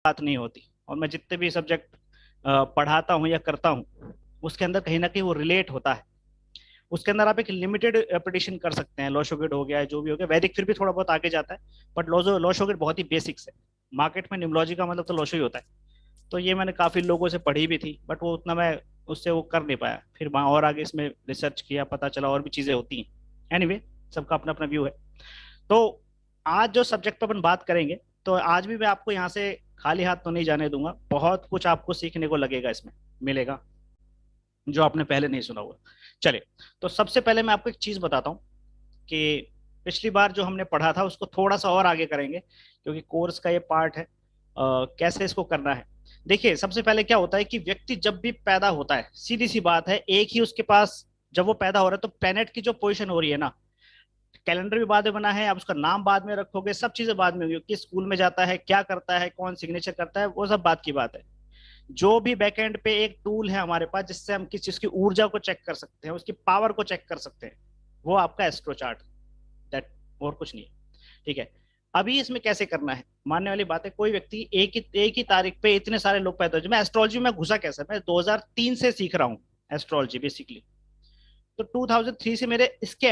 बात नहीं होती। और मैं जितने भी सब्जेक्ट पढ़ाता हूँ या करता हूँ, उसके अंदर कहीं ना कहीं वो रिलेट होता है। उसके अंदर आप एक लिमिटेड एप्लीकेशन कर सकते हैं, लॉशोगिड हो गया, जो भी हो गया, वैदिक फिर भी थोड़ा बहुत आगे जाता है, बट लॉशोगिड बहुत ही बेसिक्स है। मार्केट में निमोलॉजी का मतलब तो लॉशो ही होता है। तो ये मैंने काफी लोगों से पढ़ी भी थी, बट वो उतना मैं उससे वो कर नहीं पाया। फिर वहाँ और आगे इसमें रिसर्च किया, पता चला और भी चीजें होती हैं। एनीवे, सबका अपना अपना व्यू है। तो आज जो सब्जेक्ट पर अपन बात करेंगे, तो आज भी मैं आपको यहाँ से खाली हाथ तो नहीं जाने दूंगा। बहुत कुछ आपको सीखने को लगेगा, इसमें मिलेगा, जो आपने पहले नहीं सुना होगा। चलिए, तो सबसे पहले मैं आपको एक चीज बताता हूँ कि पिछली बार जो हमने पढ़ा था उसको थोड़ा सा और आगे करेंगे, क्योंकि कोर्स का ये पार्ट है। कैसे इसको करना है, देखिए। सबसे पहले क्या होता है कि व्यक्ति जब भी पैदा होता है, सीधी सी बात है, एक ही उसके पास, जब वो पैदा हो रहा है तो प्लेनेट की जो पोजीशन हो रही है ना, कैलेंडर भी बाद में बना है, आप उसका नाम बाद में रखोगे, सब चीजें बाद में होगी, किस स्कूल में जाता है, क्या करता है, कौन सिग्नेचर करता है, वो सब बात की बात है। जो भी बैकएंड पे एक टूल है हमारे पास, जिससे हम किस चीज की ऊर्जा को चेक कर सकते हैं, उसकी पावर को चेक कर सकते हैं, वो आपका एस्ट्रो चार्ट, दैट, और कुछ नहीं है। ठीक है। अभी इसमें कैसे करना है, मानने वाली बात है, कोई व्यक्ति एक ही तारीख पे इतने सारे लोग पैदा हो। मैं एस्ट्रोलॉजी में घुसा कैसे, मैं 2003 से सीख रहा हूँ एस्ट्रोलॉजी बेसिकली। तो 2003 से मेरे इसके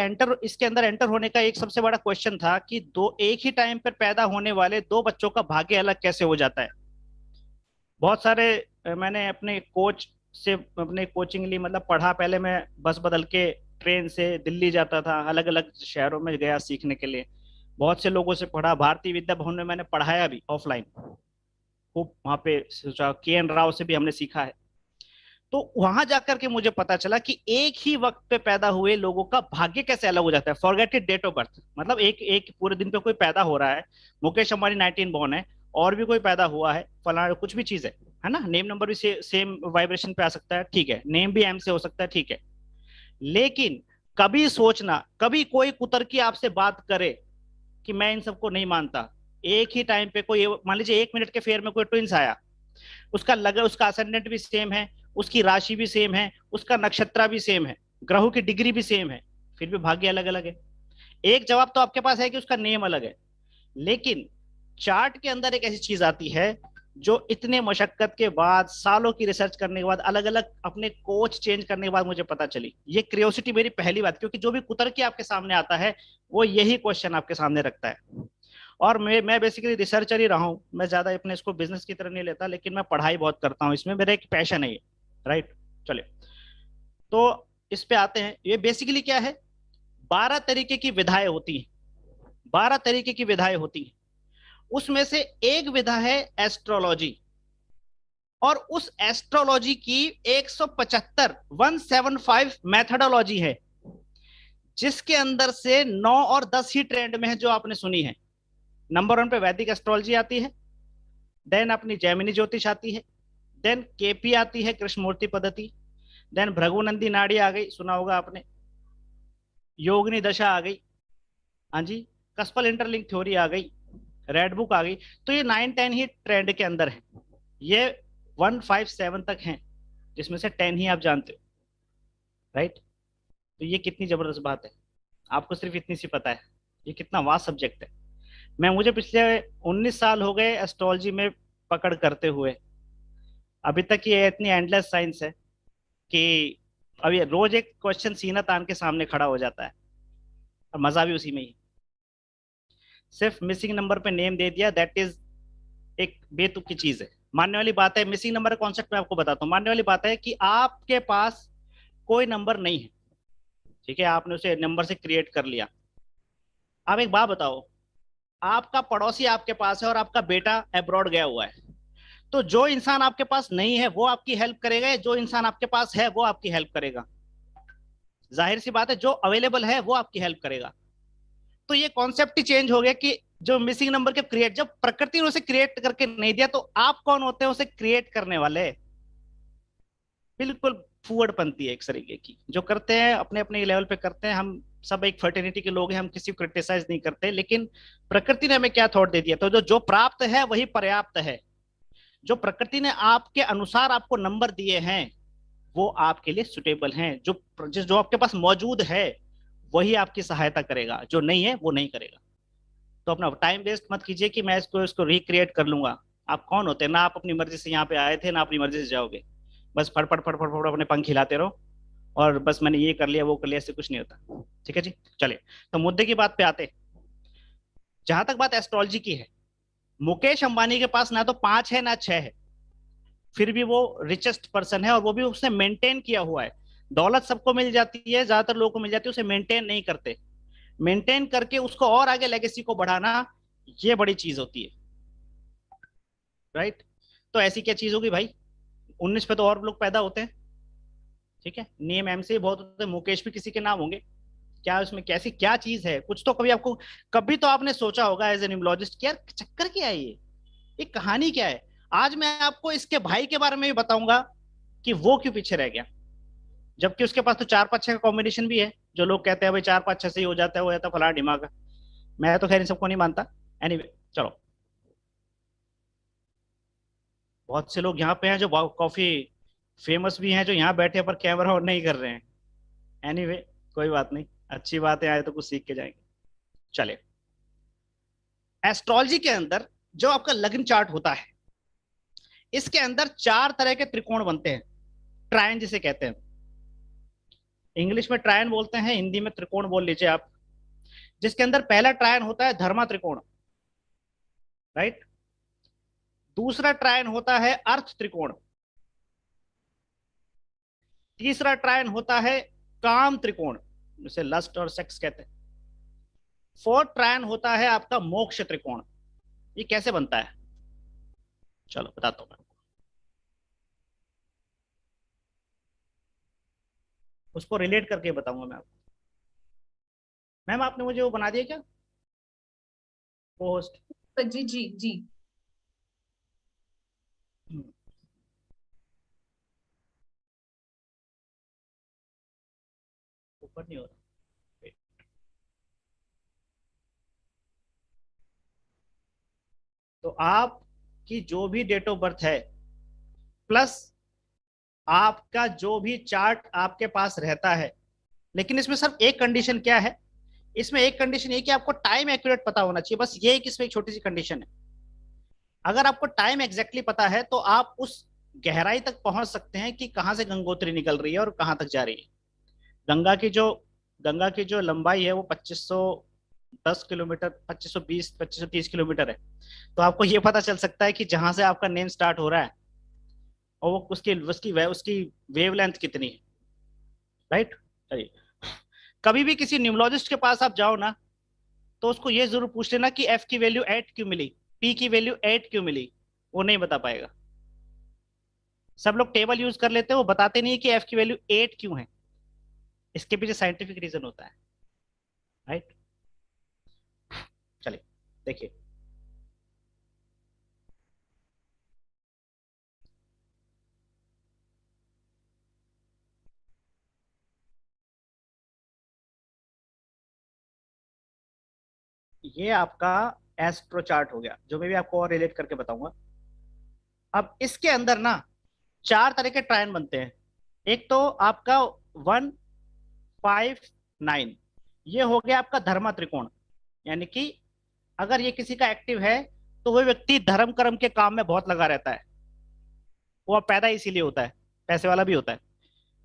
अंदर एंटर होने का एक सबसे बड़ा क्वेश्चन था कि दो एक ही टाइम पर पैदा होने वाले दो बच्चों का भाग्य अलग कैसे हो जाता है। बहुत सारे मैंने अपने कोच से अपने कोचिंग ली, मतलब पढ़ा। पहले मैं बस बदल के ट्रेन से दिल्ली जाता था, अलग अलग शहरों में गया सीखने के लिए। बहुत से लोगों से पढ़ा, भारतीय विद्या भवन में मैंने पढ़ाया भी ऑफलाइन खूब। वहां पे सोचा के एन राव से भी हमने सीखा है। तो वहां जाकर के मुझे पता चला कि एक ही वक्त पे पैदा हुए लोगों का भाग्य कैसे अलग हो जाता है। फॉरगेटेड डेट ऑफ बर्थ, मतलब एक एक पूरे दिन पे कोई पैदा हो रहा है, मुकेश अंबानी 19 बॉर्न है, और भी कोई पैदा हुआ है, फलाना कुछ भी चीज है ना, नेम नंबर भी सेम वाइब्रेशन पे आ सकता है, ठीक है, नेम भी एम से हो सकता है, ठीक है। लेकिन कभी सोचना, कभी कोई कुतर्की आपसे बात करे कि मैं इन सबको नहीं मानता, एक ही टाइम पे कोई, मान लीजिए 1 मिनट के फेयर में कोई ट्विंस आया, उसका असेंडेंट भी सेम है, उसकी राशि भी सेम है, उसका नक्षत्र भी सेम है, ग्रहों की डिग्री भी सेम है, फिर भी भाग्य अलग अलग है। एक जवाब तो आपके पास है कि उसका नेम अलग है। लेकिन चार्ट के अंदर एक ऐसी चीज आती है, जो इतने मशक्कत के बाद, सालों की रिसर्च करने के बाद, अलग अलग अपने कोच चेंज करने के बाद मुझे पता चली। ये क्रियोसिटी मेरी पहली बात, क्योंकि जो भी कुतर के आपके सामने आता है, वो यही क्वेश्चन आपके सामने रखता है। और मैं बेसिकली रिसर्चर ही रहा हूँ। मैं ज्यादा अपने इसको बिजनेस की तरह नहीं लेता, लेकिन मैं पढ़ाई बहुत करता हूँ, इसमें मेरा एक पैशन है ये। राइट। चलिए, तो इस पे आते हैं। ये बेसिकली क्या है, 12 तरीके की विधाएं होती हैं। 12 तरीके की विधाएं होती हैं, उसमें से एक विधा है एस्ट्रोलॉजी। और उस एस्ट्रोलॉजी की 175 175 मैथडोलॉजी है, जिसके अंदर से 9 और 10 ही ट्रेंड में है जो आपने सुनी है। नंबर 1 पे वैदिक एस्ट्रोलॉजी आती है, देन अपनी जैमिनी ज्योतिष आती है, देन केपी आती है, कृष्णमूर्ति पद्धति, देन भृगुनंदी नाड़ी आ गई, सुना होगा आपने, योगनी दशा आ गई, हाँ जी, कस्पल इंटरलिंक थ्योरी आ गई, रेड बुक आ गई। तो ये 9 10 ही ट्रेंड के अंदर है। ये 157 तक हैं, जिसमें से 10 ही आप जानते हो। राइट। तो ये कितनी जबरदस्त बात है, आपको सिर्फ इतनी सी पता है, ये कितना वास्ट सब्जेक्ट है। मुझे पिछले 19 साल हो गए एस्ट्रोलॉजी में पकड़ करते हुए। अभी तक ये इतनी एंडलेस साइंस है कि अभी रोज एक क्वेश्चन सीना तान के सामने खड़ा हो जाता है, और मजा भी उसी में ही। सिर्फ मिसिंग नंबर पे नेम दे दिया, दैट इज एक बेतुक की चीज है। मानने वाली बात है, मिसिंग नंबर का कॉन्सेप्ट मैं आपको बताता हूँ। मानने वाली बात है कि आपके पास कोई नंबर नहीं है, ठीक है, आपने उसे नंबर से क्रिएट कर लिया। आप एक बात बताओ, आपका पड़ोसी आपके पास है और आपका बेटा अब्रॉड गया हुआ है, तो जो इंसान आपके पास नहीं है वो आपकी हेल्प करेगा, या जो इंसान आपके पास है वो आपकी हेल्प करेगा? जाहिर सी बात है, जो अवेलेबल है वो आपकी हेल्प करेगा। तो ये कॉन्सेप्ट ही चेंज हो गया कि जो मिसिंग नंबर के क्रिएट, जब प्रकृति ने उसे क्रिएट करके नहीं दिया, तो आप कौन होते हैं उसे क्रिएट करने वाले? बिल्कुल फूहड़पंती है एक तरीके की, जो करते हैं अपने अपने लेवल पे करते हैं। हम सब एक फर्टिनिटी के लोग हैं, हम किसी को क्रिटिसाइज नहीं करते, लेकिन प्रकृति ने हमें क्या थॉट दे दिया, तो जो प्राप्त है वही पर्याप्त है। जो प्रकृति ने आपके अनुसार आपको नंबर दिए हैं, वो आपके लिए सुटेबल हैं। जो आपके पास मौजूद है वही आपकी सहायता करेगा, जो नहीं है वो नहीं करेगा। तो अपना टाइम वेस्ट मत कीजिए कि मैं इसको इसको रिक्रिएट कर लूंगा। आप कौन होते हैं? ना आप अपनी मर्जी से यहाँ पे आए थे, ना अपनी मर्जी से जाओगे। बस फटफट फटफट फटफट अपने पंख हिलाते रहो, और बस मैंने ये कर लिया वो कर लिया, ऐसे कुछ नहीं होता। ठीक है जी, चलिए। तो मुद्दे की बात पे आते हैं। जहां तक बात एस्ट्रोलॉजी की है, मुकेश अंबानी के पास ना तो 5 है ना 6 है, फिर भी वो रिचेस्ट पर्सन है, और वो भी उसने मेंटेन किया हुआ है। दौलत सबको मिल जाती है, ज्यादातर लोगों को मिल जाती है, उसे मेंटेन नहीं करते। मेंटेन करके उसको और आगे लेगेसी को बढ़ाना, ये बड़ी चीज होती है। राइट। तो ऐसी क्या चीज होगी भाई? 19 पे तो और लोग पैदा होते हैं। ठीक है, नेम एम से बहुत होते हैं, मुकेश भी किसी के नाम होंगे। क्या उसमें कैसी क्या चीज है? कुछ तो कभी आपको, कभी तो आपने सोचा होगा एज ए न्यूमरोलॉजिस्ट कि यार चक्कर क्या है ये कहानी क्या है? आज मैं आपको इसके भाई के बारे में भी बताऊंगा कि वो क्यों पीछे रह गया, जबकि उसके पास तो 4 5 6 का कॉम्बिनेशन भी है। जो लोग कहते हैं भाई 4 5 6 से ही हो जाता है, वो जाता है फलाना दिमाग। मैं तो खैर इन सबको नहीं मानता। एनीवे, चलो। बहुत से लोग यहाँ पे हैं जो काफी फेमस भी हैं, जो यहाँ बैठे पर कैमरा ऑन नहीं कर रहे हैं। एनीवे, कोई बात नहीं, अच्छी बात है, आए तो कुछ सीख के जाएंगे। चले। एस्ट्रोलॉजी के अंदर जो आपका लग्न चार्ट होता है, इसके अंदर 4 तरह के त्रिकोण बनते हैं, ट्रायन जिसे कहते हैं। इंग्लिश में ट्रायन बोलते हैं, हिंदी में त्रिकोण बोल लीजिए आप। जिसके अंदर पहला ट्रायन होता है धर्मा त्रिकोण। राइट। दूसरा ट्रायन होता है अर्थ त्रिकोण। तीसरा ट्रायन होता है काम त्रिकोण, जिसे लस्ट और सेक्स कहते हैं। फोर्थ ट्रायन होता है आपका मोक्ष त्रिकोण। ये कैसे बनता है? चलो बताता हूं मैं। उसको रिलेट करके बताऊंगा मैं आपको। मैम आपने मुझे वो बना दिया क्या, पोस्ट? जी जी जी। ऊपर नहीं हो रहा। तो आपकी जो भी डेट ऑफ बर्थ है, प्लस आपका जो भी चार्ट आपके पास रहता है, लेकिन इसमें सिर्फ एक कंडीशन क्या है? इसमें एक कंडीशन ये कि आपको टाइम एक्यूरेट पता होना चाहिए, बस ये एक इसमें एक छोटी सी कंडीशन है। अगर आपको टाइम एग्जैक्टली पता है तो आप उस गहराई तक पहुंच सकते हैं कि कहां से गंगोत्री निकल रही है और कहां तक जा रही है। गंगा की जो गंगा की जो लंबाई है वो 2510 किलोमीटर, 2520 2530 किलोमीटर है। तो आपको ये पता चल सकता है कि जहां से आपका नेम स्टार्ट हो रहा है, और वो उसकी वेवलेंथ कितनी है। राइट। चलिए। कभी भी किसी न्यूमरोलॉजिस्ट के पास आप जाओ ना, तो उसको ये जरूर पूछ लेना कि एफ की वैल्यू 8 क्यों मिली, पी की वैल्यू 8 क्यों मिली। वो नहीं बता पाएगा। सब लोग टेबल यूज कर लेते हैं, वो बताते नहीं है कि एफ की वैल्यू 8 क्यों है। इसके पीछे साइंटिफिक रीजन होता है। राइट। चलिए, देखिए। ये आपका एस्ट्रो चार्ट हो गया, जो मैं भी आपको और रिलेट करके बताऊंगा। अब इसके अंदर ना 4 तरह के ट्रायन बनते हैं। एक तो आपका 1 5 9, ये हो गया आपका धर्मा त्रिकोण। यानी कि अगर ये किसी का एक्टिव है, तो वह व्यक्ति धर्म कर्म के काम में बहुत लगा रहता है। वो पैदा इसीलिए होता है, पैसे वाला भी होता है,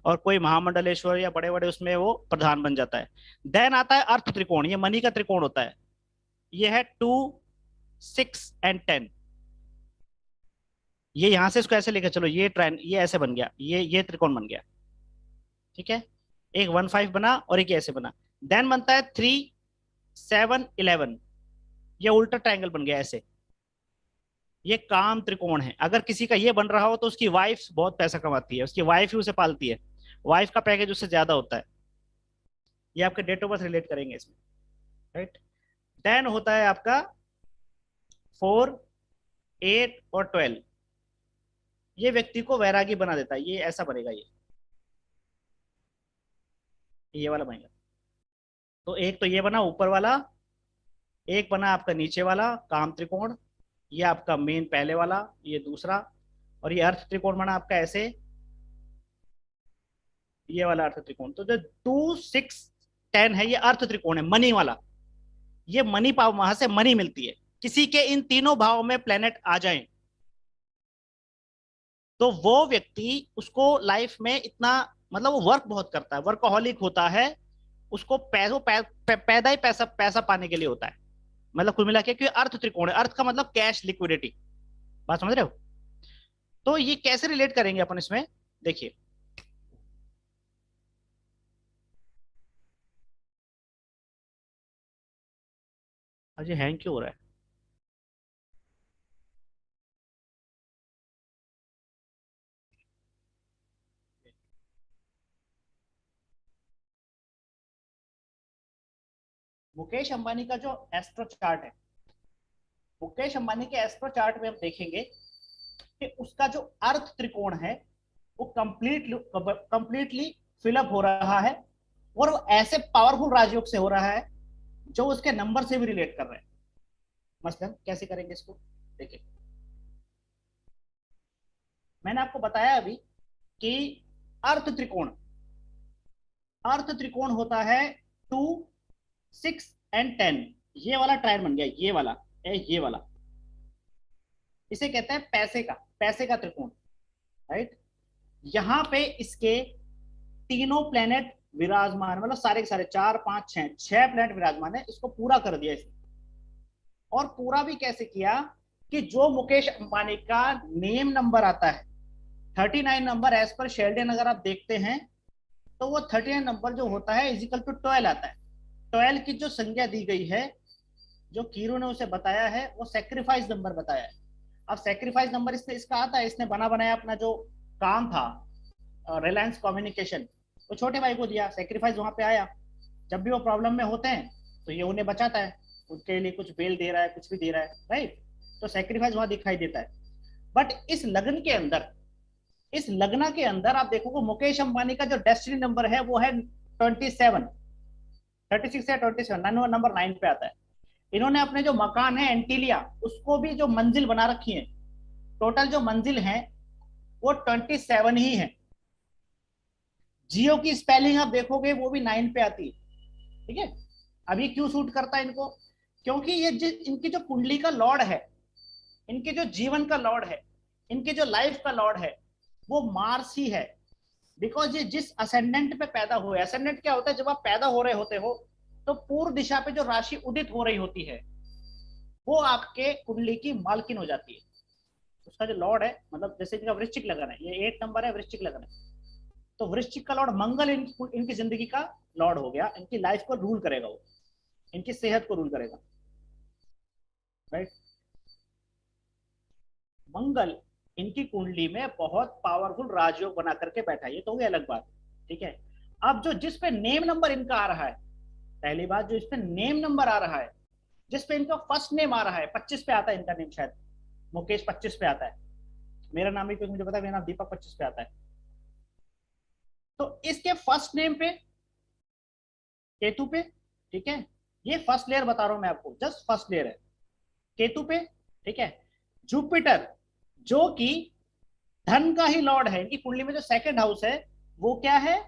और कोई महामंडलेश्वर या बड़े बड़े उसमें वो प्रधान बन जाता है। देन आता है अर्थ त्रिकोण, ये मनी का त्रिकोण होता है। ये है 2 6 and 10। ये यहां से इसको ऐसे लेकर चलो, ये ट्रायन ये ऐसे बन गया, ये त्रिकोण बन गया। ठीक है। एक 1 5 बना और एक ऐसे बना। देन बनता है 3 7 11। ये उल्टा ट्रायंगल बन गया ऐसे। ये काम त्रिकोण है। अगर किसी का ये बन रहा हो तो उसकी वाइफ बहुत पैसा कमाती है, उसकी वाइफ ही उसे पालती है, वाइफ का पैकेज उससे ज्यादा होता है। ये आपके डेट ऑफ बर्थ रिलेट करेंगे इसमें। राइट। देन होता है आपका 4 8 और 12। ये व्यक्ति को वैरागी बना देता है, ये ऐसा बनेगा, ये वाला बनेगा। तो एक तो ये बना ऊपर वाला, एक बना आपका नीचे वाला काम त्रिकोण, ये आपका मेन पहले वाला, ये दूसरा, और ये अर्थ त्रिकोण बना आपका ऐसे, ये वाला अर्थ त्रिकोण। तो जो 2 6 10 है, ये अर्थ त्रिकोण है, मनी वाला। ये मनी पाव, वहां से मनी मिलती है। किसी के इन तीनों भावों में प्लेनेट आ जाएं तो वो व्यक्ति, उसको लाइफ में इतना, मतलब वो वर्क बहुत करता है, वर्कहोलिक होता है, उसको पैसों पैदा ही पैसा पैसा पाने के लिए होता है। मतलब कुल मिला के कि अर्थ त्रिकोण है, अर्थ का मतलब कैश लिक्विडिटी। बात समझ रहे हो? तो ये कैसे रिलेट करेंगे अपन इसमें, देखिए। अजय हैंग क्यों हो रहा है? मुकेश अंबानी का जो एस्ट्रो चार्ट है, मुकेश अंबानी के एस्ट्रो चार्ट में हम देखेंगे कि उसका जो अर्थ त्रिकोण है वो कंप्लीटली फिलअप हो रहा है, और वो ऐसे पावरफुल राजयोग से हो रहा है जो उसके नंबर से भी रिलेट कर रहे हैं। मसलन कैसे करेंगे इसको, देखिए। मैंने आपको बताया अभी कि अर्थ त्रिकोण, अर्थ त्रिकोण होता है 2, 6 एंड 10। ये वाला ट्रायड बन गया, ये वाला, ये वाला, इसे कहते हैं पैसे का त्रिकोण, राइट। यहां पे इसके तीनों प्लेनेट विराजमान, मतलब सारे के सारे 4, 5, 6 प्लेनेट विराजमान है। इसको पूरा कर दिया इसने। और पूरा भी कैसे किया कि जो मुकेश अंबानी का नेम नंबर आता है 39 नंबर, एज पर शेल्डन अगर आप देखते हैं तो वो 39 नंबर जो होता है इजिकल टू 12 आता है। 12 की जो संख्या दी गई है, जो कीरू ने उसे बताया है, वो सेक्रीफाइस नंबर बताया है। अब सेक्रीफाइस नंबर इसने इसका आता है, इसने बना बनाया अपना जो काम था, रिलायंस कम्युनिकेशन, वो छोटे भाई को दिया, सेक्रीफाइस वहां पे आया। जब भी वो प्रॉब्लम में होते हैं तो ये उन्हें बचाता है, उनके लिए कुछ बेल दे रहा है, कुछ भी दे रहा है, राइट। तो सेक्रीफाइस वहां दिखाई देता है। बट इस लग्न के अंदर आप देखोगे मुकेश अंबानी का जो डेस्टिनी नंबर है वो है 27, 36 या 27, नंबर 9 पे आता है। इन्होंने अपने जो मकान है एंटीलिया, उसको भी जो मंजिल बना रखी है, टोटल जो मंजिल है वो 27 ही है। जियो की स्पेलिंग आप देखोगे वो भी 9 पे आती है, ठीक है। अब ये क्यों सूट करता है इनको? क्योंकि ये इनकी जो कुंडली का लॉर्ड है, इनके जो जीवन का लॉर्ड है, इनके जो लाइफ का लॉर्ड है, वो मार्स ही है। बिकॉज ये जिस असेंडेंट पे पैदा हुए, असेंडेंट क्या होता है, जब आप पैदा हो रहे होते हो तो पूर्व दिशा पे जो राशि उदित हो रही होती है वो आपके कुंडली की मालकिन हो जाती है। उसका जो लॉर्ड है, मतलब जैसे इनका वृश्चिक लगन है, ये 8 नंबर है, वृश्चिक लगन है, तो वृश्चिक का लॉर्ड मंगल इनकी जिंदगी का लॉर्ड हो गया, इनकी लाइफ को रूल करेगा वो, इनकी सेहत को रूल करेगा, राइट। मंगल इनकी कुंडली में बहुत पावरफुल राजयोग बना करके बैठा है, ये तो हो गई अलग बात, ठीक है। अब जो जिस पे नेम नंबर इनका आ रहा है, पहली बात, जो इस पे नेम नंबर आ रहा है, जिस पे इनका फर्स्ट नेम आ रहा है, 25 पे आता है इनका नेम, शायद मुकेश 25 पे आता है। मेरा नाम भी, क्योंकि मुझे पता है मेरा नाम दीपक 25 पे आता है। तो इसके फर्स्ट नेम पे केतु पे, ठीक है। ये फर्स्ट लेयर बता रहा हूं मैं आपको, जस्ट फर्स्ट लेयर है केतु पे, ठीक है। जुपिटर, जो कि धन का ही लॉर्ड है, इनकी कुंडली में जो सेकंड हाउस है वो क्या है,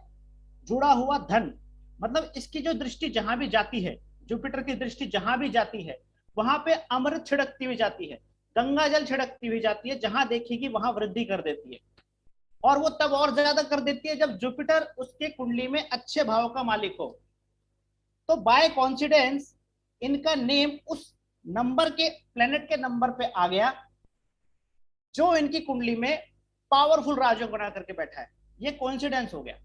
जुड़ा हुआ धन। मतलब इसकी जो दृष्टि जहां भी जाती है, जुपिटर की दृष्टि जहां भी जाती है वहां पे अमृत छिड़कती हुई जाती है, गंगा जल छिड़कती हुई जाती है, जहां देखेगी वहां वृद्धि कर देती है। और वो तब और ज्यादा कर देती है जब जुपिटर उसके कुंडली में अच्छे भाव का मालिक हो। तो बाय कॉन्सिडेंस इनका नेम उस नंबर के, प्लेनेट के नंबर पे आ गया जो इनकी कुंडली में पावरफुल राजयोग बना करके बैठा है। ये कोइंसिडेंस हो गया,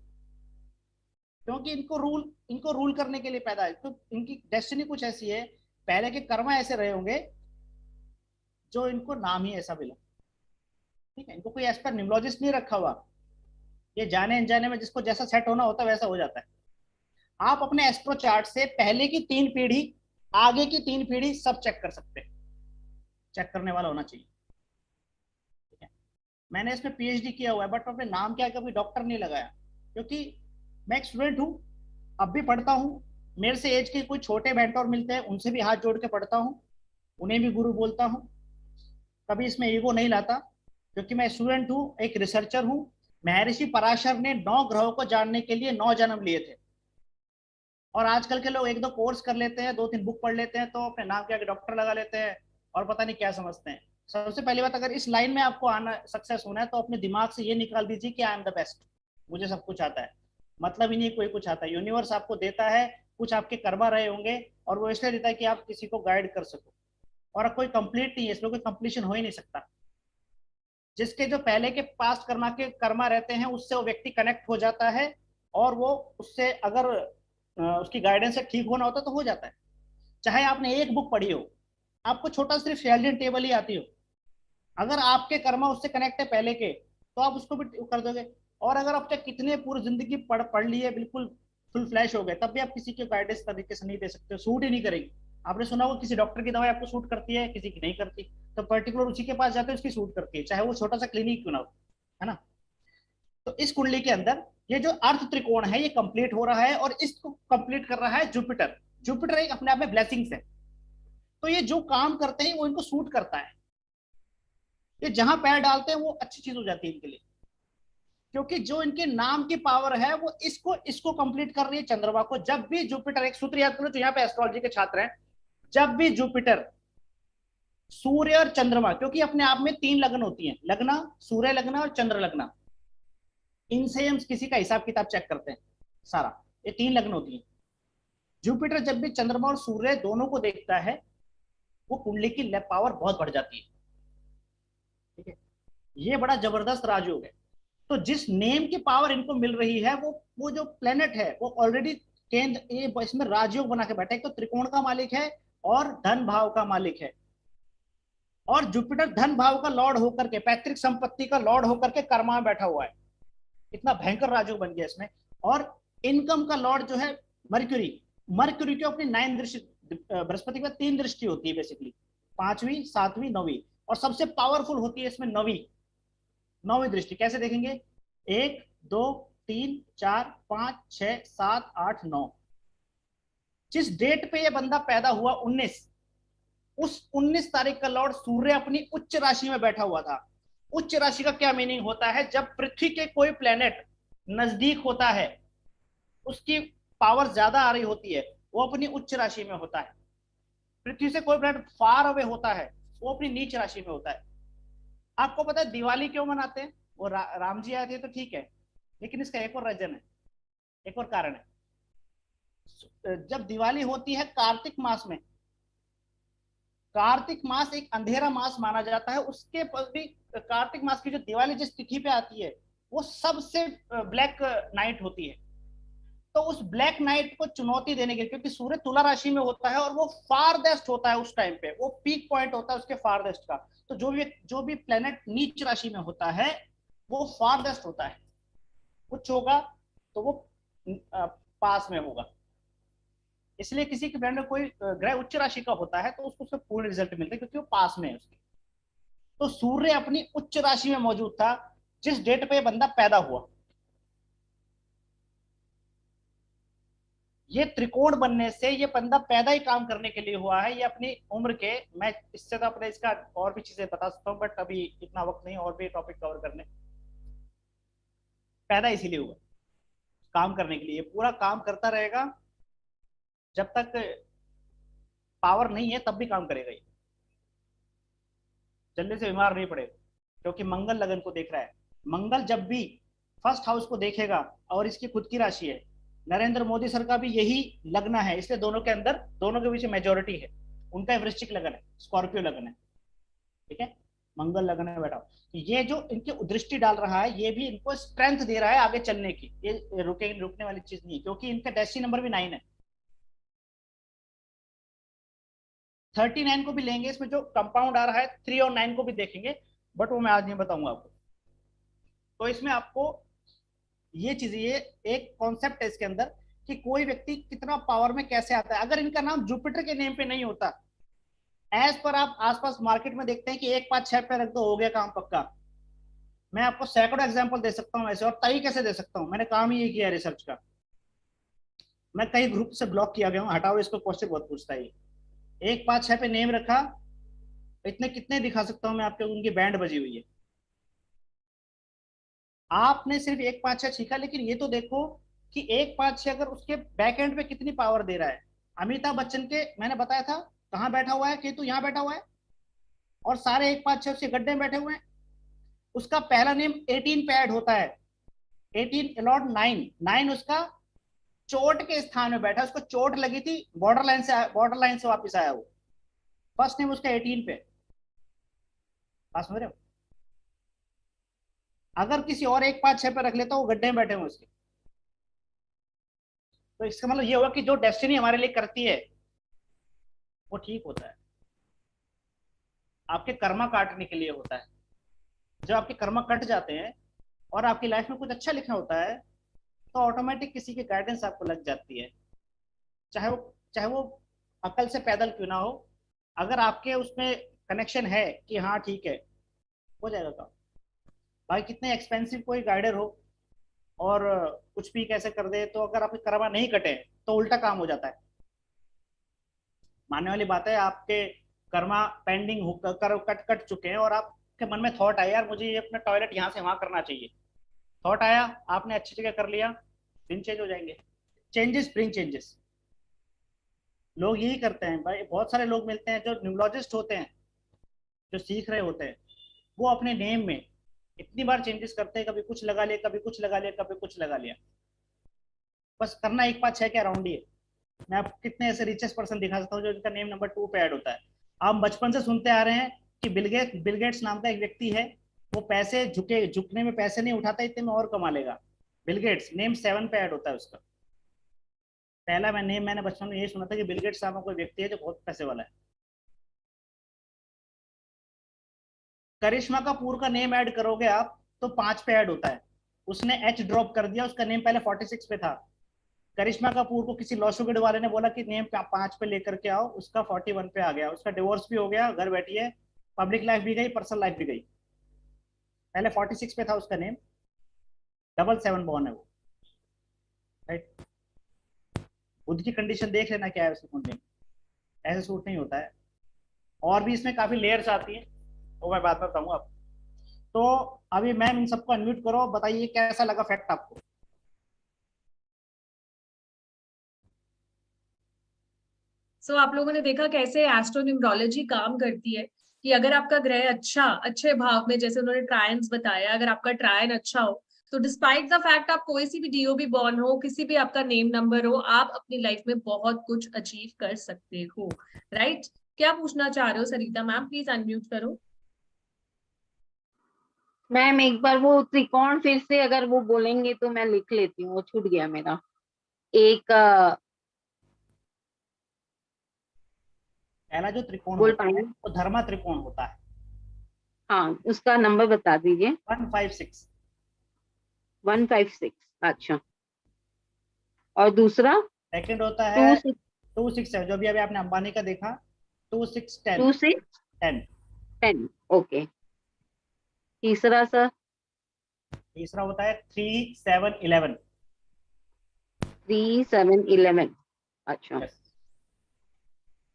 क्योंकि इनको रूल करने के लिए पैदा है, तो इनकी डेस्टिनी कुछ ऐसी है, पहले के कर्म ऐसे रहे होंगे जो इनको नाम ही ऐसा मिला, ठीक है। इनको कोई एज पर न्यूमरोलॉजिस्ट नहीं रखा हुआ, ये जाने अनजाने में जिसको जैसा सेट होना होता है वैसा हो जाता है। आप अपने एस्ट्रो चार्ट से पहले की 3 पीढ़ी, आगे की 3 पीढ़ी सब चेक कर सकते हैं, चेक करने वाला होना चाहिए, ठीक है। मैंने इसमें पीएचडी किया हुआ है, बट अपने नाम क्या कभी डॉक्टर नहीं लगाया, क्योंकि मैं एक स्टूडेंट हूँ, अब भी पढ़ता हूँ। मेरे से एज के कोई छोटे मेंटोर मिलते हैं, उनसे भी हाथ जोड़ के पढ़ता हूँ, उन्हें भी गुरु बोलता हूँ। कभी इसमें ईगो नहीं लाता, क्योंकि मैं स्टूडेंट हूँ, एक रिसर्चर हूँ। महर्षि पराशर ने 9 ग्रहों को जानने के लिए 9 जन्म लिए थे। और आजकल के लोग 1-2 कोर्स कर लेते हैं, 2-3 बुक पढ़ लेते हैं, तो अपने नाम के आगे डॉक्टर लगा लेते हैं और पता नहीं क्या समझते हैं। सबसे पहली बात, अगर इस लाइन में आपको आना सक्सेस होना है तो अपने दिमाग से ये निकाल दीजिए कि आई एम द बेस्ट, मुझे सब कुछ आता है। मतलब ही नहीं कोई कुछ आता है, यूनिवर्स आपको देता है, कुछ आपके कर्मा रहे होंगे, और वो इसलिए देता है कि आप किसी को गाइड कर सको। और कोई कंप्लीट नहीं है इसमें, कोई कंप्लीशन हो ही नहीं सकता। जिसके जो पहले के पास्ट कर्मा के कर्मा रहते हैं उससे वो व्यक्ति कनेक्ट हो जाता है, और वो उससे अगर उसकी गाइडेंस से ठीक होना होता तो हो जाता है। चाहे आपने एक बुक पढ़ी हो, आपको छोटा सिर्फ शेल्डन टेबल ही आती हो, अगर आपके कर्मा उससे कनेक्ट है पहले के, तो आप उसको भी कर दोगे। और अगर आप चाहे कितने पूरी जिंदगी पढ़ पढ़ लिए, बिल्कुल फुल फ्लैश हो गए, तब भी आप किसी के गाइडेंस तरीके से नहीं दे सकते, सूट ही नहीं करेगी। आपने सुना होगा किसी डॉक्टर की दवाई आपको सूट करती है, किसी की नहीं करती, तो पर्टिकुलर उसी के पास जाते हैं उसकी सूट करती है, चाहे वो छोटा सा क्लिनिक क्यों ना हो, है ना। तो इस कुंडली के अंदर ये जो अर्थ त्रिकोण है ये कंप्लीट हो रहा है, और इसको कंप्लीट कर रहा है जुपिटर। जुपिटर एक अपने आप में ब्लेसिंग्स है, तो ये जो काम करते हैं वो इनको सूट करता है। ये जहां पैर डालते हैं वो अच्छी चीज हो जाती है इनके लिए, क्योंकि जो इनके नाम की पावर है वो इसको इसको कंप्लीट कर रही है चंद्रमा को। जब भी जुपिटर, एक सूत्र याद करो जो यहाँ पे एस्ट्रोलॉजी के छात्र हैं, जब भी जुपिटर, सूर्य और चंद्रमा, क्योंकि अपने आप में तीन लग्न होती हैं, लग्न, सूर्य लग्न और चंद्र लग्न, इनसे हम किसी का हिसाब किताब चेक करते हैं सारा, ये तीन लग्न होती हैं। जुपिटर जब भी चंद्रमा और सूर्य दोनों को देखता है, वो कुंडली की पावर बहुत बढ़ जाती है। ठीक है, ये बड़ा जबरदस्त राजयोग है। तो जिस नेम की पावर इनको मिल रही है, वो जो प्लेनेट है वो ऑलरेडी केंद्र ये इसमें राजयोग बना के बैठा है। तो त्रिकोण का मालिक है और धन भाव का मालिक है, और जुपिटर धन भाव का लॉर्ड होकर के, पैतृक संपत्ति का लॉर्ड होकर के कर्मा में बैठा हुआ है। इतना भयंकर राजयोग बन गया इसमें। और इनकम का लॉर्ड जो है मर्क्यूरी, मर्क्यूरी की अपनी 9 दृष्टि, बृहस्पति का 3 दृष्टि होती है बेसिकली, 5वीं 7वीं 9वीं, और सबसे पावरफुल होती है इसमें 9वीं। 9वीं दृष्टि कैसे देखेंगे, 1 2 3 4 5 6 7 8 9, जिस डेट पे ये बंदा पैदा हुआ 19, उस 19 तारीख का लॉर्ड सूर्य अपनी उच्च राशि में बैठा हुआ था। उच्च राशि का क्या मीनिंग होता है, जब पृथ्वी के कोई प्लेनेट नजदीक होता है, उसकी पावर ज्यादा आ रही होती है, वो अपनी उच्च राशि में होता है। पृथ्वी से कोई प्लेनेट फार अवे होता है, वो अपनी नीच राशि में होता है। आपको पता है दिवाली क्यों मनाते हैं, वो राम जी आए थे तो ठीक है, लेकिन इसका एक और रीजन है, एक और कारण है। जब दिवाली होती है कार्तिक मास में, कार्तिक मास एक अंधेरा मास माना जाता है, उसके पर भी कार्तिक मास की जो दिवाली जिस तिथि पे आती है, वो सबसे ब्लैक नाइट होती है। तो उस ब्लैक नाइट को चुनौती देने के लिए, क्योंकि सूर्य तुला राशि में होता है और वो फारदेस्ट होता है उस टाइम पे, वो पीक पॉइंट होता है उसके फारदेस्ट का। तो जो भी प्लेनेट नीच राशि में होता है वो फारदेस्ट होता है, उच्च होगा तो वो पास में होगा। इसलिए किसी के प्लेनेट में कोई ग्रह उच्च राशि का होता है तो उसको उसका पूर्ण रिजल्ट मिलता है, क्योंकि वो पास में है उसके। तो सूर्य अपनी उच्च राशि में मौजूद था जिस डेट पे बंदा पैदा हुआ। ये त्रिकोण बनने से ये बंदा पैदा ही काम करने के लिए हुआ है। ये अपनी उम्र के, मैं इससे तो अपने इसका और भी चीजें बता सकता हूँ, बट अभी इतना वक्त नहीं, और भी टॉपिक कवर करने। पैदा इसीलिए हुआ, काम करने के लिए, ये पूरा काम करता रहेगा जब तक पावर नहीं है, तब भी काम करेगा ये, जल्दी से बीमार नहीं पड़ेगा, क्योंकि मंगल लगन को देख रहा है। मंगल जब भी फर्स्ट हाउस को देखेगा, और इसकी खुद की राशि है, नरेंद्र मोदी सर का भी यही लगन है, इसलिए दोनों के अंदर, दोनों के बीच मेजोरिटी है। उनका वृश्चिक लगन है, स्कॉर्पियो लगन है, ठीक है, मंगल लगन में बैठा। तो ये जो इनकी दृष्टि डाल रहा है, ये भी इनको स्ट्रेंथ दे रहा है आगे चलने की, ये रुकने वाली चीज नहीं है, क्योंकि इनका डेस्टिनी नंबर भी 9 है। 39 को भी लेंगे, इसमें जो कंपाउंड आ रहा है 3 और 9 को भी देखेंगे, बट वो मैं आज नहीं बताऊंगा आपको। तो इसमें आपको ये चीज, ये एक कॉन्सेप्ट है इसके अंदर कि कोई व्यक्ति कितना पावर में कैसे आता है। अगर इनका नाम जुपिटर के नेम पे नहीं होता, एज पर आप आसपास मार्केट में देखते हैं कि 1 5 6 पे रख दो, हो गया काम पक्का। मैं आपको सैकड़ों एग्जांपल दे सकता हूँ ऐसे, और तई कैसे दे सकता हूँ, मैंने काम ही ये किया है रिसर्च का। मैं कई ग्रुप से ब्लॉक किया गया हूँ, हटाओ इसको, क्वेश्चन बहुत पूछता है। 1 5 6 पे नेम रखा, इतने कितने दिखा सकता हूँ मैं आपके, उनकी बैंड बजी हुई है। आपने सिर्फ 1 5 6 सीखा, लेकिन ये तो देखो कि 1 5 6 अगर उसके बैक एंड पे कितनी पावर दे रहा है। अमिताभ बच्चन के मैंने बताया था कहाँ बैठा हुआ है, केतु यहाँ बैठा हुआ है, और सारे 1 5 6 उसके गड्ढे में बैठे हुए हैं, उसका पहला नेम 18 पे ऐड होता है। 18 अलॉट 9, 9 उसका चोट के स्थान में बैठा, उसको चोट लगी थी, बॉर्डर लाइन से वापस आया वो, फर्स्ट नेम उसका 18 पे। बात समझ रहे हो? अगर किसी और 1 5 6 पे रख लेता वो गड्ढे में बैठे हुए उसके। तो इसका मतलब ये हुआ कि जो डेस्टिनी हमारे लिए करती है वो ठीक होता है, आपके कर्मा काटने के लिए होता है। जब आपके कर्मा कट जाते हैं और आपकी लाइफ में कुछ अच्छा लिखा होता है, तो ऑटोमेटिक किसी की गाइडेंस आपको लग जाती है, चाहे वो अकल से पैदल क्यों ना हो। अगर आपके उसमें कनेक्शन है कि हाँ ठीक है, हो जाएगा काम। भाई कितने एक्सपेंसिव कोई गाइडर हो और कुछ भी कैसे कर दे, तो अगर आपके कर्मा नहीं कटे तो उल्टा काम हो जाता है। मानने वाली बात है, आपके कर्मा पेंडिंग हो कर कट कट चुके हैं और आपके मन में थॉट आया, यार मुझे ये अपना टॉयलेट यहाँ से वहां करना चाहिए, थॉट आया, आपने अच्छी जगह कर लिया, दिन चेंज हो जाएंगे। Changes bring changes. लोग यही करते हैं भाई, बहुत सारे लोग मिलते हैं जो न्यूमरोलॉजिस्ट होते हैं, जो सीख रहे होते हैं, वो अपने नेम में इतनी बार चेंजेस करते हैं, कभी कुछ लगा लिया, कभी कुछ लगा लिया, कभी कुछ लगा लिया। बस करना 1 5 6 के अराउंड ही है। मैं आपको कितने ऐसे रिचेस्ट पर्सन दिखा सकता हूँ जो इनका नेम नंबर 2 पे ऐड होता है। आप बचपन से सुनते आ रहे हैं कि बिल गेट्स नाम का एक व्यक्ति है, वो पैसे झुकने में पैसे नहीं उठाता, इतने में और कमा लेगा। बिल गेट्स नेम 7 पे ऐड होता है उसका। पहला मैंने बचपन में यही सुना था कि बिल गेट्स नाम का कोई व्यक्ति है जो बहुत पैसे वाला है। करिश्मा कपूर का नेम ऐड करोगे आप तो 5 पे ऐड होता है। उसने एच ड्रॉप कर दिया, उसका नेम पहले 46 पे था। करिश्मा कपूर को किसी लॉशुगेड वाले ने बोला कि नेम 5 पे लेकर के आओ, उसका 41 पे आ गया, उसका डिवोर्स भी हो गया, घर बैठी है, पब्लिक लाइफ भी गई, पर्सनल लाइफ भी गई। पहले 46 पे था उसका नेम, 777 बॉर्न है वो। राइट? बुद्ध की कंडीशन देख लेना क्या है उसके कुंडली में, ऐसे सूट नहीं होता है। और भी इसमें काफी लेयर्स आती हैं, वो मैं बाद में बताऊंगा आपको। तो अभी मैम इन सबको अनम्यूट करो, बताइए कैसा लगा फैक्ट आपको। सो आप लोगों ने देखा कैसे एस्ट्रोन्यूमरोलॉजी काम करती है कि अगर आपका ग्रह अच्छे भाव में, जैसे उन्होंने ट्रायन्स बताया, अगर आपका ट्रायन अच्छा हो तो डिस्पाइट द फैक्ट आप कोई सी भी डीओबी बॉर्न हो, किसी भी आपका नेम नंबर हो, आप अपनी लाइफ में बहुत कुछ अचीव कर सकते हो। राइट? क्या पूछना चाह रहे हो सरिता मैम? प्लीज अनम्यूट करो। मैम एक बार वो त्रिकोण फिर से अगर वो बोलेंगे तो मैं लिख लेती हूँ, वो छूट गया मेरा। एक पहला जो त्रिकोण बोल होता है पाएंगे? वो धर्मा त्रिकोण होता है, हाँ, उसका नंबर बता दीजिए। 156। 156। अच्छा। और दूसरा? सेकंड होता टू है सिक्स 267, जो भी अभी आपने अंबानी का देखा, 2610। 26 10। 10। ओके। तीसरा सर? तीसरा होता है 3711। 3711। अच्छा। यस।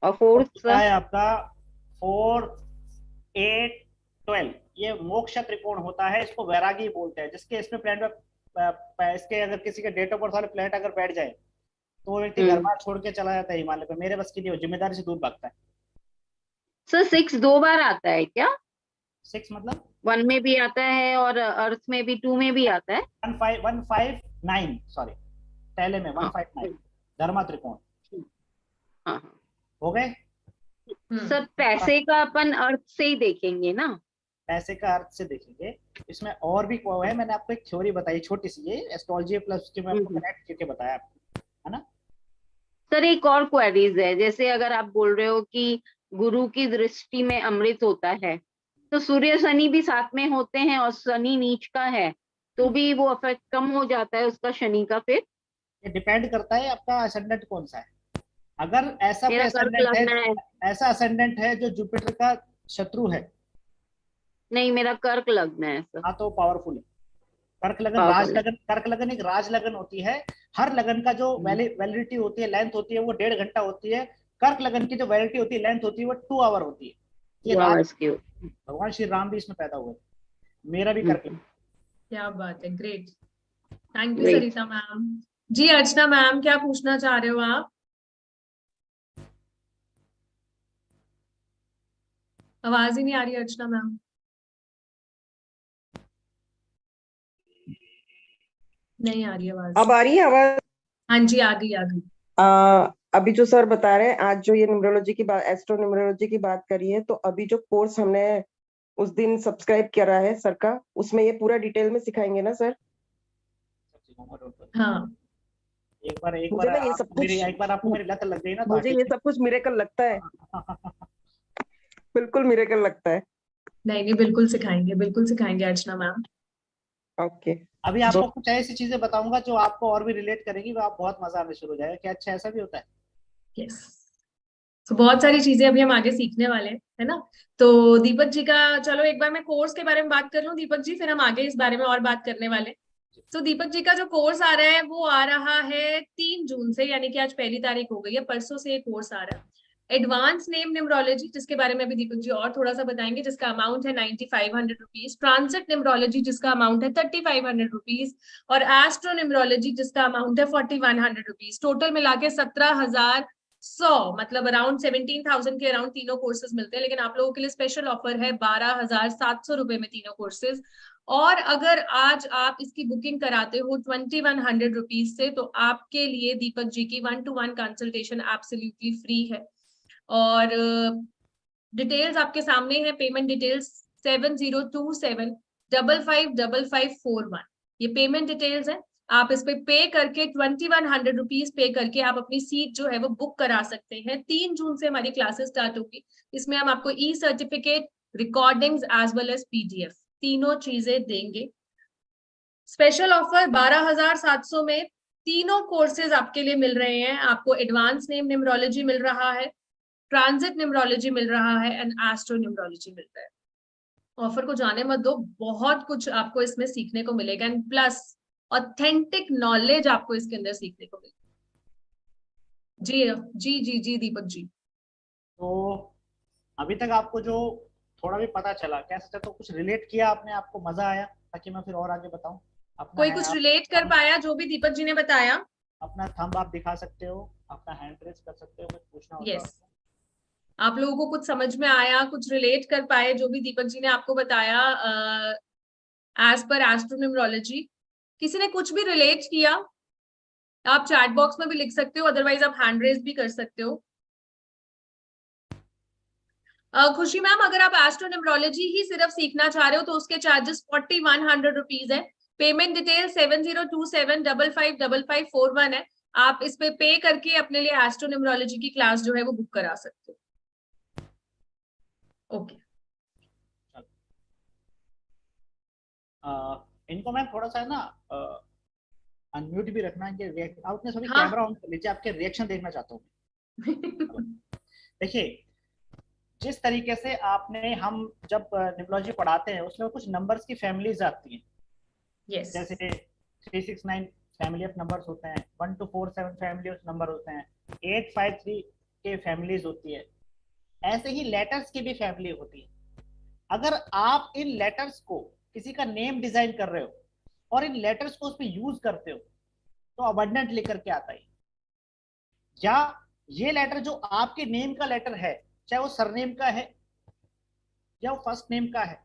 और और फोर्थ होता सर? है आपका 4812। ये मोक्ष त्रिकोण होता है, इसको वैरागी बोलते हैं। जिसके इसमें प्लेनेट, इसके अगर किसी के डेट ऑफ बर्थ वाले प्लेनेट अगर बैठ जाए तो वो व्यक्ति घर हम्म। बार छोड़ के चला जाता है हिमालय पे, मेरे बस की नहीं, हो जिम्मेदारी से दूर भागता है। सर 6 दो बार आता है क्या? 6 मतलब 1 में भी आता है और अर्थ में भी, 2 में भी आता है? 159, सॉरी, पहले में हाँ। 159। धर्मा त्रिकोण। ठीक। हाँ हाँ। हो गए? सर पैसे का अपन अर्थ से ही देखेंगे ना? पैसे का अर्थ से देखेंगे। इसमें और भी वो है, मैंने आपको एक थ्योरी बताई छोटी सी, ये एस्ट्रोलॉजी प्लस के मैं आपको हम्म। कनेक्ट करके बताया आपको, है ना। सर एक और क्वेरीज है, जैसे अगर आप बोल रहे हो कि गुरु की दृष्टि में अमृत होता है, तो सूर्य शनि भी साथ में होते हैं और शनि नीच का है, तो भी वो इफेक्ट कम हो जाता है उसका शनि का फिर? ये डिपेंड करता है आपका असेंडेंट कौन सा है। अगर ऐसा कोई मेरा कर्क असेंडेंट है, लग्न है। ऐसा असेंडेंट है जो जुपिटर का शत्रु है, नहीं, मेरा कर्क लग्न है सर। हाँ तो पावरफुल है। कर्क लगन, राज पावरफुल है। लगन, कर्क लगन एक राज लगन होती है। हर लगन का जो वैलिडिटी होती है, लेंथ होती है, वो 1.5 घंटा होती है। कर्क लगन की जो वैलिडिटी होती है, लेंथ होती है, वो 2 आवर होती है। ये 2 राज, आवर्स की। भगवान श्री राम भी इसमें पैदा हुए, मेरा भी कर्क लगन। क्या बात है, great. Thank you great. Sarita ma'am. जी अर्चना मैम, क्या पूछना चाह रहे हो आप? आवाज ही नहीं आ रही अर्चना मैम। नहीं आ रही आवाज। अब आ रही है आवाज? हाँ जी, आ गई आ गई। अभी जो सर बता रहे हैं, आज जो ये न्यूमरोलॉजी की बात, एस्ट्रो न्यूमरोलॉजी की बात करी है, तो अभी जो कोर्स हमने उस दिन सब्सक्राइब करा है सर का, उसमें ये पूरा डिटेल में सिखाएंगे ना सर? हाँ, एक मुझे बार ना ये सब कुछ, एक बार आपको मेरी लत लग गई ना तो मुझे ये सब कुछ मिरेकल लगता है, बिल्कुल मिरेकल लगता है। नहीं नहीं, बिल्कुल सिखाएंगे अर्चना मैम। ओके। अभी तो आपको कुछ ऐसी चीजें बताऊंगा जो आपको और भी रिलेट करेगी, वो आप बहुत मजा आने शुरू हो जाएगा कि अच्छा ऐसा भी होता है। यस, तो बहुत सारी चीजें अभी हम आगे सीखने वाले हैं, है ना। तो दीपक जी का, चलो एक बार मैं कोर्स के बारे में बात कर लूं दीपक जी, फिर हम आगे इस बारे में और बात करने वाले हैं। तो दीपक जी का जो कोर्स आ रहा है वो आ रहा है 3 जून से, यानी कि आज पहली तारीख हो गई है, परसों से ये कोर्स आ रहा है। एडवांस नेम न्यूमरोलॉजी, जिसके बारे में अभी दीपक जी और थोड़ा सा बताएंगे, जिसका अमाउंट है 9500 रुपीज। ट्रांसिट न्यूमरोलॉजी, जिसका अमाउंट है 3500 रुपीज। और एस्ट्रो न्यूमरोलॉजी, जिसका अमाउंट है 4100 रुपीज। टोटल मिला के 17,100, मतलब अराउंड 17,000 के अराउंड तीनों कोर्सेज मिलते हैं। लेकिन आप लोगों के लिए स्पेशल ऑफर है 12,700 रुपए में तीनों कोर्सेज। और अगर आज आप इसकी बुकिंग कराते हो 2100 रुपीज से, तो आपके लिए दीपक जी की 1-to-1 कंसल्टेशन एब्सोल्युटली फ्री है। और डिटेल्स आपके सामने है। पेमेंट डिटेल्स 7027555541, ये पेमेंट डिटेल्स है। आप इस पे करके 2100 रुपीज पे करके आप अपनी सीट जो है वो बुक करा सकते हैं। 3 जून से हमारी क्लासेस स्टार्ट होगी। इसमें हम आपको e certificate, recordings as well as PDF, तीनों चीजें देंगे। स्पेशल ऑफर 12,700 में तीनों कोर्सेज आपके लिए मिल रहे हैं। आपको एडवांस नेम न्यूमरोलॉजी मिल रहा है, ट्रांजिट न्यूमरोलॉजी मिल रहा है, एंड एस्ट्रो न्यूमरोलॉजी मिल रहा है। ऑफर को जाने मत दो, बहुत कुछ आपको इसमें सीखने को मिलेगा, एंड प्लस ऑथेंटिक नॉलेज आपको इसके अंदर सीखने को मिलेगा। जी जी जी जी दीपक जी। तो अभी तक आपको जो थोड़ा भी पता चला, कैसे तो कुछ रिलेट किया आपने, आपको मजा आया, ताकि मैं फिर और आगे बताऊं अपना कोई है कुछ आप रिलेट कर पाया जो भी दीपक जी ने बताया? अपना थंब आप दिखा सकते हो, अपना हैंड रेस कर सकते हो, कुछ पूछना हो तो यस, आप लोगों को कुछ समझ में आया, कुछ रिलेट कर पाए जो भी दीपक जी ने आपको बताया एज पर एस्ट्रो न्यूमरोलॉजी? किसी ने कुछ भी रिलेट किया? आप चैट बॉक्स में भी लिख सकते हो, अदरवाइज आप हैंड रेज भी कर सकते हो। खुशी मैम, अगर आप एस्ट्रो न्यूमरोलॉजी ही सिर्फ सीखना चाह रहे हो तो उसके चार्जेस 4100 रुपीज है। पेमेंट डिटेल 7027555541 है। आप इस पे करके अपने लिए एस्ट्रो न्यूमरोलॉजी की क्लास जो है वो बुक करा सकते हो। ओके, इनको मैं थोड़ा सा ना अनम्यूट भी रखना है कि आपने सभी हाँ। कैमरा ऑन कर लीजिए, आपके रिएक्शन देखना चाहता हूँ। देखिए, जिस तरीके से आपने, हम जब न्यूमरोलॉजी पढ़ाते हैं उसमें कुछ नंबर्स की फैमिलीज आती हैं। यस, जैसे 369 फैमिली ऑफ नंबर्स होते हैं, 1247 फैमिली ऑफ नंबर होते हैं, 853 के फैमिलीज होती है। ऐसे ही लेटर्स की भी फैमिली होती है। अगर आप इन लेटर्स को किसी का नेम डिजाइन कर रहे हो और इन लेटर्स को उस पर यूज करते हो तो अबंडेंट लेकर के आता है। या ये लेटर जो आपके नेम का लेटर है, चाहे वो सरनेम का है या वो फर्स्ट नेम का है,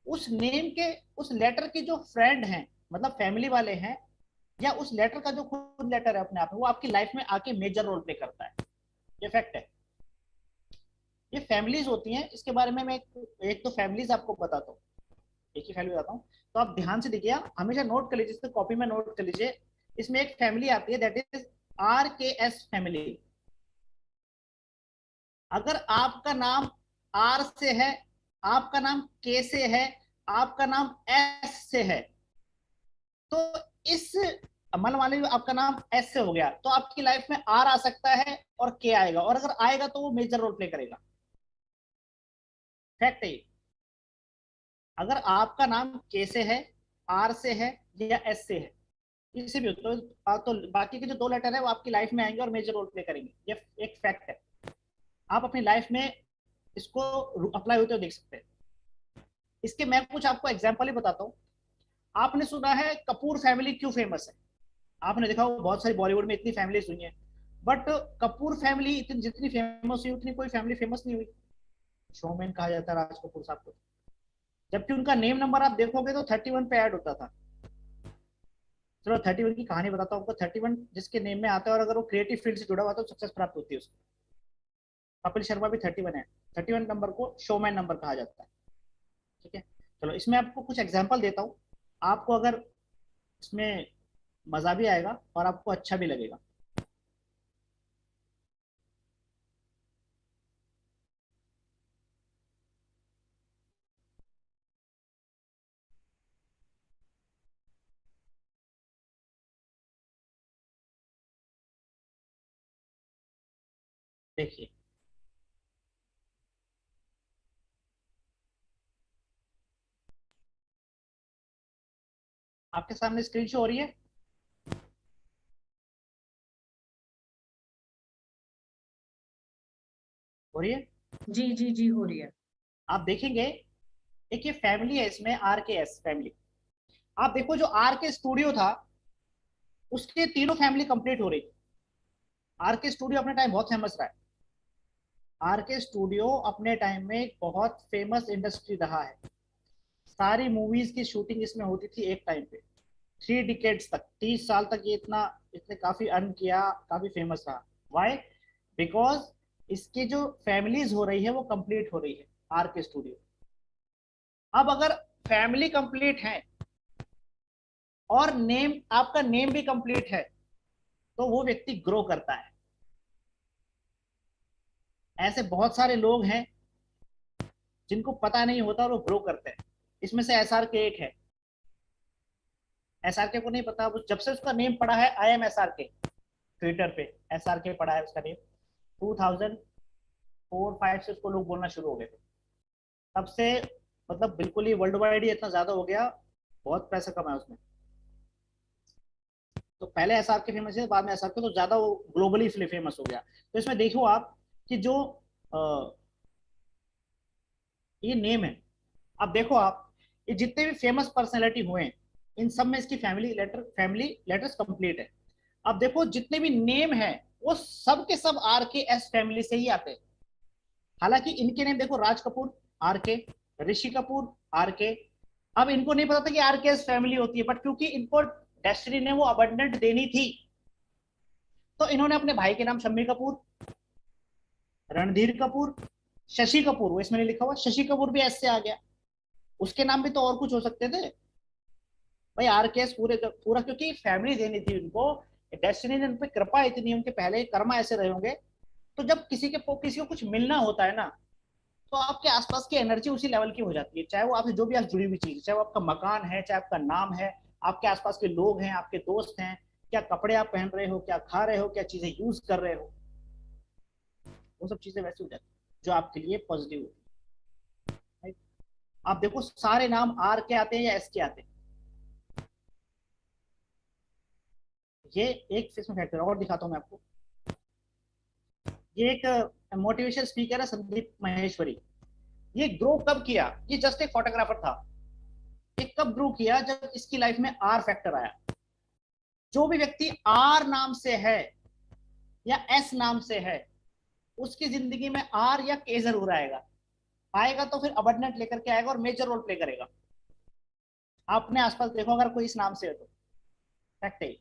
उस नेम के, उस लेटर के जो फ्रेंड हैं, मतलब फैमिली वाले हैं, या उस लेटर का जो खुद लेटर है अपने आप में, वो आपकी लाइफ में आके मेजर रोल प्ले करता है। ये फैक्ट है। ये फैमिलीज होती हैं, इसके बारे में मैं एक तो फैमिलीज आपको बताता हूँ, एक ही फैमिली बताता हूँ, तो आप ध्यान से देखिए, हमेशा नोट कर लीजिए, इसको कॉपी में नोट कर लीजिए। इसमें एक फैमिली आती है, दैट इज RKS फैमिली। अगर आपका नाम आर से है, आपका नाम के से है, आपका नाम एस से है, तो इस मान मान लीजिए आपका नाम एस से हो गया, तो आपकी लाइफ में आर आ सकता है और के आएगा, और अगर आएगा तो वो मेजर रोल प्ले करेगा। फैक्ट है। अगर आपका नाम के से है, आर से है या एस से है, किसी भी हो, तो बाकी के जो 2 लेटर है वो आपकी लाइफ में आएंगे और मेजर रोल प्ले करेंगे। ये एक फैक्ट है। आप अपनी लाइफ में इसको अप्लाई होते हुए देख सकते हैं। इसके मैं कुछ आपको एग्जांपल ही बताता हूँ। आपने सुना है कपूर फैमिली क्यों फेमस है? आपने देखा हो बहुत सारी बॉलीवुड में इतनी फैमिलीज हुई हैं, बट कपूर फैमिली जितनी फेमस हुई उतनी कोई फैमिली फेमस नहीं हुई। शोमैन कहा जाता है राज कपूर साहब को, जबकि उनका नेम नंबर आप देखोगे तो 31 पे ऐड होता था। चलो 31 की कहानी बताता हूँ आपको। 31 जिसके नेम में आता है और अगर वो क्रिएटिव फील्ड से जुड़ा हुआ तो सक्सेस प्राप्त होती है उसको। कपिल शर्मा भी 31 है। 31 नंबर को शोमैन नंबर कहा जाता है। ठीक है, चलो इसमें आपको कुछ एग्जाम्पल देता हूँ, आपको अगर इसमें मजा भी आएगा और आपको अच्छा भी लगेगा। देखिए, आपके सामने स्क्रीन शो हो रही है? हो रही है? जी जी जी, हो रही है। आप देखेंगे एक ये फैमिली है, इसमें आर के एस फैमिली। आप देखो जो आर के स्टूडियो था उसके तीनों फैमिली कंप्लीट हो रही। आर के स्टूडियो अपने टाइम बहुत फेमस रहा है। आर के स्टूडियो अपने टाइम में एक बहुत फेमस इंडस्ट्री रहा है। सारी मूवीज की शूटिंग इसमें होती थी एक टाइम पे। 3 डिकेड्स तक, 30 साल तक ये इतना इसने काफी अर्न किया, काफी फेमस रहा। वाई? बिकॉज इसकी जो फैमिलीज हो रही है वो कंप्लीट हो रही है आर के स्टूडियो। अब अगर फैमिली कंप्लीट है और नेम, आपका नेम भी कंप्लीट है, तो वो व्यक्ति ग्रो करता है। ऐसे बहुत सारे लोग हैं जिनको पता नहीं होता और वो ग्रो करते हैं। इसमें से एसआर के एक है। एसआर के को नहीं पता, वो जब से उसका नेम पड़ा है आई एम एसआर के, ट्विटर पे एसआर के पड़ा है उसका नेम। 2004-5 से उसको लोग बोलना शुरू हो गए थे। तब से मतलब बिल्कुल ही वर्ल्ड वाइड ही इतना ज्यादा हो गया, बहुत पैसा कमाया उसने। तो पहले एसआर के फेमस है, बाद में एसआर के, तो ज्यादा वो ग्लोबली इसलिए फेमस हो गया। तो इसमें देखो आप कि जो ये नेम है, अब देखो आप ये जितने भी फेमस पर्सनैलिटी हुए हैं इन सब में इसकी फैमिली लेटर्स कंप्लीट है। अब देखो जितने भी नेम है वो सब के सब आर के एस फैमिली से ही आते हैं। हालांकि इनके नेम देखो, राज कपूर आर के, ऋषि कपूर आर के। अब इनको नहीं पता था कि आर के एस फैमिली होती है, बट क्योंकि इनको डेस्टिनी ने वो अबंडेंट देनी थी तो इन्होंने अपने भाई के नाम शम्मी कपूर, रणधीर कपूर, शशि कपूर, वो इसमें नहीं लिखा हुआ, शशि कपूर भी ऐसे आ गया। उसके नाम भी तो और कुछ हो सकते थे भाई। आर के एस पूरे पूरा क्योंकि फैमिली देनी थी उनको, डेस्टिनी ने उन पर कृपा इतनी, उनके पहले कर्मा ऐसे रहे होंगे। तो जब किसी को कुछ मिलना होता है ना, तो आपके आसपास की एनर्जी उसी लेवल की हो जाती है। चाहे वो आपसे जो भी आप जुड़ी हुई चीज, चाहे वो आपका मकान है, चाहे आपका नाम है, आपके आसपास के लोग हैं, आपके दोस्त हैं, क्या कपड़े आप पहन रहे हो, क्या खा रहे हो, क्या चीजें यूज कर रहे हो, वो सब चीजें वैसी हो जाती है जो आपके लिए पॉजिटिव होती है। आप देखो सारे नाम आर के आते हैं या एस के आते हैं। ये एक इसमें फैक्टर और दिखाता हूं मैं आपको। ये एक मोटिवेशनल स्पीकर है संदीप माहेश्वरी। ये ग्रो कब किया? ये जस्ट एक फोटोग्राफर था। ये कब ग्रो किया? जब इसकी लाइफ में आर फैक्टर आया। जो भी व्यक्ति आर नाम से है या एस नाम से है उसकी जिंदगी में आर या के जरूर आएगा। आएगा तो फिर अबंडेंट लेकर के आएगा और मेजर रोल प्ले करेगा। आप अपने आसपास देखो अगर कोई इस नाम से है तो फैक्ट है।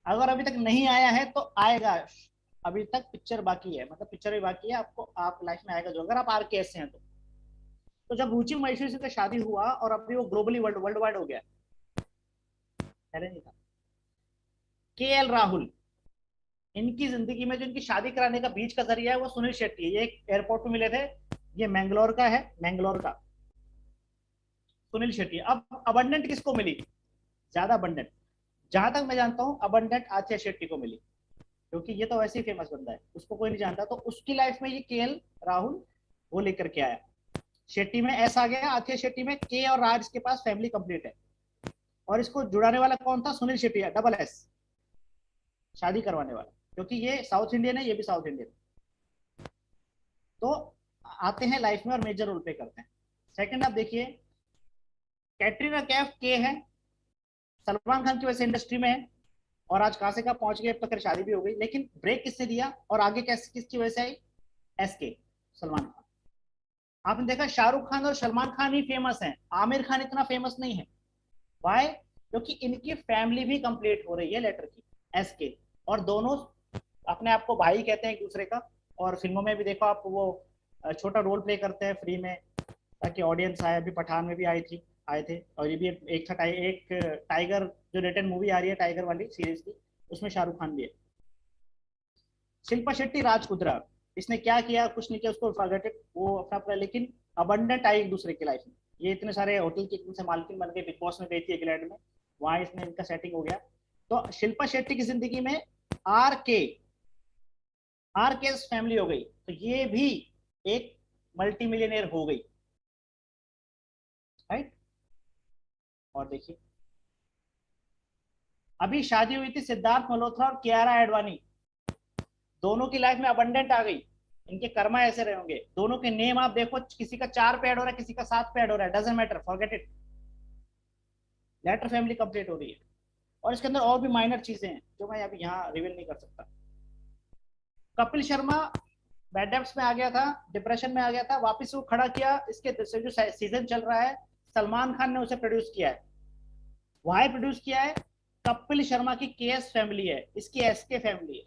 अगर अभी तक नहीं आया है तो आएगा। अभी तक पिक्चर बाकी है, मतलब पिक्चर भी बाकी है, आपको आप लाइफ में आएगा जो, अगर आप आर के एस से हैं तो जब रुचि महेश्वरी से शादी हुआ और अभी वो ग्लोबली वर्ल्ड वाइड हो गया, पहले नहीं था। के एल राहुल, इनकी जिंदगी में जो इनकी शादी कराने का बीच का जरिया है वो सुनील शेट्टी है। ये एक एयरपोर्ट पे मिले थे। ये मैंगलोर का है, मैंगलोर का सुनील शेट्टी। अब अबंडेंट किसको मिली? ज्यादा अबंडेंट, जहां तक मैं जानता हूं अबंडेंट आथिया शेट्टी को मिली, क्योंकि ये तो वैसे ही फेमस बंदा है, उसको कोई नहीं जानता। तो उसकी लाइफ में ये केएल राहुल वो लेकर के आया। शेट्टी में एस आ गया, आथिया शेट्टी में के और राज के पास फैमिली कंप्लीट है। और इसको जुड़ाने वाला कौन था? सुनील शेट्टी, डबल एस, शादी करवाने वाला, क्योंकि ये साउथ इंडियन है, ये भी साउथ इंडियन। तो आते हैं लाइफ में और मेजर रोल प्ले करते हैं। सेकंड आप देखिए, कैटरीना कैफ के है, सलमान खान की वजह से इंडस्ट्री में है और आज कहां से कहां पहुंच गए, अब तक शादी भी हो गई। लेकिन ब्रेक किसने दिया और आगे किसकी वजह से आई? एस के, सलमान खान। आपने देखा शाहरुख खान और सलमान खान ही फेमस हैं, आमिर खान इतना फेमस नहीं है। वाई? क्योंकि इनकी फैमिली भी कंप्लीट हो रही है लेटर की, एस के, और दोनों अपने आप को भाई कहते हैं एक दूसरे का। और फिल्मों में भी देखो आप, वो छोटा रोल प्ले करते हैं फ्री में ताकि ऑडियंस आए। अभी पठान में भी आए थे, और ये भी एक था एक टाइगर जो रिटर्न मूवी आ रही है टाइगर वाली सीरीज की, उसमें शाहरुख खान भी है। शिल्पा शेट्टी, राज कुंद्रा, इसने क्या किया, कुछ नहीं किया, उसको फॉरगेट इट, वो अपना अपना, लेकिन अबंडेंट आई एक दूसरे की लाइफ में। ये इतने सारे होटल की एकदम से मालकिन बन गई, बिग बॉस में गई थी इंग्लैंड में, वहां इसने इनका सेटिंग हो गया। तो शिल्पा शेट्टी की जिंदगी में आर के आर के फैमिली हो गई, तो ये भी एक मल्टी मिलियनेयर हो गई, राइट। और देखिए अभी शादी हुई थी सिद्धार्थ मल्होत्रा और कियारा एडवाणी, दोनों की लाइफ में अबंडेंट आ गई। इनके कर्मा ऐसे रहे होंगे। दोनों के नेम आप देखो, किसी का 4 पे ऐड हो रहा है, किसी का 7 पे ऐड हो रहा है, doesn't matter, forget it. Letter family complete हो रही है। और इसके अंदर और भी माइनर चीजें हैं जो मैं अभी यहाँ रिवील नहीं कर सकता। कपिल शर्मा बैड डेप्स में आ गया था, डिप्रेशन में आ गया था, वापस वो खड़ा किया। इसके जो सीजन चल रहा है, सलमान खान ने उसे प्रोड्यूस किया है। वाई प्रोड्यूस किया है? कपिल शर्मा की केएस फैमिली है, इसकी एसके फैमिली है,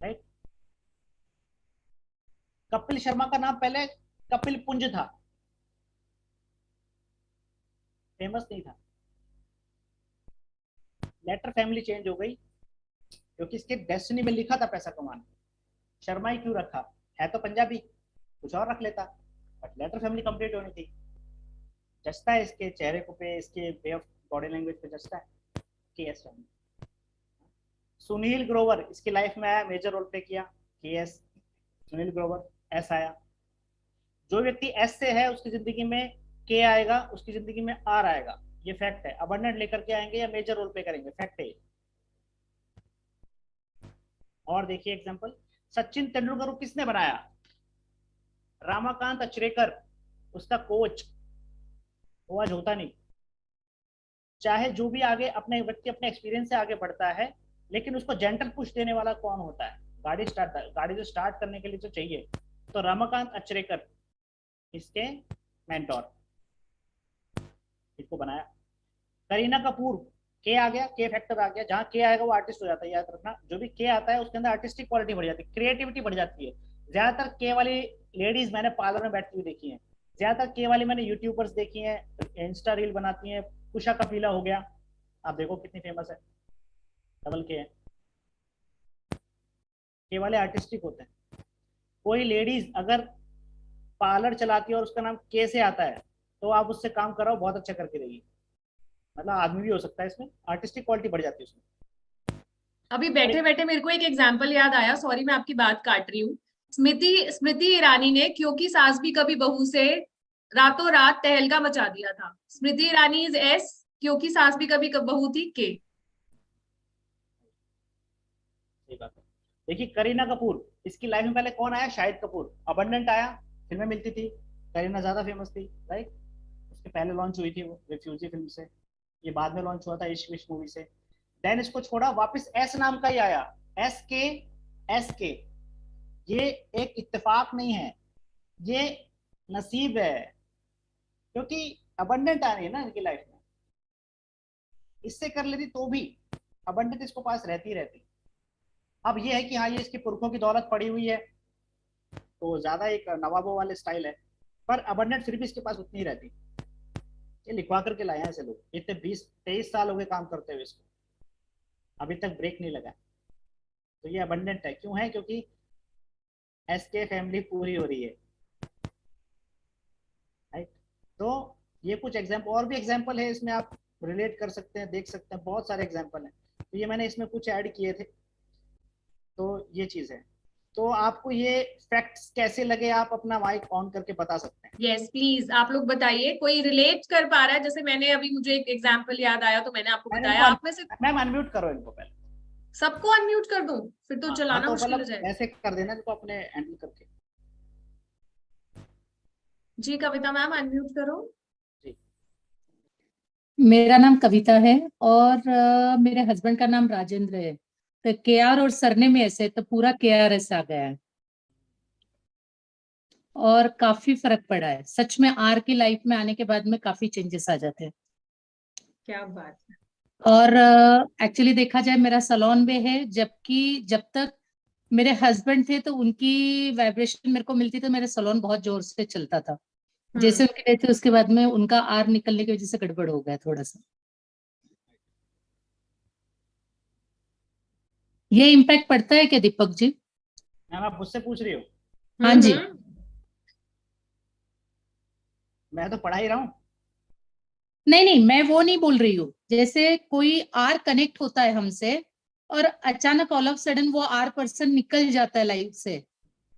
राइट। कपिल शर्मा का नाम पहले कपिल पुंज था, फेमस नहीं था। लेटर फैमिली चेंज हो गई क्योंकि इसके डेस्टिनी में लिखा था पैसा कमाना। शर्मा ही क्यों रखा, है तो पंजाबी, कुछ और रख लेता, बट लेटर फैमिली कंप्लीट होनी थी। जचता है इसके चेहरे को पे, इसके वे ऑफ बॉडी लैंग्वेज पे जचता है केएस फैमिली। सुनील ग्रोवर इसकी लाइफ में आया, मेजर रोल प्ले किया, केएस सुनील ग्रोवर, एस आया। जो व्यक्ति एस से है उसकी जिंदगी में के आएगा, उसकी जिंदगी में आर आएगा, ये फैक्ट है। अबंडेंट लेकर के आएंगे या मेजर रोल प्ले करेंगे, फैक्ट है। और देखिए एग्जांपल, सचिन तेंदुलकर को किसने बनाया? रामाकांत अचरेकर, उसका कोच। वो आज होता नहीं। चाहे जो भी आगे अपने व्यक्ति अपने एक्सपीरियंस से आगे बढ़ता है, लेकिन उसको जेंटल पुश देने वाला कौन होता है? गाड़ी जो स्टार्ट करने के लिए जो चाहिए, तो रमाकांत अचरेकर इसके मेंटोर, इसको बनाया। करीना कपूर, के आ गया, के फैक्टर आ गया। जहां के आएगा वो आर्टिस्ट हो जाता है, याद रखना। जो भी के आता है उसके अंदर आर्टिस्टिक क्वालिटी बढ़ जाती है, क्रिएटिविटी बढ़ जाती है। ज्यादातर के वाली लेडीज मैंने पार्लर में बैठती हुई देखी है, ज्यादातर के वाली मैंने यूट्यूबर्स देखी है, इंस्टा रील बनाती हैं। कुशा कपिला हो गया, आप देखो कितनी फेमस है, डबल के है। के वाले आर्टिस्टिक होते हैं। कोई लेडीज अगर पार्लर चलाती है और उसका नाम के से आता है, तो आप उससे काम कराओ, बहुत अच्छा करके देगी। मतलब आदमी भी हो सकता है, इसमें आर्टिस्टिक क्वालिटी बढ़ जाती है उसमें। अभी बैठे बैठे मेरे को एक एग्जाम्पल याद आया, सॉरी मैं आपकी बात काट रही हूँ। स्मृति ईरानी ने क्योंकि सास भी कभी बहू से रातों रात तहलका मचा दिया था। स्मृति ईरानी इज एस, क्योंकि सास भी कभी बहू थी के। सही बात है। देखिए करीना कपूर, इसकी लाइफ में पहले कौन आया? शाहिद कपूर। अबंडेंट आया, फिल्में मिलती थी, करीना ज्यादा फेमस थी, राइट। उसके पहले लॉन्च हुई थी वो रिफ्यूजी फिल्म से, ये बाद में लॉन्च हुआ था इश्क विश्क मूवी से। देन इसको छोड़ा, वापस एस नाम का ही आया, एस के। ये एक इत्तेफाक नहीं है, ये नसीब है, क्योंकि अबंडेंट आ रही है ना इनकी लाइफ में। इससे कर लेती तो भी अबंडेंट इसको पास रहती रहती। अब ये है कि हाँ, ये इसकी पुरखों की दौलत पड़ी हुई है, तो ज्यादा एक नवाबों वाले स्टाइल है, पर अबंडेंट फिर भी इसके पास उतनी ही रहती। ये लिखवा करके लाए हैं ऐसे लोग, इतने 20-23 साल हो गए काम करते हुए इसको, अभी तक ब्रेक नहीं लगा। तो ये अबंडेंट है, क्यों है? क्योंकि एसके फैमिली पूरी हो रही है, राइट। तो ये कुछ एग्जाम्पल, और भी एग्जाम्पल है इसमें, आप रिलेट कर सकते हैं, देख सकते हैं, बहुत सारे एग्जाम्पल हैं। तो ये मैंने इसमें कुछ ऐड किए थे, तो ये चीज है। तो आपको ये फैक्ट्स कैसे लगे, आप अपना माइक ऑन करके बता सकते हैं। यस प्लीज, आप लोग बताइए, कोई रिलेट कर पा रहा है? जैसे मैंने अभी, मुझे एक एग्जाम्पल याद आया तो मैंने आपको बताया। आप में से मैम अनम्यूट करो इनको पहले। सबको अनम्यूट कर दूं? फिर तो चलाना तो मुश्किल हो मतलब जाएगा। ऐसे कर देना इनको अपने हैंडल करके। जी कविता मैम, अनम्यूट करो। जी। मेरा नाम कविता है और मेरे हस्बैंड का नाम राजेंद्र है। तो केआर और सरने में ऐसे तो पूरा केआरएस आ गया है। और काफी फर्क पड़ा है सच में। आर की लाइफ में आने के बाद में काफी चेंजेस आ जाते हैं। क्या बात है। और एक्चुअली देखा जाए मेरा सलोन भी है, जबकि जब तक मेरे हस्बैंड थे तो उनकी वाइब्रेशन मेरे को मिलती तो मेरा सलोन बहुत जोर से चलता था। जैसे उनकी डेथ हुई उसके बाद में उनका आर निकलने की वजह से गड़बड़ हो गया थोड़ा सा। ये इम्पैक्ट पड़ता है क्या दीपक जी? मैम आप मुझसे पूछ रही हो? हाँ जी। मैं तो पढ़ा ही रहा हूँ। नहीं नहीं, मैं वो नहीं बोल रही हूँ। जैसे कोई आर कनेक्ट होता है हमसे और अचानक ऑल ऑफ सडन वो आर पर्सन निकल जाता है लाइफ से,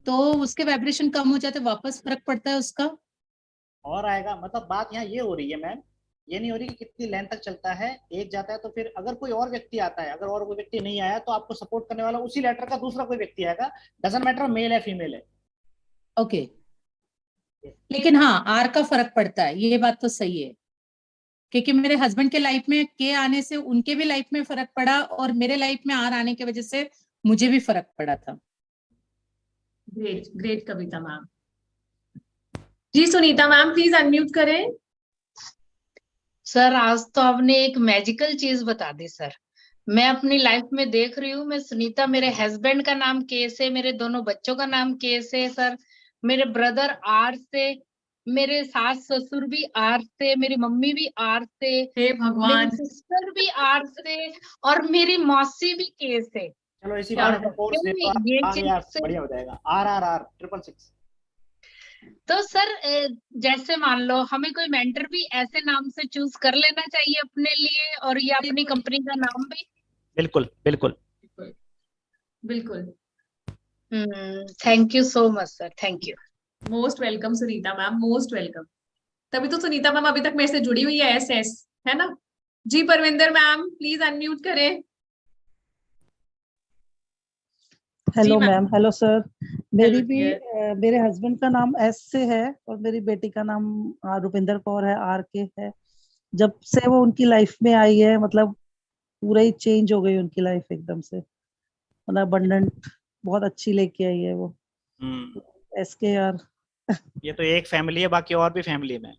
तो उसके वाइब्रेशन कम हो जाते, वापस फर्क पड़ता है उसका। और आएगा, मतलब बात यहाँ ये हो रही है मैम, ये नहीं हो रही कि कितनी लेंथ तक चलता है। एक जाता है तो फिर अगर कोई और व्यक्ति आता है, अगर और कोई व्यक्ति नहीं आया तो आपको सपोर्ट करने वाला उसी लेटर का दूसरा कोई व्यक्ति आएगा। डजंट मैटर मेल है फीमेल है। ओके। लेकिन हाँ, आर का फर्क पड़ता है, ये बात तो सही है। क्योंकि मेरे हस्बैंड के लाइफ में के आने से उनके भी लाइफ में फर्क पड़ा और मेरे लाइफ में आर आने की वजह से मुझे भी फर्क पड़ा था। Great great Kavita ma'am. जी सुनीता मैम प्लीज अनम्यूट करें। सर आज तो आपने एक मैजिकल चीज बता दी सर। मैं अपनी लाइफ में देख रही हूँ, मैं सुनीता, मेरे हस्बैंड का नाम केस है, मेरे दोनों बच्चों का नाम केस है सर, मेरे ब्रदर आर से, मेरे सास ससुर भी आर से, मेरी मम्मी भी आर से, हे भगवान। मेरी सिस्टर भी आर से और मेरी मौसी भी केस है। चलो इसी क्या बात का कोर्स दे दो ये आप, चीज यार से बढ़िया हो जाएगा। RRR 666। तो सर जैसे मान लो हमें कोई मेंटर भी ऐसे नाम से चूज कर लेना चाहिए अपने लिए, और ये अपनी कंपनी का नाम भी। बिल्कुल बिल्कुल। बिल्कुल। Thank you so much sir, thank you. Most welcome Sunita ma'am, most welcome. तभी तो सुनीता मैम अभी तक मेरे से जुड़ी हुई है, SS है ना। जी परविंदर मैम प्लीज अनम्यूट करें। हेलो जी मैम। Hello sir. मेरी हेलो भी डियर। मेरे हस्बैंड का नाम S से है और मेरी बेटी का नाम रुपिंदर कौर है, R के है। जब से वो उनकी लाइफ में आई है, मतलब पूरा ही चेंज हो गई उनकी लाइफ एकदम से। मतलब अबंडेंट बहुत अच्छी लेके आई है वो SKR। ये तो एक फैमिली है, बाकी और भी फैमिली में।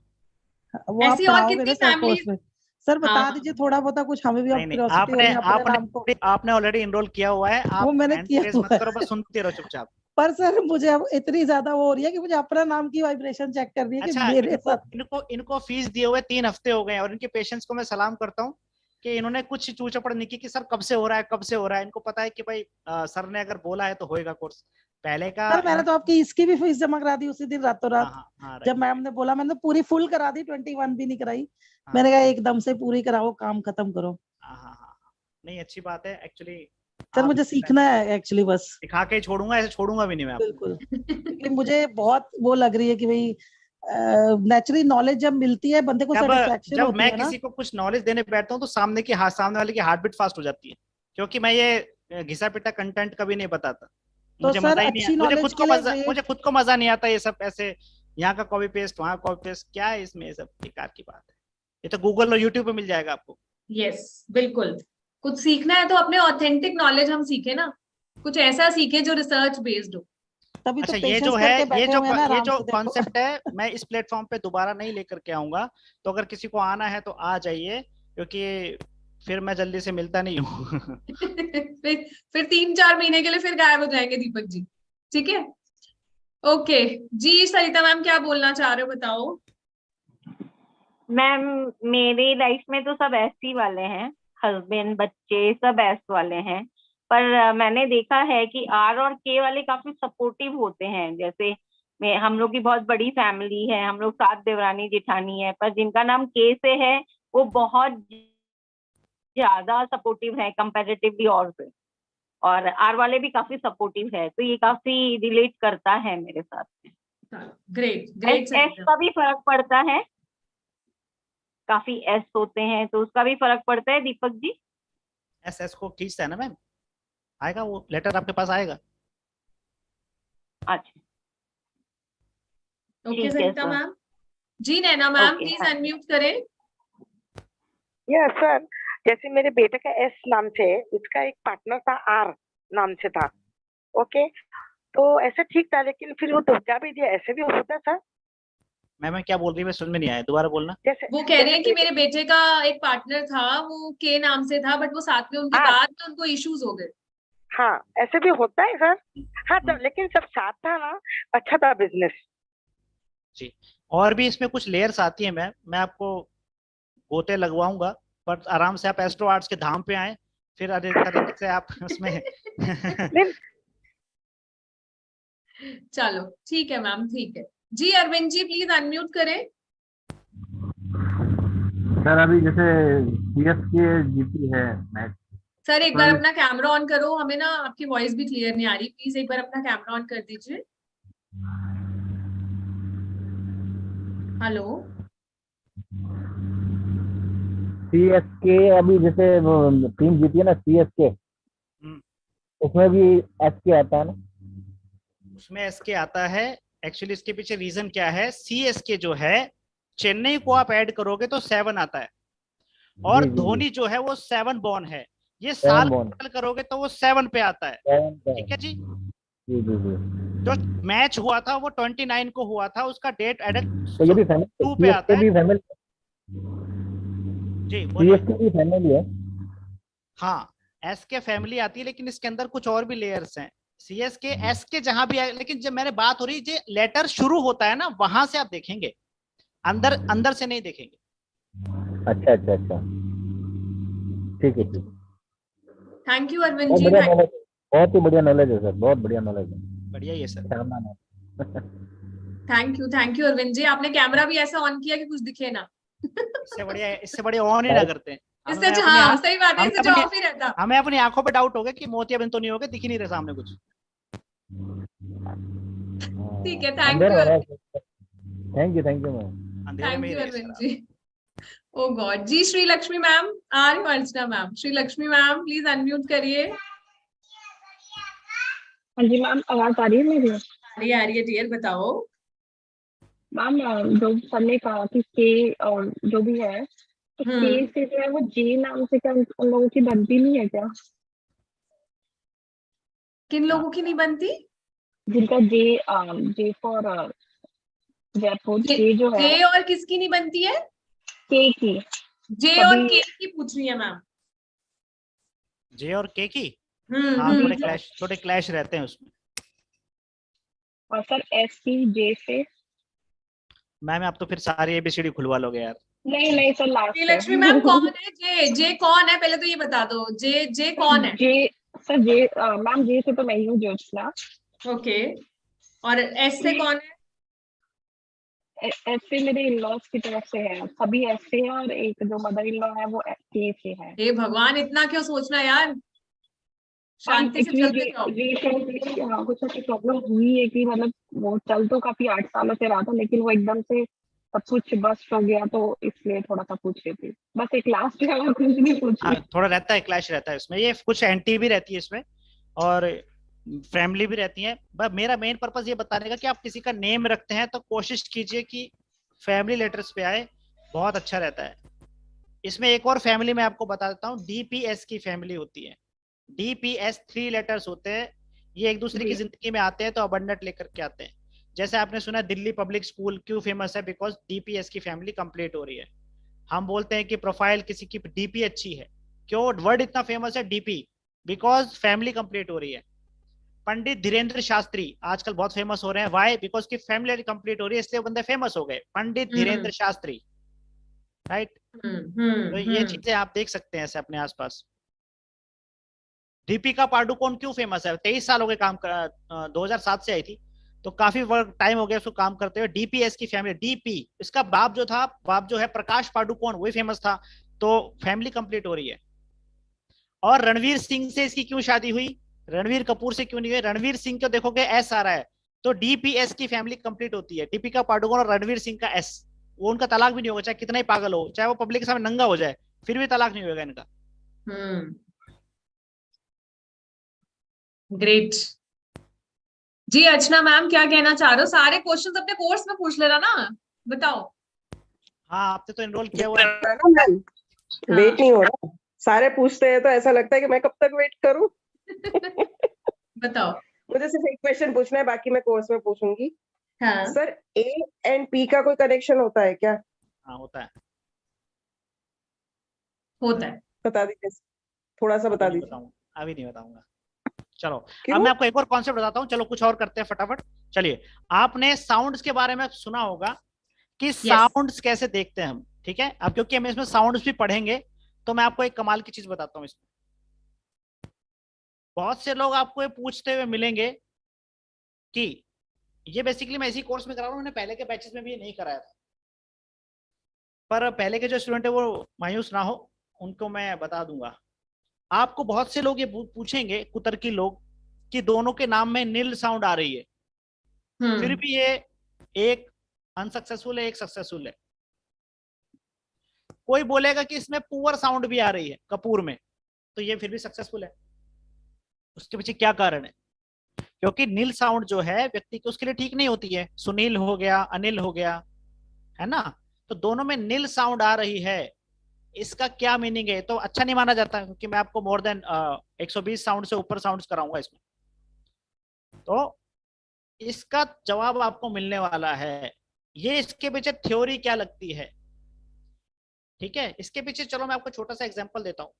वो आप ऐसी और पढ़ाओगे कितनी ना सर फैमिली। कोर्स में? सर हाँ बता दीजिए थोड़ा बहुत कुछ, हमें भी अब नहीं नहीं, क्यूरियोसिटी हो आपने रही है अपने नाम को। आपने आपने ऑलरेडी इनरोल किया हुआ है। वो आप मैंने हैंड किया रेज हुआ मत करो, है। बस सुनते रहो चुपचाप। पर सर मुझे अब इतनी ज्यादा वो हो रही है कि मुझे अपना नाम की वाइब्रेशन चेक करनी है कि अच्छा, मेरे इनको साथ। इनको इनको फीस दिए हुए 3 हफ्ते हो गए हैं और इनके पेशेंट्स को मैं सलाम करता हूँ कि इन्होंने कुछ चूचपड़ नहीं की कि सर कब से हो रहा है, कब से हो रहा है। इनको पता है कि भाई सर ने अगर बोला है तो होएगा कोर्स। पहले का सर मैंने तो आपकी इसकी भी फीस जमा करा दी उसी दिन रातों हाँ रात। हाँ हाँ जब राइट। मैम ने बोला मैंने पूरी फुल करा दी, 21 भी नहीं कराई। हाँ मैंने कहा एकदम से पूरी कराओ, काम खत्म करो। हाँ हाँ हाँ हाँ। नहीं अच्छी बात है एक्चुअली। सर आप मुझे इस टाइम सीखना है एक्चुअली बस। सिखा के ही छोड़ूंगा, ऐसे छोड़ूंगा भी नहीं मैं आपको। बिल्कुल। क्योंकि मुझे बहुत वो लग रही है कि भाई नेचुरली नॉलेज जब मिलती है बंदे को जब सेटिस्फेक्शन जब होती मैं है ना। किसी को कुछ नॉलेज देने बैठता हूँ तो सामने वाले की हार्ट बीट फास्ट हो जाती है। क्योंकि मैं ये घिसा पिटा कंटेंट कभी नहीं बताता। तो मुझे सर मजा ही नहीं अच्छी मुझे नॉलेज खुद के को लिए मजा मुझे वेट। खुद को मजा नहीं आता ये सब ऐसे। यहाँ का कॉपी पेस्ट, वहाँ कॉपी पेस्ट, क्या है इसमें? ये सब बेकार की बात है। ये तो गूगल और यूट्यूब पे मिल जाएगा आपको। यस बिल्कुल। कुछ सीखना है तो अपने ऑथेंटिक नॉलेज हम सीखे ना, कुछ ऐसा सीखे जो रिसर्च बेस्ड हो। तभी तो अच्छा, पेशेंस करके बैठे हुए हैं ना ये आराम जो से, देखो। कॉन्सेप्ट है मैं इस प्लेटफॉर्म पे दोबारा नहीं लेकर के आऊंगा। तो अगर किसी को आना है तो आ जाइए, क्योंकि फिर मैं जल्दी से मिलता नहीं हूँ। फिर 3-4 महीने के लिए फिर गायब हो जाएंगे दीपक जी। ठीक है। ओके। जी सरिता मैम क्या बोलना चाह रहे हो बताओ। मैम मेरी लाइफ में तो सब ऐसी वाले हैं, हस्बैंड बच्चे सब ऐसे वाले हैं। पर मैंने देखा है कि R और K वाले काफी सपोर्टिव होते हैं। जैसे हम लोग की बहुत बड़ी फैमिली है, हम लोग 7 देवरानी जेठानी है, पर जिनका नाम K से है वो बहुत ज्यादा सपोर्टिव है कंपैरेटिवली और से। और R वाले भी काफी सपोर्टिव है, तो ये काफी रिलेट करता है मेरे साथ में। ग्रेट ग्रेट एस का भी फर्क पड़ता है, काफी S होते हैं तो उसका भी फर्क पड़ता है दीपक जी। SS को खींचता है ना मैम, आएगा वो लेटर आपके पास आएगा। अच्छा ओके ठीक है सरिता सर। मैम। जी नैना मैम ओके, प्लीज हाँ। अनम्यूट करें। Yes sir. जैसे मेरे बेटे का S नाम से, उसका एक पार्टनर था R नाम से था। ओके। तो ऐसे ठीक था, लेकिन फिर वो धोखा भी दिया, ऐसे भी होता था। मैं क्या बोल रही हूँ, मैं समझ में नहीं आया, दोबारा बोलना। जैसे वो कह रहे हैं कि जैसे मेरे बेटे का एक पार्टनर था, वो के नाम से था, बट वो साथ में उनके हाँ। बाद में उनको इश्यूज हो गए। हाँ, ऐसे भी होता है सर। हाँ, हम्म। तो लेकिन सब साथ था ना, अच्छा था बिजनेस। जी, और भी इसमें कुछ लेयर्स आती है, मैं आपको गोते लगवाऊंगा, पर आराम से आप एस्ट्रो आर्ट्स के धाम पे आए, फिर अरे तरीके से आप उसमें नहीं, चलो ठीक है मैम, ठीक है जी। अरविंद जी प्लीज अनम्यूट करें। सर अभी जैसे सीएसके जीती है मैच, सर एक तो बार अभी अपना कैमरा ऑन करो, हमें ना आपकी वॉइस भी क्लियर नहीं आ रही, प्लीज एक बार अपना कैमरा ऑन कर दीजिए। हेलो। सीएसके अभी जैसे टीम जीती है ना सीएसके, हम्म, उसमें भी एसके आता है ना। उसमें एसके आता है। एक्चुअली इसके पीछे रीजन क्या है, सीएसके जो है, चेन्नई को आप ऐड करोगे तो 7 आता है, और जी जी जी, धोनी जो है वो 7 बॉर्न है, ये 7 साल बॉन्ड, टोटल करोगे तो वो 7 पे आता है। 7 ठीक है जी। जी जी जी। जो मैच हुआ था वो 29 को हुआ था, उसका डेट एडेड तो ये भी फैमिली, 2 पे आता सीएसके है। भी फैमिली, जी बोलिए। सीएसके भी फैमिली है। हाँ, एस के फैमिली आती है, लेकिन इसके अंदर कुछ और भी लेयर्स हैं। सीएस के एस के जहां भी आए, लेकिन जब मैंने बात हो रही जो लेटर शुरू होता है ना, वहां से आप देखेंगे, अंदर अंदर से नहीं देखेंगे। अच्छा अच्छा अच्छा, ठीक है ठीक। थैंक यू अरविंद बहुत जी। बढ़िया नॉलेज, बहुत ही बढ़िया नॉलेज है सर, बहुत बढ़िया नॉलेज है। बढ़िया ही है सर। शानदार है। Thank you Arvind ji. आपने कैमरा भी ऐसा ऑन किया कि कुछ दिखे ना। इससे बड़े ऑन ही ना करते हैं। इससे हमें अच्छा, अपनी हाँ सही बात है, हमें इससे अच्छा अपनी ऑफ ही रहता। हमें अपनी आंखों पे डाउट हो गया कि मोतियाबिंद तो नहीं हो गए, दिख ही नहीं रहे सामने कुछ। ठीक है, थैंक अंधेरा यू। हो रहा है। Thank you ma'am. अंधेरे में थैंक ही यू रहे अरविंद सर आप। जी। ओ गॉड जी। श्री लक्ष्मी मैम आ रही हो? Archana ma'am, Shri Lakshmi ma'am please unmute करिए। हाँ जी मैम, आवाज आ रही है मेरी? आ रही है डियर, बताओ। मैम जो सर ने कहा कि के और जो भी है, तो के से जो है वो जे नाम से क्या उन लोगों की बनती नहीं है क्या? किन लोगों की नहीं बनती? जिनका जे फॉर जयपुर, जे जे जो है जे और किसकी नहीं बनती है? के की। जे और कभी के की पूछ रही है मैम। जे और के की, हाँ जी थोड़े सर। क्लैश रहते हैं उसमें। और सर एस की जे से? मैम आप तो फिर सारी एबीसीडी खुलवा लोगे यार। नहीं नहीं सर, लास्ट श्री है। लक्ष्मी मैम कौन है जे कौन है, पहले तो ये बता दो, जे कौन है? जे सर, जे मैम जे से तो मैं ही हूँ, ज्योत्सना। ओके, और एस से कौन है? ऐसे मेरे इन-लॉज की तरफ से है, सभी ऐसे है, और एक जो मदर इन लॉ है वो के से है। हे भगवान, इतना क्यों सोचना यार, शांति से चलते जाओ। रिसेंटली हाँ कुछ ऐसी प्रॉब्लम हुई है कि मतलब वो चल तो काफी 8 सालों से रहा था, लेकिन वो एकदम से सब कुछ बस्ट हो गया, तो इसलिए थोड़ा सा पूछ रही थी, बस एक लास्ट है, और कुछ नहीं पूछ हाँ रही। थोड़ा रहता है, क्लैश रहता है इसमें, ये कुछ एंटी भी रहती है इसमें और फैमिली भी रहती है। बस मेरा मेन पर्पस ये बताने का कि आप किसी का नेम रखते हैं तो कोशिश कीजिए कि फैमिली लेटर्स पे आए, बहुत अच्छा रहता है। इसमें एक और फैमिली मैं आपको बता देता हूँ, डीपीएस की फैमिली होती है। डीपीएस 3 लेटर्स होते हैं, ये एक दूसरे की जिंदगी में आते हैं तो अबंडेंट लेकर के आते हैं। जैसे आपने सुना दिल्ली पब्लिक स्कूल क्यों फेमस है, बिकॉज डीपीएस की फैमिली कंप्लीट हो रही है। हम बोलते हैं कि प्रोफाइल किसी की डीपी अच्छी है, क्यों वर्ड इतना फेमस है डीपी, बिकॉज फैमिली कंप्लीट हो रही है। पंडित धीरेन्द्र शास्त्री आजकल बहुत फेमस हो रहे हैं, वाई, बिकॉज की फैमिली कंप्लीट हो रही है, इसलिए बंदे फेमस हो गए, पंडित धीरेन्द्र शास्त्री, राइट। तो ये चीजें आप देख सकते हैं ऐसे अपने आसपास। दीपिका पाडुकोण क्यों फेमस है, 23 साल हो गए काम कर, 2007 से आई थी, तो काफी वर्क टाइम हो गया उसको काम करते हुए। डीपीएस की फैमिली, डीपी, इसका बाप जो है प्रकाश पाडुकोण, वही फेमस था, तो फैमिली कंप्लीट हो रही है। और रणवीर सिंह से इसकी क्यों शादी हुई, रणवीर कपूर से क्यों नहीं हुई, रणवीर सिंह को देखोगे एस आ रहा है, तो डीपीएस की फैमिली कंप्लीट होती है। दीपिका पाडुकोण और रणवीर सिंह का एस, वो उनका तलाक भी नहीं होगा, चाहे कितना ही पागल हो, चाहे वो पब्लिक के सामने नंगा हो जाए, फिर भी तलाक नहीं होगा इनका। ग्रेट जी। अर्चना मैम क्या कहना चाह रहे हो? सारे क्वेश्चंस अपने कोर्स में पूछ लेना ना, बताओ। हाँ आपने तो एनरोल किया हुआ है। वेट नहीं हो रहा, सारे पूछते हैं तो ऐसा लगता है कि मैं कब तक वेट करूं। बताओ। मुझे सिर्फ एक क्वेश्चन पूछना है, बाकी मैं कोर्स में पूछूंगी। हाँ सर A एंड P का कोई कनेक्शन होता है क्या? हाँ होता है। होता है। बता दीजिए, थोड़ा सा बता दीजिए। अभी नहीं बताऊंगा। चलो क्यों? अब मैं आपको एक और कॉन्सेप्ट बताता हूँ। चलो कुछ और करते हैं फटाफट। चलिए, आपने साउंड्स के बारे में सुना होगा कि साउंड्स कैसे देखते हैं हम, ठीक है। अब क्योंकि हम इसमें साउंड्स भी पढ़ेंगे तो मैं आपको एक कमाल की चीज बताता हूँ इसमें। बहुत से लोग आपको ये पूछते हुए मिलेंगे कि ये बेसिकली मैं इसी कोर्स में करा रहा हूँ, मैंने पहले के बैचेस में भी ये नहीं कराया था, पर पहले के जो स्टूडेंट है वो मायूस ना हो, उनको मैं बता दूंगा। आपको बहुत से लोग ये पूछेंगे, कुतर्की लोग, कि दोनों के नाम में नील साउंड आ रही है, फिर भी ये एक अनसक्सेसफुल है, एक सक्सेसफुल है। कोई बोलेगा कि इसमें पुअर साउंड भी आ रही है कपूर में, तो ये फिर भी सक्सेसफुल है। उसके पीछे क्या कारण है? क्योंकि नील साउंड जो है व्यक्ति के उसके लिए ठीक नहीं होती है। सुनील हो गया, अनिल हो गया, है ना, तो दोनों में नील साउंड आ रही है। इसका क्या मीनिंग है? तो अच्छा नहीं माना जाता, क्योंकि मैं आपको मोर देन 120 साउंड से ऊपर साउंड्स कराऊंगा इसमें। तो इसका जवाब आपको मिलने वाला है। ये इसके पीछे थ्योरी क्या लगती है, ठीक है। इसके पीछे चलो मैं आपको छोटा सा एग्जांपल देता हूं।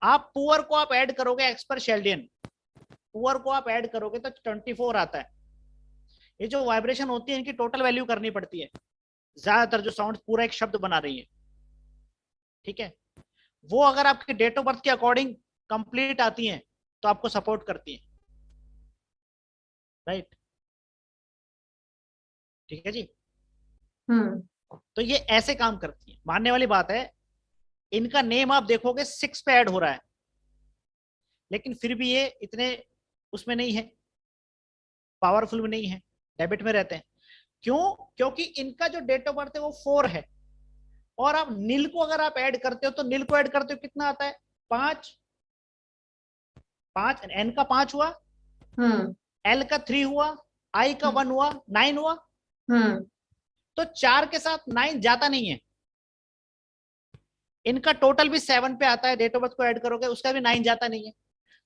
आप पुअर को आप ऐड करोगे, एक्सपर शेल्डियन पुअर को आप ऐड करोगे तो 24 आता है। ये जो वाइब्रेशन होती है इनकी टोटल वैल्यू करनी पड़ती है, ज्यादातर जो साउंड पूरा एक शब्द बना रही है, ठीक है। वो अगर आपके डेट ऑफ बर्थ के अकॉर्डिंग कंप्लीट आती हैं तो आपको सपोर्ट करती हैं, राइट, ठीक है जी। तो ये ऐसे काम करती है, मानने वाली बात है। इनका नेम आप देखोगे 6 पे ऐड हो रहा है, लेकिन फिर भी ये इतने उसमें नहीं है, पावरफुल में नहीं है, डेबिट में रहते हैं। क्यों? क्योंकि इनका जो डेट ऑफ बर्थ है वो 4 है, और आप नील को अगर आप ऐड करते हो तो नील को ऐड करते हो कितना आता है? 5 एन का 5 हुआ, एल का 3 हुआ, आई का 1 हुआ, 9 हुआ। तो 4 के साथ 9 जाता नहीं है। इनका टोटल भी 7 पे आता है, डेट ऑफ बर्थ को ऐड करोगे उसका भी 9 जाता नहीं है।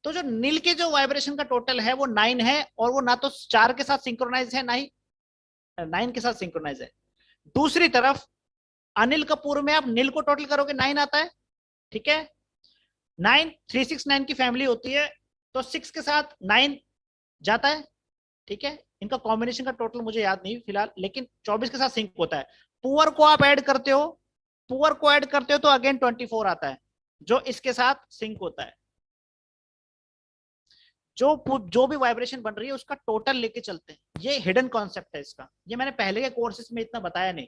तो जो नील के जो वाइब्रेशन का टोटल है वो 9 है, और वो ना तो 4 के साथ सिंक्रोनाइज है, ना ही 9 के साथ सिंक्रोनाइज है। दूसरी तरफ अनिल कपूर में आप नील को टोटल करोगे 9 आता है, ठीक है। 9 369 की फैमिली होती है, तो 6 के साथ 9 जाता है, ठीक है। इनका कॉम्बिनेशन का टोटल मुझे याद नहीं फिलहाल, लेकिन 24 के साथ सिंक होता है। पुअर को आप ऐड करते हो, तो अगेन 24 आता है, जो इसके साथ सिंक होता है। जो भी वाइब्रेशन बन रही है उसका टोटल लेके चलते हैं। ये हिडन कॉन्सेप्ट है इसका, ये मैंने पहले के कोर्सेज में इतना बताया नहीं,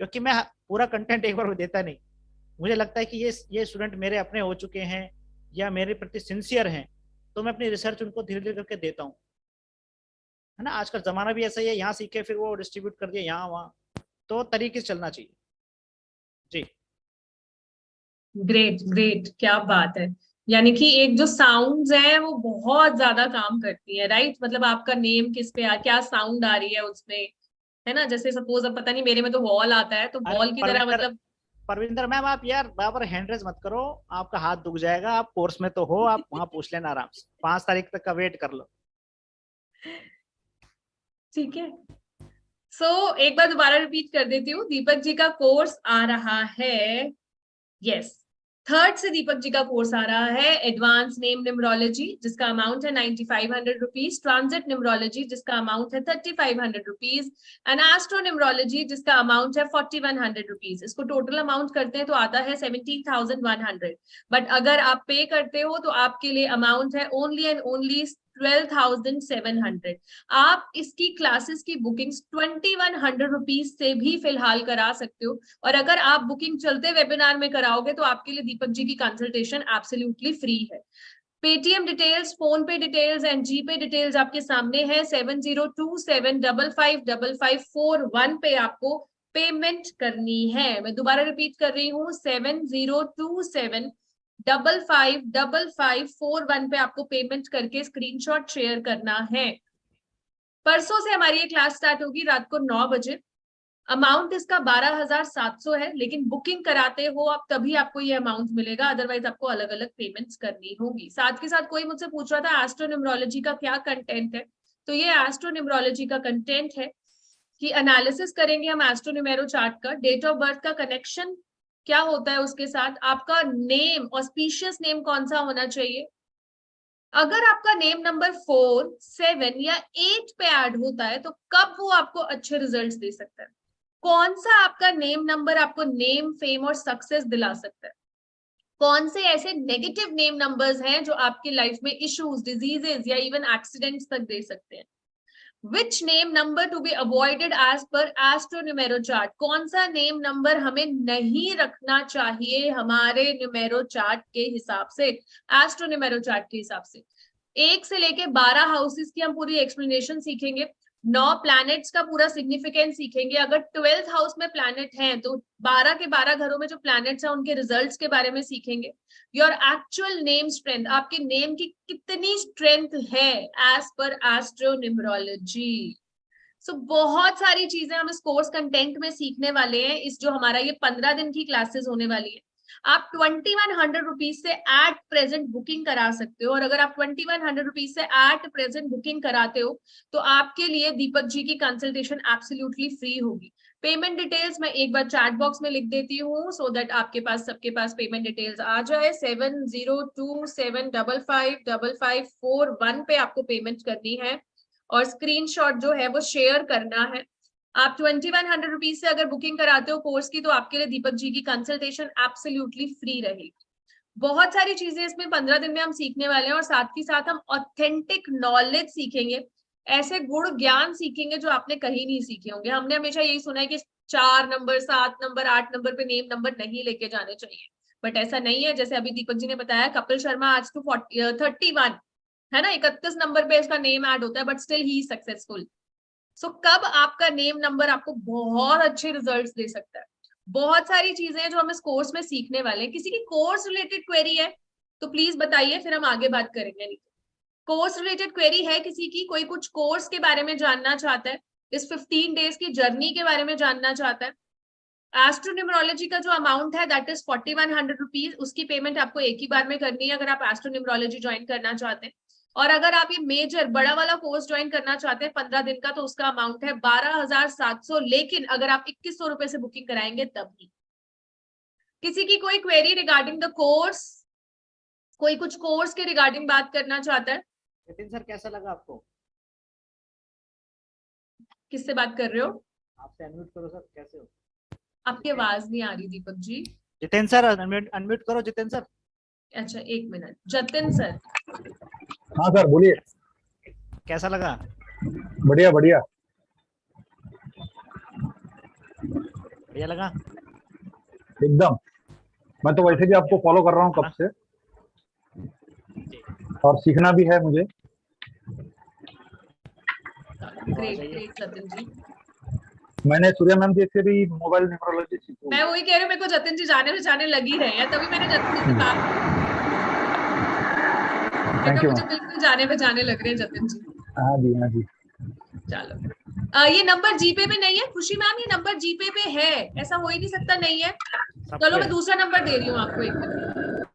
क्योंकि मैं पूरा कंटेंट एक बार देता नहीं। मुझे लगता है कि ये स्टूडेंट मेरे अपने हो चुके हैं या मेरे प्रति सिंसियर हैं, तो मैं अपनी रिसर्च उनको धीरे धीरे करके देता हूँ, है ना। आजकल जमाना भी ऐसा ही है, यहाँ सीखे फिर वो डिस्ट्रीब्यूट कर दिया यहाँ वहाँ, तो तरीके से चलना चाहिए जी। ग्रेट ग्रेट, क्या बात है। यानी कि एक जो साउंड्स है वो बहुत ज्यादा काम करती है, राइट। मतलब आपका नेम किस पे क्या साउंड आ रही है उसमें, है ना। जैसे सपोज अब पता नहीं मेरे में तो वॉल आता है, तो वॉल की तरह मतलब। परविंदर मैम, आप यार बाबर हैंड रेज मत करो, आपका हाथ दुख जाएगा। आप कोर्स में तो हो, आप वहां पूछ लेना आराम से। 5 तारीख तक का वेट कर लो, ठीक है। एक बार दोबारा रिपीट कर देती हूँ। दीपक जी का कोर्स आ रहा है, यस, 3rd से दीपक जी का कोर्स आ रहा है। एडवांस नेम न्यूमरोलॉजी जिसका अमाउंट है 9500 रुपीज, ट्रांजिट न्यूमरोलॉजी जिसका अमाउंट है 3500 रुपीज, एंड एस्ट्रो न्यूमरोलॉजी जिसका अमाउंट है 4100 रुपीज। इसको टोटल अमाउंट करते हैं तो आता है 17,100। बट अगर आप पे करते हो तो आपके लिए अमाउंट है ओनली एंड ओनली 12,700। आप इसकी क्लासेस की बुकिंग्स 2100 रुपीज से भी फिलहाल करा सकते हो, और अगर आप बुकिंग चलते वेबिनार में कराओगे तो आपके लिए दीपक जी की कंसल्टेशन एब्सोल्युटली फ्री है। पेटीएम डिटेल्स, फोन पे डिटेल्स एंड जीपे डिटेल्स आपके सामने है। 7027555541 पे आपको पेमेंट करनी है। मैं दोबारा रिपीट कर रही हूँ, 7027555541 पे आपको पेमेंट करके स्क्रीनशॉट शेयर करना है। परसों से हमारी ये क्लास स्टार्ट होगी रात को 9 बजे। अमाउंट इसका 12,700 है, लेकिन बुकिंग कराते हो आप तभी आपको ये अमाउंट मिलेगा, अदरवाइज आपको अलग अलग पेमेंट्स करनी होगी। साथ के साथ कोई मुझसे पूछ रहा था एस्ट्रोन्यूमरोलॉजी का क्या कंटेंट है, तो ये एस्ट्रोन्यूमरोलॉजी का कंटेंट है कि एनालिसिस करेंगे हम एस्ट्रोन्यूमेरो चार्ट का, डेट ऑफ बर्थ का कनेक्शन क्या होता है उसके साथ, आपका नेम, ऑस्पिशियस नेम कौन सा होना चाहिए। अगर आपका नेम नंबर 4, 7 या 8 पे ऐड होता है तो कब वो आपको अच्छे रिजल्ट्स दे सकता है, कौन सा आपका नेम नंबर आपको नेम, फेम और सक्सेस दिला सकता है, कौन से ऐसे नेगेटिव नेम नंबर्स हैं जो आपकी लाइफ में इश्यूज, डिजीजेस या इवन एक्सीडेंट्स तक दे सकते हैं। Which name number to be avoided as per astronumero chart, कौन सा नेम नंबर हमें नहीं रखना चाहिए हमारे न्यूमेरो चार्ट के हिसाब से, एस्ट्रोन्यूमेरो चार्ट के हिसाब से। 1 से लेके 12 हाउसेस की हम पूरी एक्सप्लेनेशन सीखेंगे, 9 प्लैनेट्स का पूरा सिग्निफिकेंस सीखेंगे। अगर 12th हाउस में प्लैनेट हैं तो 12 के 12 घरों में जो प्लैनेट्स हैं उनके रिजल्ट्स के बारे में सीखेंगे। योर एक्चुअल नेम स्ट्रेंथ, आपके नेम की कितनी स्ट्रेंथ है एज पर एस्ट्रोन्यूमरोलॉजी। सो बहुत सारी चीजें हम इस कोर्स कंटेंट में सीखने वाले हैं। इस जो हमारा ये 15 दिन की क्लासेस होने वाली है, आप 2100 रुपीज से एट प्रेजेंट बुकिंग करा सकते हो, और अगर आप 2100 रुपीज से एट प्रेजेंट बुकिंग कराते हो तो आपके लिए दीपक जी की कंसल्टेशन एब्सोल्युटली फ्री होगी। पेमेंट डिटेल्स मैं एक बार चैट बॉक्स में लिख देती हूँ सो दैट आपके पास सबके पास पेमेंट डिटेल्स आ जाए। 7027555541 पे आपको पेमेंट करनी है और स्क्रीनशॉट जो है वो शेयर करना है। आप 2100 रुपीज से अगर बुकिंग कराते हो कोर्स की तो आपके लिए दीपक जी की कंसल्टेशन एब्सोल्युटली फ्री रहेगी। बहुत सारी चीजें इसमें 15 दिन में हम सीखने वाले हैं, और साथ ही साथ हम ऑथेंटिक नॉलेज सीखेंगे, ऐसे गुण ज्ञान सीखेंगे जो आपने कहीं नहीं सीखे होंगे। हमने हमेशा यही सुना है कि 4 नंबर, 7 नंबर, 8 नंबर पे नेम नंबर नहीं लेके जाने चाहिए, बट ऐसा नहीं है। जैसे अभी दीपक जी ने बताया, कपिल शर्मा आज तो 31 है ना, 31 नंबर पे इसका नेम ऐड होता है, बट स्टिल ही सक्सेसफुल। सो कब आपका नेम नंबर आपको बहुत अच्छे रिजल्ट्स दे सकता है। बहुत सारी चीजें हैं जो हम इस कोर्स में सीखने वाले हैं। किसी की कोर्स रिलेटेड क्वेरी है तो प्लीज बताइए, फिर हम आगे बात करेंगे। नहीं, कोर्स रिलेटेड क्वेरी है किसी की, कोई कुछ कोर्स के बारे में जानना चाहता है, इस 15 डेज की जर्नी के बारे में जानना चाहता है। एस्ट्रोन्यूमरोलॉजी का जो अमाउंट है दैट इज 4100 रुपीज, उसकी पेमेंट आपको एक ही बार में करनी है अगर आप एस्ट्रोन्यूमरोलॉजी ज्वाइन करना चाहते हैं। और अगर आप ये मेजर बड़ा वाला कोर्स ज्वाइन करना चाहते हैं 15 दिन का, तो उसका अमाउंट है 12,700, लेकिन अगर आप 2100 रुपए से बुकिंग कराएंगे तब ही। किसी की कोई क्वेरी रिगार्डिंग द कोर्स, कोई कुछ कोर्स के रिगार्डिंग बात करना चाहता है? नितिन सर कैसा लगा आपको? किससे बात कर रहे हो? आपसे अनम्यूट करो सर, कैसे हो? आपकी आवाज नहीं आ रही दीपक जी। जितेंद्र सर अनम्यूट करो, जितेंद्र सर। अच्छा एक मिनट, जतिन सर। हाँ सर बोलिए। कैसा लगा? बढ़िया बढ़िया बढ़िया लगा एकदम। मैं तो वैसे भी आपको फॉलो कर रहा हूँ कब से, और सीखना भी है मुझे। ग्रेट ग्रेट जतिन जी। मैंने सूर्या मैम जी से भी मोबाइल न्यूमरोलॉजी सीखी। मैं वही कह रही हूँ, मेरे को जतिन जी जाने लगी रहे हैं, तभी मैंने जतिन जी से बात, मुझे बिल्कुल जाने लग रहे हैं जतिन जी। हाँ जी हाँ जी। चलो ये नंबर जीपे पे नहीं है खुशी मैम, ये नंबर जीपे पे है, ऐसा हो ही नहीं सकता नहीं है। चलो मैं दूसरा नंबर दे रही हूँ आपको, एक मिनट।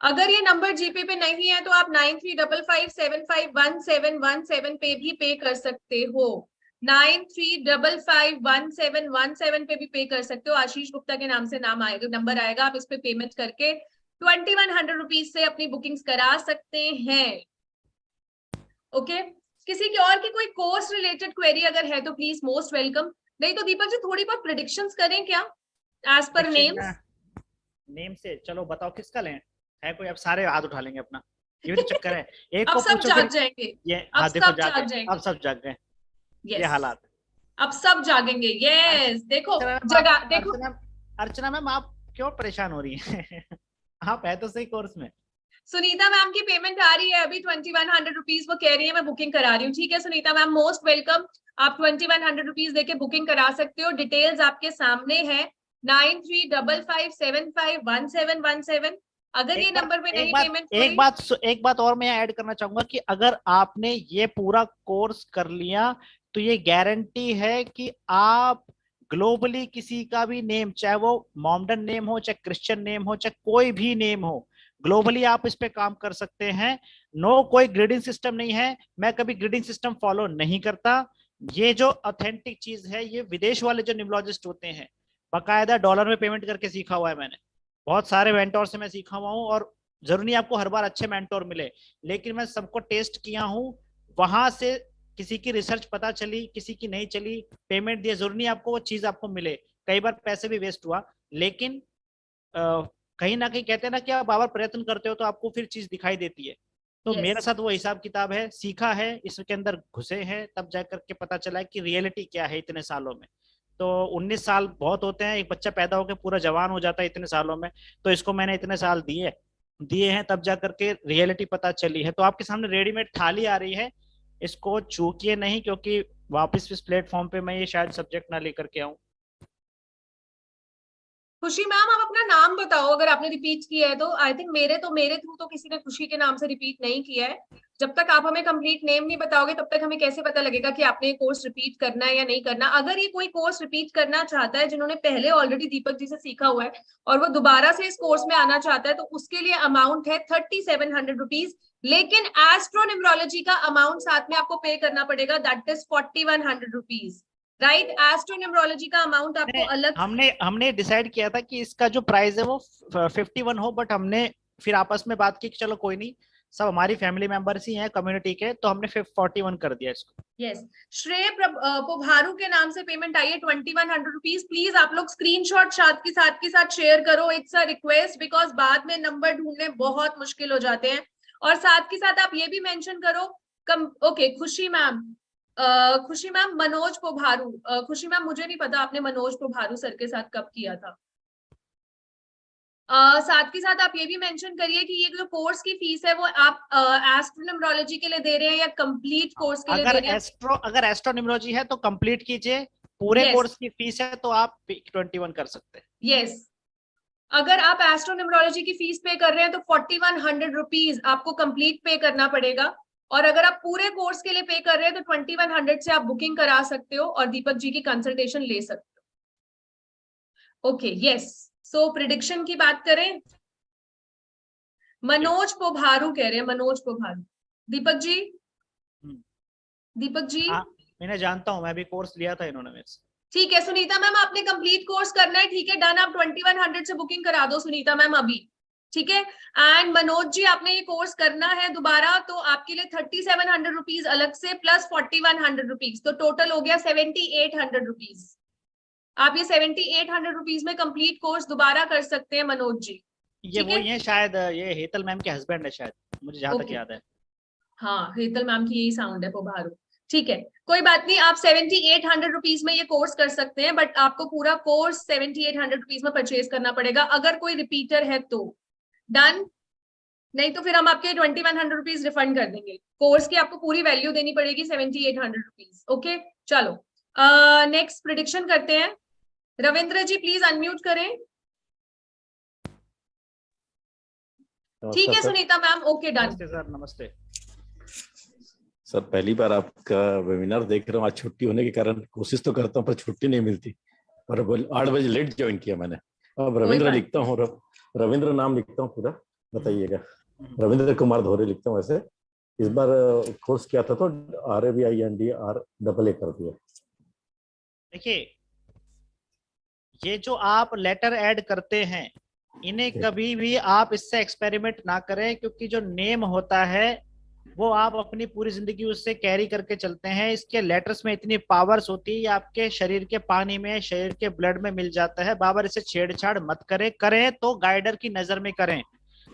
अगर ये नंबर जीपे पे नहीं है तो आप 9355751717 पे भी पे कर सकते हो, 93551717 पे भी पे कर सकते हो। आशीष गुप्ता के नाम से नाम आएगा, नंबर आएगा, आप इस पे पेमेंट करके 2100 रुपीज से अपनी बुकिंग्स करा सकते हैं। ओके, किसी की और की कोई कोर्स रिलेटेड क्वेरी अगर है तो प्लीज मोस्ट वेलकम। नहीं तो दीपक जी थोड़ी बहुत प्रेडिक्शंस करें क्या एज पर नेम्स? नेम से चलो बताओ किसका लें, है कोई? अब सारे हाथ उठा लेंगे अपना, ये भी तो चक्कर है। एक अब को सब पूछो जाग जाएंगे, ये अब देखो सब जाग जाएंगे, अब सब जाग गए। ये हालात, अब सब जागेंगे। यस देखो जगह देखो। अर्चना मैम आप क्यों परेशान हो रही हैं? आप है तो सही कोर्स में। सुनीता मैम की पेमेंट आ रही है अभी 2100 रुपीज, वो कह रही है मैं बुकिंग करा रही हूँ। ठीक है सुनीता मैम, मोस्ट वेलकम। आप 2100 रुपीज देके बुकिंग करा सकते हो। डिटेल्स आपके सामने है 9355751717। अगर ये नंबर पे नहीं पेमेंट, एक बात और मैं ऐड करना चाहूंगा कि अगर आपने ये पूरा कोर्स कर लिया तो ये गारंटी है कि आप ग्लोबली किसी का भी नेम, चाहे वो मोमडन नेम हो, चाहे क्रिश्चियन नेम हो, चाहे कोई भी नेम हो, ग्लोबली आप इस पे काम कर सकते हैं। नो कोई ग्रेडिंग सिस्टम नहीं है, मैं कभी ग्रेडिंग सिस्टम फॉलो नहीं करता। ये जो ऑथेंटिक चीज है, ये विदेश वाले जो न्यूमरोलॉजिस्ट होते हैं, बाकायदा डॉलर में पेमेंट करके सीखा हुआ है मैंने। बहुत सारे मेंटोर से मैं सीखा हुआ हूँ, और जरूरी नहीं आपको हर बार अच्छे मेंटोर मिले, लेकिन मैं सबको टेस्ट किया हूँ। वहां से किसी की रिसर्च पता चली, किसी की नहीं चली, पेमेंट दिया, जरूरी नहीं आपको वो चीज आपको मिले। कई बार पैसे भी वेस्ट हुआ, लेकिन कहीं ना कहीं कहते हैं ना कि आप बार प्रयत्न करते हो तो आपको फिर चीज दिखाई देती है। तो Yes. मेरे साथ वो हिसाब किताब है, सीखा है, इसके अंदर घुसे हैं, तब जाकर के पता चला है कि रियलिटी क्या है इतने सालों में। तो 19 साल बहुत होते हैं, एक बच्चा पैदा होकर पूरा जवान हो जाता है इतने सालों में, तो इसको मैंने इतने साल दिए दिए हैं, तब जाकर के रियलिटी पता चली है। तो आपके सामने रेडीमेड थाली आ रही है, इसको चूकिए नहीं, क्योंकि वापस इस प्लेटफॉर्म पे मैं ये शायद सब्जेक्ट ना लेकर के आऊं। खुशी मैम, आप अपना नाम बताओ, अगर आपने रिपीट किया है तो। आई थिंक मेरे थ्रू तो किसी ने खुशी के नाम से रिपीट नहीं किया है। जब तक आप हमें कंप्लीट नेम नहीं बताओगे, तब तक हमें कैसे पता लगेगा कि आपने ये कोर्स रिपीट करना है या नहीं करना। अगर ये कोई कोर्स रिपीट करना चाहता है, जिन्होंने पहले ऑलरेडी दीपक जी से सीखा हुआ है, और वो दोबारा से इस कोर्स में आना चाहता है, तो उसके लिए अमाउंट है 3700 रुपीज। लेकिन एस्ट्रोन्यूमरोलॉजी का अमाउंट साथ में आपको पे करना पड़ेगा, दैट इज 4100 रुपीज। राइट, एस्ट्रोन्यूमरोलॉजी का अमाउंट आपको अलग हमने डिसाइड किया था कि इसका जो प्राइस है वो 51 हो, बट हमने फिर आपस में बात की कि चलो कोई नहीं, सब हमारी फैमिली मेंबर्स ही हैं कम्युनिटी के, तो हमने 41 कर दिया इसको। यस, श्रेय पोभारू के नाम से पेमेंट आई है 2100 रुपीज। प्लीज आप लोग स्क्रीनशॉट साथ के साथ शेयर करो, इट्स अ रिक्वेस्ट, बिकॉज बाद में नंबर ढूंढने बहुत मुश्किल हो जाते हैं। और साथ के साथ आप ये भी मेंशन करो ओके, खुशी मैम मनोज पोभारू। खुशी मैम, मुझे नहीं पता आपने मनोज पोभारू सर के साथ कब किया था। साथ के साथ आप ये भी मेंशन करिए कि ये जो कोर्स की फीस है वो आप एस्ट्रोन्यूमरोलॉजी के लिए दे रहे हैं या कंप्लीट कोर्स के लिए दे रहे हैं। अगर एस्ट्रोन्यूमरोलॉजी है तो कंप्लीट कीजिए, पूरे कोर्स की फीस है तो आप 21 कर सकते हैं। यस, अगर आप एस्ट्रोन्यूमरोलॉजी की फीस पे कर रहे हैं तो 4100 रुपीज आपको कंप्लीट पे करना पड़ेगा, और अगर आप पूरे कोर्स के लिए पे कर रहे हैं तो 2100 से आप बुकिंग करा सकते हो और दीपक जी की कंसल्टेशन ले सकते हो। ओके, यस, सो प्रिडिक्शन की बात करें, मनोज पोभारू कह रहे हैं, मनोज पोभारू। दीपक जी, हाँ, मैं जानता हूँ, मैं भी कोर्स लिया था इन्होंने मेरे से। ठीक है सुनीता मैम, आपने कंप्लीट कोर्स करना है, ठीक है, डन। आप 2100 से बुकिंग करा दो सुनीता मैम अभी, ठीक है। एंड मनोज जी, आपने ये कोर्स करना है दोबारा, तो आपके लिए 3700 रुपीज अलग से प्लस 4100 रुपीज, तो टोटल हो गया 7800 रुपीज। आप ये 7800 रुपीज में कंप्लीट कोर्स दोबारा कर सकते हैं मनोज जी। ये वही है शायद, ये हेतल मैम के हस्बैंड है शायद, मुझे जहां तक याद है। हाँ, हेतल मैम की यही साउंड है पोभारू, ठीक है, कोई बात नहीं। आप 7800 रुपीज में ये कोर्स कर सकते हैं, बट आपको पूरा कोर्स 7800 रुपीज में परचेज करना पड़ेगा अगर कोई रिपीटर है तो। डन, नहीं तो फिर हम आपके 2100 रुपीज रिफंड कर देंगे। कोर्स की आपको पूरी वैल्यू देनी पड़ेगी 7800 रुपीज। ओके, चलो नेक्स्ट प्रिडिक्शन करते हैं। रविंद्र जी प्लीज अनम्यूट करें। ठीक है सुनीता मैम, ओके डन। नमस्ते सर, नमस्ते सर। पहली बार आपका वेबिनार देख रहा हूँ, आज छुट्टी होने के कारण कोशिश तो करता हूँ पर छुट्टी नहीं मिलती, और 8 बजे लेट ज्वाइन किया मैंने। अब रविंद्र लिखता हूँ, रविंद्र नाम लिखता हूँ पूरा, बताइएगा। रविंद्र कुमार धोरे लिखता हूँ। ऐसे इस बार कोर्स किया था तो RAVINDR कर दिया। देखिए, ये जो आप लेटर ऐड करते हैं, इन्हें कभी भी आप इससे एक्सपेरिमेंट ना करें, क्योंकि जो नेम होता है वो आप अपनी पूरी जिंदगी उससे कैरी करके चलते हैं। इसके लेटर्स में इतनी पावर्स होती है, आपके शरीर के पानी में, शरीर के ब्लड में मिल जाता है। बाबर इसे छेड़छाड़ मत करें तो गाइडर की नजर में करें।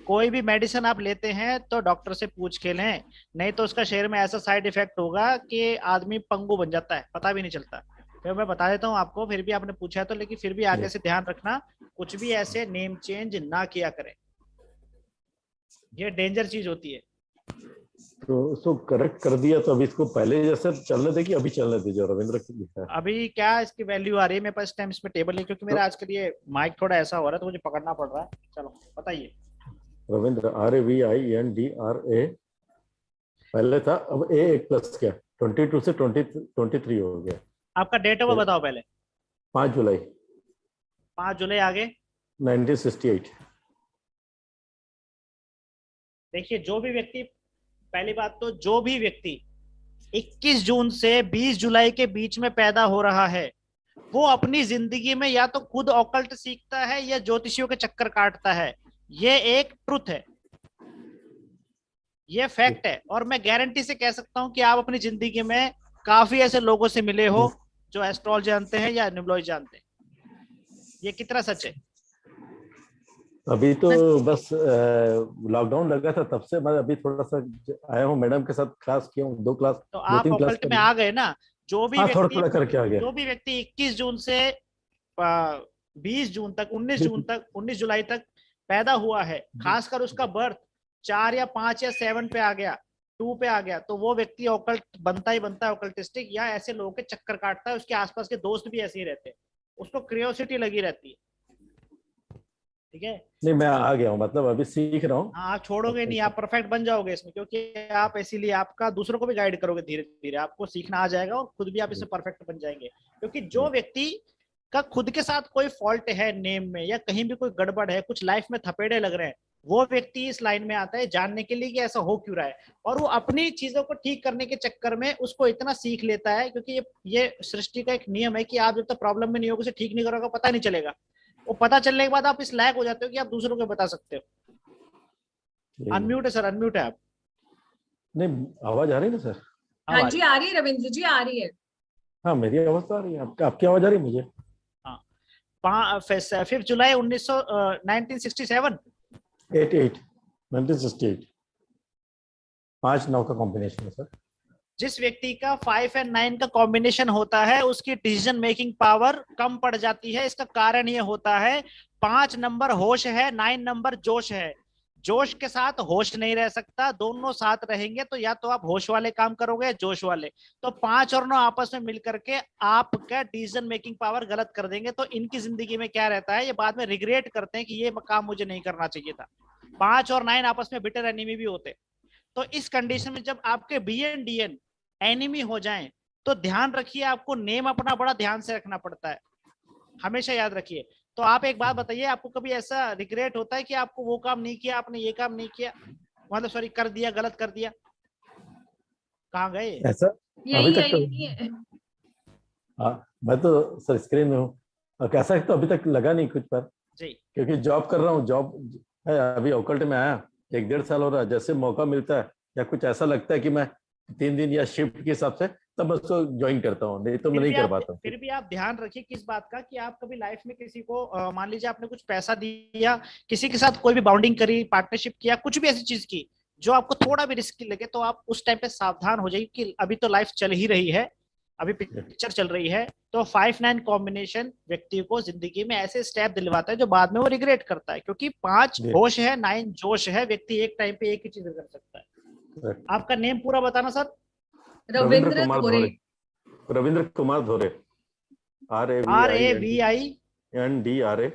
कोई भी मेडिसिन आप लेते हैं तो डॉक्टर से पूछ के लें, नहीं तो उसका शरीर में ऐसा साइड इफेक्ट होगा कि आदमी पंगु बन जाता है, पता भी नहीं चलता। तो मैं बता देता हूँ आपको, फिर भी आपने पूछा तो, लेकिन फिर भी आगे से ध्यान रखना, कुछ भी ऐसे नेम चेंज ना किया करें, ये डेंजर चीज होती है। तो उसको करेक्ट कर दिया, तो अभी इसको पहले जैसे चलने दे कि अभी चलने दे जो रविंद्र लिखा है? अभी क्या इसकी वैल्यू आ रही है मेरे पास टाइम इसमें टेबल नहीं, क्योंकि मेरा आजकल ये माइक थोड़ा ऐसा हो रहा है तो मुझे पकड़ना पड़ रहा है। चलो बताइए। रविंद्र RAVINDRA पहले था, अब A1 प्लस क्या 22 से 23 हो गया। आपका डेट ऑफ बर्थ बताओ पहले। 5 जुलाई 5 जुलाई आगे 1968। देखिए, जो भी व्यक्ति, पहली बात तो जो भी व्यक्ति 21 जून से 20 जुलाई के बीच में पैदा हो रहा है, वो अपनी जिंदगी में या तो खुद ऑकल्ट सीखता है या ज्योतिषियों के चक्कर काटता है। ये एक ट्रुथ है, ये फैक्ट है। और मैं गारंटी से कह सकता हूं कि आप अपनी जिंदगी में काफी ऐसे लोगों से मिले हो जो एस्ट्रोलॉजी जानते हैं या न्यूमरोलॉजी जानते हैं। ये कितना सच है? अभी तो बस लॉकडाउन लगा था, तब से मैं अभी थोड़ा सा आया हूँ, मैडम के साथ क्लास किया हूँ, 2 क्लास, तो आप 2-3 क्लास ऑकल्ट में आ गए ना। जो भी थोड़ा व्यक्ति थोड़ा करके आ गया। जो भी व्यक्ति 21 जून से 20 जून तक, 19 जून तक, 19 जुलाई तक पैदा हुआ है, खासकर उसका बर्थ 4 या 5 या 7 पे आ गया, 2 पे आ गया, तो वो व्यक्ति ऑकल्ट बनता ही बनता है, ऑकल्टिस्टिक, या ऐसे लोगों के चक्कर काटता है। उसके आसपास के दोस्त भी ऐसे ही रहते हैं, उसको क्यूरियोसिटी लगी रहती है। ठीक है, नहीं मैं आ गया हूँ, मतलब अभी सीख रहा हूँ। हाँ, आप छोड़ोगे नहीं, आप परफेक्ट बन जाओगे इसमें, क्योंकि आप इसीलिए आपका दूसरों को भी गाइड करोगे, धीरे धीरे आपको सीखना आ जाएगा और खुद भी आप इसमें परफेक्ट बन जाएंगे। क्योंकि जो व्यक्ति का खुद के साथ कोई फॉल्ट है नेम में, या कहीं भी कोई गड़बड़ है, कुछ लाइफ में थपेड़े लग रहे हैं, वो व्यक्ति इस लाइन में आता है जानने के लिए कि ऐसा हो क्यों रहा है, और वो अपनी चीजों को ठीक करने के चक्कर में उसको इतना सीख लेता है। क्योंकि ये सृष्टि का एक नियम है कि आप जब तक प्रॉब्लम में नहीं होगे, उसे ठीक नहीं करोगे, पता नहीं चलेगा। वो पता चलने के बाद आप इस लायक हो जाते हो कि आप दूसरों को बता सकते हो। अनम्यूट है सर, अनम्यूट है आप। नहीं, आवाज आ रही है ना सर? हाँ जी, आ रही है रविंद्र जी, आ रही है। हाँ, मेरी आवाज तो आ रही है, आपकी आवाज आ रही है मुझे। हाँ, 5 जुलाई 1967 1968 5-9 का कॉम्बिनेशन है सर। जिस व्यक्ति का 5 और 9 का कॉम्बिनेशन होता है, उसकी डिसीजन मेकिंग पावर कम पड़ जाती है। इसका कारण ये होता है, 5 नंबर होश है, 9 नंबर जोश है। जोश के साथ होश नहीं रह सकता, दोनों साथ रहेंगे तो या तो आप होश वाले काम करोगे या जोश वाले। तो 5 और 9 आपस में मिलकर के आपका डिसीजन मेकिंग पावर गलत कर देंगे। तो इनकी जिंदगी में क्या रहता है, ये बाद में रिग्रेट करते हैं कि ये काम मुझे नहीं करना चाहिए था। 5 और 9 आपस में बिटर एनिमी भी होते। तो इस कंडीशन में जब आपके BN DN एनिमी हो जाएं, तो ध्यान रखिए, आपको नेम अपना बड़ा ध्यान से रखना पड़ता है, हमेशा याद रखिए। तो आप एक बात बताइए, आपको कभी ऐसा रिग्रेट होता है कि आपको वो काम नहीं किया, आपने ये काम नहीं किया, मतलब सॉरी कर दिया, गलत कर दिया? कहाँ गए ऐसा? अभी तक यही है। हाँ, मैं तो सर स्क्रीन में हूँ, और कैसा तो अभी तक लगा नहीं कुछ पर जी, क्योंकि जॉब कर रहा हूँ, जॉब है, अभी ऑकल्ट में आया 1-1.5 साल हो रहा है। जैसे मौका मिलता है या कुछ ऐसा लगता है कि मैं 3 दिन या शिफ्ट के हिसाब से, तब मैं उसको ज्वाइन करता हूँ, नहीं तो मैं नहीं कर पाता हूँ। फिर भी आप ध्यान रखिए किस बात का, कि आप कभी लाइफ में किसी को मान लीजिए आपने कुछ पैसा दिया, किसी के साथ कोई भी बाउंडिंग करी, पार्टनरशिप किया, कुछ भी ऐसी चीज की जो आपको थोड़ा भी रिस्की लगे, तो आप उस टाइम पे सावधान हो जाइए कि अभी तो लाइफ चल ही रही है, अभी पिक्चर चल रही है। तो 5-9 कॉम्बिनेशन व्यक्ति को जिंदगी में ऐसे स्टेप दिलवाता है जो बाद में वो रिग्रेट करता है। क्योंकि 5 होश है, 9 जोश है, व्यक्ति एक टाइम पे एक ही चीज कर सकता है। आपका नेम पूरा बताना सर। रविंद्र धोरे। रविंद्र कुमार धोरे, RAVINDRAKUMARDHORE।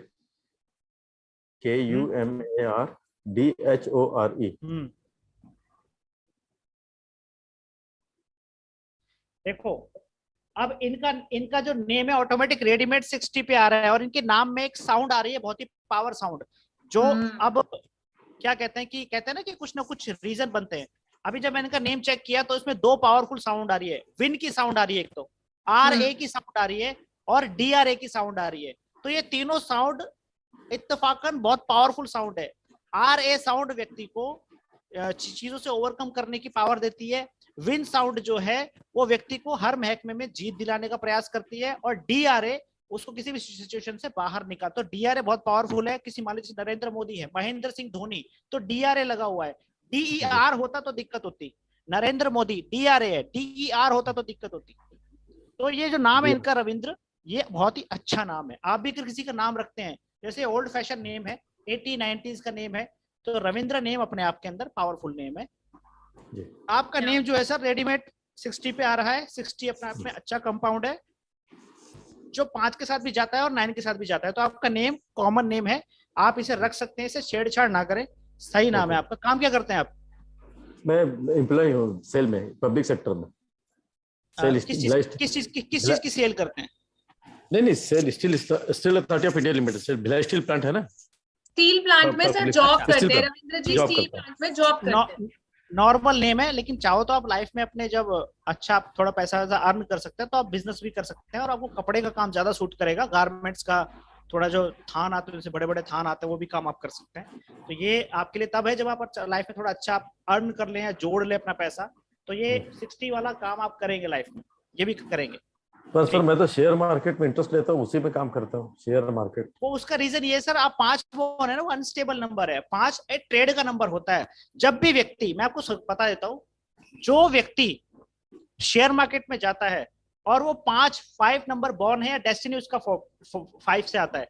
देखो, अब इनका जो नेम है ऑटोमेटिक रेडीमेड 60 पे आ रहा है, और इनके नाम में एक साउंड आ रही है, बहुत ही पावर साउंड, जो अब क्या कहते हैं ना कि कुछ ना कुछ रीजन बनते हैं। अभी जब मैंने इनका नेम चेक किया तो इसमें 2 पावरफुल साउंड आ रही है। विन की साउंड आ रही है, एक तो RA की साउंड आ रही है, और DRA की साउंड आ रही है। तो ये तीनों साउंड इत्तेफाकन बहुत पावरफुल साउंड है। RA साउंड व्यक्ति को चीजों से ओवरकम करने की पावर देती है। विन साउंड जो है वो व्यक्ति को हर महकमे में जीत दिलाने का प्रयास करती है, और DRA उसको किसी भी सिचुएशन से बाहर निकाल। तो DRA बहुत पावरफुल है। किसी मान लीजिए नरेंद्र मोदी है, महेंद्र सिंह धोनी, तो DRA लगा हुआ है। DER होता तो दिक्कत होती, नरेंद्र मोदी DRA है, DER होता तो दिक्कत होती। तो ये जो नाम है इनका रविंद्र, ये बहुत ही अच्छा नाम है। आप भी अगर किसी का नाम रखते हैं, जैसे ओल्ड फैशन नेम है, 80-90s का नेम है, तो रविंद्र नेम अपने आप के अंदर पावरफुल नेम है। आपका नेम जो है सर रेडीमेड 60 पे आ रहा है। 60 अपने आप में अच्छा कंपाउंड है, जो 5 के साथ भी जाता है और 9 के साथ भी जाता है। तो आपका नेम कॉमन नेम है, आप इसे रख सकते हैं, इसे छेड़छाड़ ना करें, सही नाम है आपका। काम क्या करते हैं आप? मैं एम्प्लॉय हूँ सेल में, पब्लिक सेक्टर में। किस चीज की सेल करते हैं? नहीं, SAIL Steel Authority of India Limited, Bhilai steel plant है ना, स्टील प्लांट में सर जॉब करते हैं रविंद्र जी, जॉब स्टील करता है। प्लांट में जॉब करते हैं। नॉर्मल नेम है, लेकिन चाहो तो आप लाइफ में अपने जब अच्छा आप थोड़ा पैसा अर्न कर सकते हैं तो आप बिजनेस भी कर सकते हैं, और आपको कपड़े का काम ज्यादा सूट करेगा, गारमेंट्स का थोड़ा जो थान आते हैं, जैसे बड़े बड़े थान आते हैं, वो भी काम आप कर सकते हैं। तो ये आपके लिए तब है जब आप लाइफ में थोड़ा अच्छा आप अर्न कर लें या जोड़ ले अपना पैसा, तो ये 60 वाला काम आप करेंगे लाइफ में, ये भी करेंगे। पर सर मैं तो शेयर मार्केट में इंटरेस्ट लेता हूँ, उसी में काम करता हूँ, शेयर मार्केट। वो उसका रीजन ये सर, आप 5 वो है ना, वो अनस्टेबल नंबर है, 5 एक ट्रेड का नंबर होता है। जब भी व्यक्ति, मैं आपको बता देता हूँ, जो व्यक्ति शेयर मार्केट में जाता है और वो 5 नंबर बॉर्न है, या डेस्टिनी उसका 5 से आता है,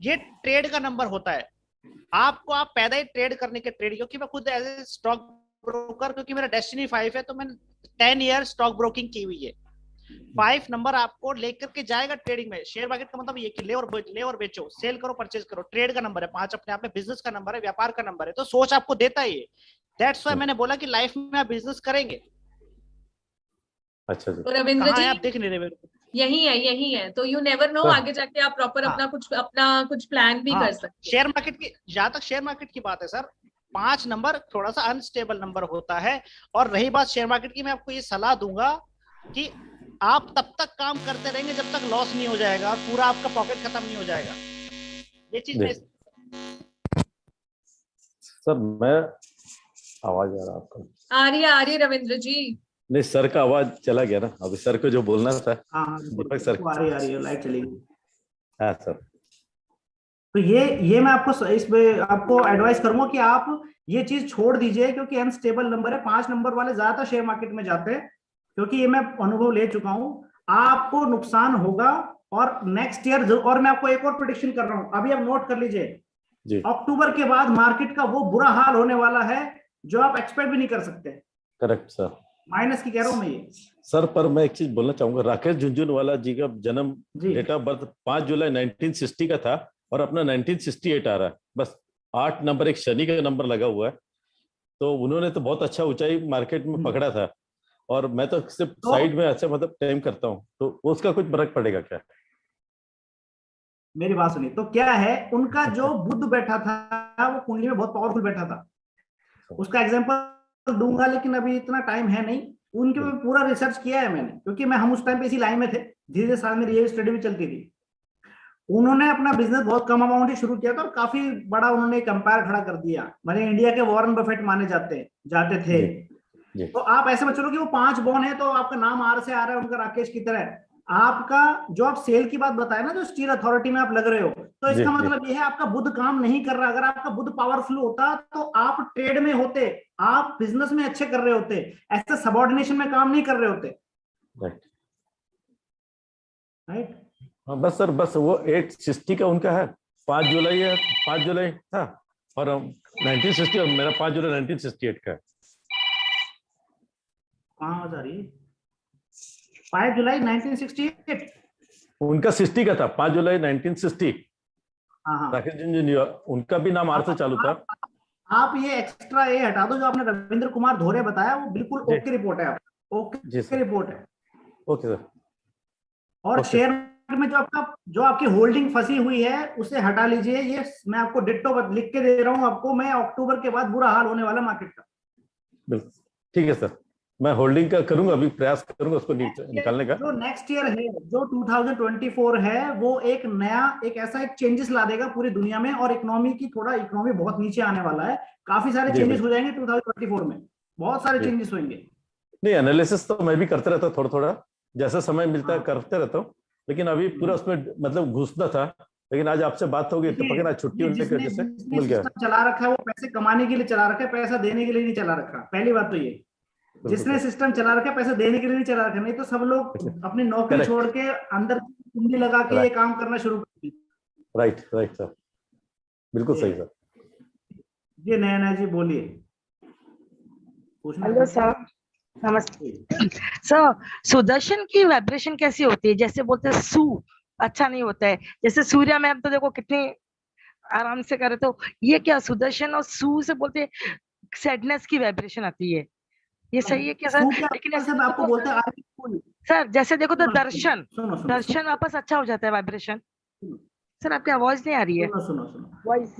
ये ट्रेड का नंबर होता है। आपको आप पैदा ही ट्रेड करने के ट्रेड, क्योंकि मैं खुद एज ए स्टॉक ब्रोकर, क्योंकि मेरा डेस्टिनी 5 है, तो मैंने 10 ईयर स्टॉक ब्रोकिंग की हुई है। 5 नंबर आपको लेकर के जाएगा ट्रेडिंग में। शेयर मार्केट का मतलब ये कि ले और बेचो, सेल करो, परचेज करो, ट्रेड का नंबर है 5, अपने आप में बिजनेस का नंबर है, व्यापार का नंबर है, तो सोच आपको देता है ये। दैट्स व्हाई मैंने बोला कि लाइफ में आप बिजनेस करेंगे। अच्छा जी। तो रविंद्र जी आप देख नहीं रहे, यही है, तो यू नेवर नो, आगे जाके आप प्रॉपर अपना कुछ प्लान भी कर सकते हैं। शेयर मार्केट की, जहां तक शेयर मार्केट की बात है सर, 5 नंबर थोड़ा सा अनस्टेबल नंबर होता है। और रही बात शेयर मार्केट की, मैं आपको ये सलाह दूंगा कि आप तब तक काम करते रहेंगे जब तक लॉस नहीं हो जाएगा और पूरा आपका पॉकेट खत्म नहीं हो जाएगा। ये चीज में सर मैं आवाज आ रहा आपका? आ रही है रविंद्र जी। नहीं, सर का आवाज चला गया ना, अभी सर को जो बोलना था। दीपक सर आ रही है, लाइट चली गई। हाँ सर। तो ये मैं आपको इसमें आपको एडवाइस करूंगा कि आप ये चीज छोड़ दीजिए, क्योंकि अनस्टेबल नंबर है। 5 नंबर वाले ज्यादातर शेयर मार्केट में जाते हैं, क्योंकि ये मैं अनुभव ले चुका हूं। आपको नुकसान होगा, और नेक्स्ट ईयर, और मैं आपको एक और प्रेडिक्शन कर रहा हूं, अभी आप नोट कर लीजिए, अक्टूबर के बाद मार्केट का वो बुरा हाल होने वाला है जो आप एक्सपेक्ट भी नहीं कर सकते। करेक्ट सर, माइनस की कह रहा हूं मैं ये। सर पर मैं एक चीज बोलना चाहूंगा, राकेश झुनझुनवाला जी का जन्म डेट ऑफ बर्थ 5 जुलाई 1960 का था, और अपना 1968 आ रहा है, बस 8 नंबर एक शनि का नंबर लगा हुआ है। तो उन्होंने तो बहुत अच्छा ऊंचाई मार्केट में पकड़ा था, और मैं तो सिर्फ साइड में अच्छा मतलब टाइम करता हूँ, तो उसका कुछ फर्क पड़ेगा क्या? मेरी बात सुनिए, तो क्या है, उनका जो बुध बैठा था वो कुंडली में बहुत पावरफुल बैठा था। उसका एग्जांपल दूंगा, लेकिन अभी इतना टाइम है नहीं। उनके ऊपर पूरा रिसर्च किया है मैंने, क्योंकि हम उस टाइम पे इसी लाइन में थे, धीरे साल में ये स्टडी भी चलती थी। उन्होंने अपना बिजनेस बहुत कम अमाउंट ही शुरू किया था, और काफी बड़ा उन्होंने कंपायर खड़ा कर दिया। मैंने इंडिया के वॉरेन बफेट माने जाते थे। तो आप ऐसे मत चलो कि वो 5 बॉर्न है तो आपका नाम आर से आ रहा है उनका, राकेश की तरह। आपका जो आप सेल की बात बताए ना, जो स्टील अथॉरिटी में आप लग रहे हो, तो इसका मतलब ये है आपका बुध काम नहीं कर रहा। अगर आपका बुध पावरफुल होता तो आप ट्रेड में होते, आप बिजनेस में अच्छे कर रहे होते, ऐसे सबऑर्डिनेशन में काम नहीं कर रहे होते। राइट। हाँ बस सर, बस वो 860 का उनका है, 5 जुलाई है, 5 जुलाई था, और 1960, और मेरा 5 जुलाई 1968 का है। कहाँ जा रही है? 5 जुलाई 1968 उनका 60 का था, 5 जुलाई 1960। हाँ। राकेश झुनझुन उनका भी नाम आर से चालू था। आप ये एक्स्ट्रा ये हटा दो, जो आपने रविंद्र कुमार धोरे बताया, वो बिल्कुल ओके रिपोर्ट है, ओके रिपोर्ट है। Okay sir. और शेयर में जो आपकी होल्डिंग फंसी हुई है उसे हटा लीजिए। ये मैं आपको डिट्टो लिख के दे रहा हूं आपको, मैं अक्टूबर के बाद बुरा हाल होने वाला मार्केट का। बिल्कुल ठीक है सर, मैं होल्डिंग का करूंगा, अभी प्रयास करूंगा उसको निकालने का। जो नेक्स्ट ईयर है, जो 2024 है, वो एक नया एक ऐसा चेंजेस ला देगा पूरी दुनिया में, और इकोनॉमी बहुत नीचे आने वाला है। काफी सारे चेंजेस हो जाएंगे 2024 में, बहुत सारे चेंजेस होंगे। नहीं, एनालिसिस तो मैं भी करते रहता हूँ, थोड़ा जैसा समय मिलता है करते रहता हूँ, लेकिन अभी पूरा उसमें मतलब घुसना था। लेकिन आज आपसे बात हो गई तो पकड़ा, छुट्टी होने की वजह से मिल गया। चला रखा है वो पैसे कमाने के लिए चला रखा है, पैसा देने के लिए नहीं चला रखा। पहली बात तो ये, जिसने सिस्टम चला रखा है पैसा देने के लिए नहीं चला रखा। नहीं तो सब लोग अपनी नौकरी छोड़ के अंदर कुंडी लगा के ये काम करना शुरू कर दिए। राइट सर, बिल्कुल सही सर। जी नयना जी बोलिए। हेलो सर, नमस्ते सर। सुदर्शन की वाइब्रेशन कैसी होती है? जैसे बोलते हैं सू अच्छा नहीं होता है, जैसे सूर्या मैम तो देखो कितनी आराम से करे, तो ये क्या सुदर्शन और सू से बोलते सैडनेस की वाइब्रेशन आती है, ये सही है क्या सर? सू क्या लेकिन से ऐसे आपको बोलते हैं फुल। सर जैसे देखो तो सुनो दर्शन, सुनो सुनो दर्शन वापस अच्छा हो जाता है वाइब्रेशन। सर आपकी आवाज नहीं आ रही है। सुनो सुनो सुनो, वॉइस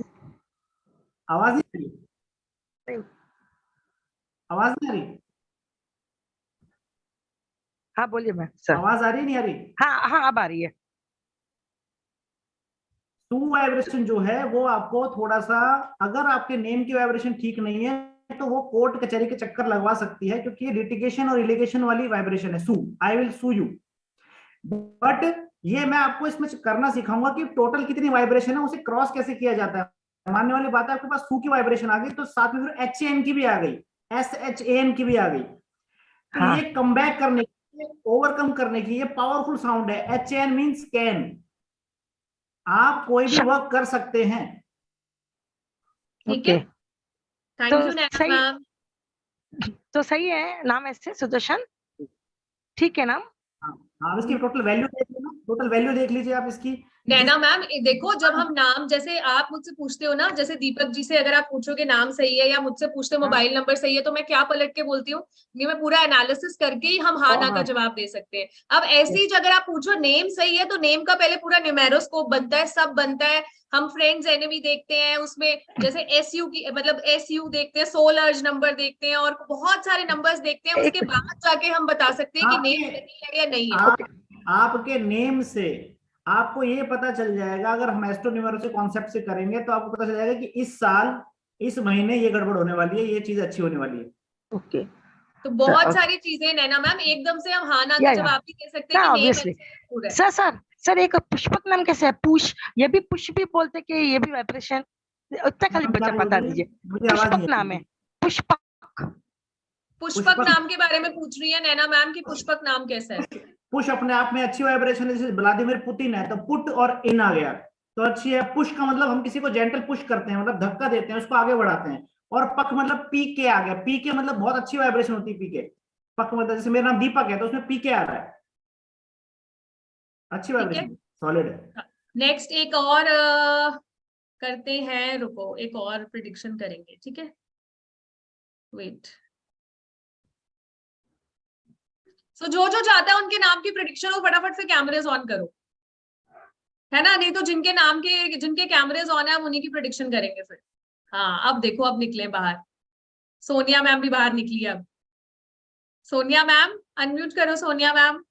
आवाज नहीं आ रही, आवाज नहीं आ रही, हाँ बोलिए मैम सर। आवाज आ रही नहीं आ रही? हाँ हाँ अब आ रही है। टू वाइब्रेशन जो है वो आपको थोड़ा सा, अगर आपके नेम की वाइब्रेशन ठीक नहीं है तो वो कोर्ट कचहरी के चक्कर लगवा सकती है, क्योंकि ये लिटिगेशन और इलिगेशन वाली वाइब्रेशन है। Sue, I will sue you. But ये मैं आपको इसमें करना सिखाऊंगा कि टोटल कितनी वाइब्रेशन है, उसे क्रॉस कैसे किया जाता है। मानने वाली बात है, आपके पास सू की वाइब्रेशन आ गई तो साथ में फिर HAN की भी आ गई, SHAN की भी आ गई, तो हाँ। ये कम बैक करने की, ओवरकम करने की ये पावरफुल साउंड है। HAN मीन्स कैन, आप कोई भी वर्क कर सकते हैं। ठीक है, थैंक तो यू नैना सही, मैम। तो सही है नाम ऐसे सुदर्शन, ठीक है नाम। हाँ, इसकी टोटल वैल्यू देख लेना, टोटल वैल्यू देख लीजिए आप इसकी। नैना मैम देखो, जब हम नाम, जैसे आप मुझसे पूछते हो ना, जैसे दीपक जी से अगर आप पूछोगे नाम सही है या मुझसे पूछते हो मोबाइल नंबर सही है, तो मैं क्या पलट के बोलती हूँ, ये मैं पूरा एनालिसिस करके ही हम हाँ ना का जवाब दे सकते हैं। अब ऐसे ही अगर आप पूछो नेम सही है, तो नेम का पहले पूरा न्यूमेरोस्कोप बनता है, सब बनता है। हम फ्रेंड्स एनिमी देखते हैं उसमें, जैसे SU की मतलब SU देखते हैं, सोल अर्ज नंबर देखते हैं और बहुत सारे नंबर्स देखते हैं, उसके बाद जाके हम बता सकते हैं कि नेम सही है या नहीं है। आपके नेम से आपको ये पता चल जाएगा, अगर हम एस्ट्रोन्यूमेरो से कॉन्सेप्ट से करेंगे तो आपको पता चल जाएगा कि इस साल इस महीने ये गड़बड़ होने वाली है, ये चीज अच्छी होने वाली है। ओके, तो बहुत सारी चीजें नैना मैम, एकदम से हम हाँ ना का जवाब भी दे सकते हैं कि नेम ऑब्वियसली। पूरा है। सर सर सर एक पुष्पक नाम कैसे है? पुष, ये भी पुष भी बोलते कि ये भी वाइब्रेशन, उतना खाली बचा बता दीजिए। मुझे आवाज पुष्पक नहीं नाम है, पुष्पक। पुष्पक नाम के बारे में पूछ रही है नैना मैम की, पुष्पक नाम कैसा है? पुश अपने आप में अच्छी वाइब्रेशन है, जैसे व्लादिमीर पुतिन है तो पुट और इन आ गया तो अच्छी है। पुश का मतलब हम किसी को जेंटल पुश करते हैं, मतलब धक्का देते हैं, उसको आगे बढ़ाते हैं। और पक मतलब पीके आ गया, पीके मतलब बहुत अच्छी वाइब्रेशन होती है पीके। पक मतलब जैसे मेरा नाम दीपक है तो उसमें पीके आ रहा है, अच्छी वाइब्रेशन, सॉलिड है। नेक्स्ट एक और करते हैं, रुको एक और प्रिडिक्शन करेंगे, ठीक है, वेट। सो जो जो चाहता है उनके नाम की प्रिडिक्शन हो, फटाफट से कैमरेज ऑन करो, है ना, नहीं तो जिनके नाम के, जिनके कैमरेज ऑन है हम उन्हीं की प्रिडिक्शन करेंगे फिर। हाँ अब देखो, अब निकले बाहर, सोनिया मैम भी बाहर निकली। अब सोनिया मैम अनम्यूट करो, Sonia ma'am.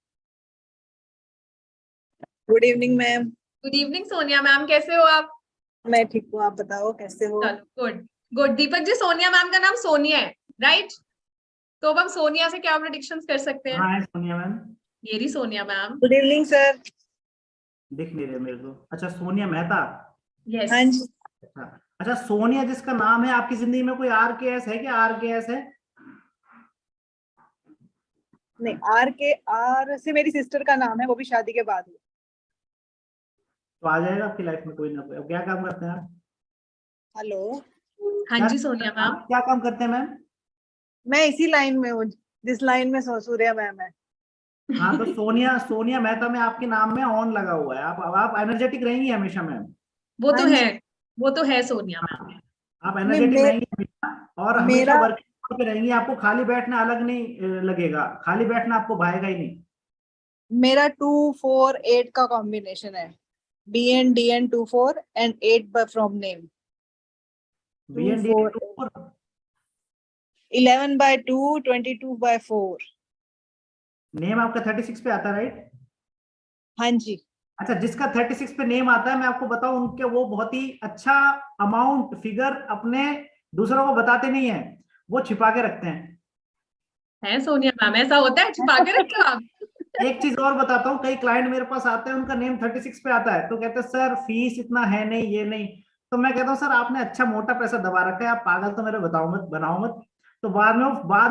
Good evening ma'am. Good evening Sonia ma'am, कैसे हो आप? मैं ठीक हूँ, आप बताओ कैसे हो? चलो गुड गुड। दीपक जी, सोनिया मैम का नाम सोनिया है, राइट? तो अब हम सोनिया से क्या प्रेडिक्शंस कर सकते हैं? हाँ सोनिया मैम। ये रही Sonia ma'am. Good evening sir. दिख नहीं रहे मेरे को। अच्छा सोनिया मेहता। यस। हाँ जी। अच्छा सोनिया जिसका नाम है, आपकी जिंदगी में कोई RKS है क्या? RKS है? नहीं, आर से मेरी सिस्टर का नाम है, वो भी शादी के बाद हुआ। तो आ जाएगा आपकी लाइफ में कोई ना कोई। अब क्या काम करते हैं आप? हेलो। हाँ जी सोनिया मैम। क्या काम करते हैं मैम? मैं इसी लाइन में हूँ जिस लाइन में सूर्या मैम है। हाँ तो सोनिया मेहता में आपके नाम में ऑन लगा हुआ है, आप एनर्जेटिक रहेंगी हमेशा मैम। वो तो है, वो तो है सोनिया मैम। आप एनर्जेटिक रहेंगी हमेशा, और हमेशा मेरा वर्किंग पे रहेंगी। आपको खाली बैठना अलग नहीं लगेगा, खाली बैठना आपको भाएगा ही नहीं। मेरा 2-4-8 का कॉम्बिनेशन है, BN 2-4 and 8 from name. 11/2 22/4। Name आपका 36 पे आता है राइट? हाँ जी। अच्छा जिसका 36 पे नेम आता है, मैं आपको बताऊं, उनके वो बहुत ही अच्छा अमाउंट फिगर अपने दूसरों को बताते नहीं है, वो छिपा के रखते हैं। है सोनिया मैम, ऐसा होता है, छिपा के रखते हो आप? एक चीज और बताता हूँ, कई क्लाइंट मेरे पास आते हैं, उनका नेम 36 पे आता है तो कहते हैं सर फीस इतना है नहीं, ये नहीं। तो मैं कहता हूँ सर आपने अच्छा मोटा पैसा दबा रखा है, आप पागल तो मेरे बताओ मत, बनाओ मत। तो बाद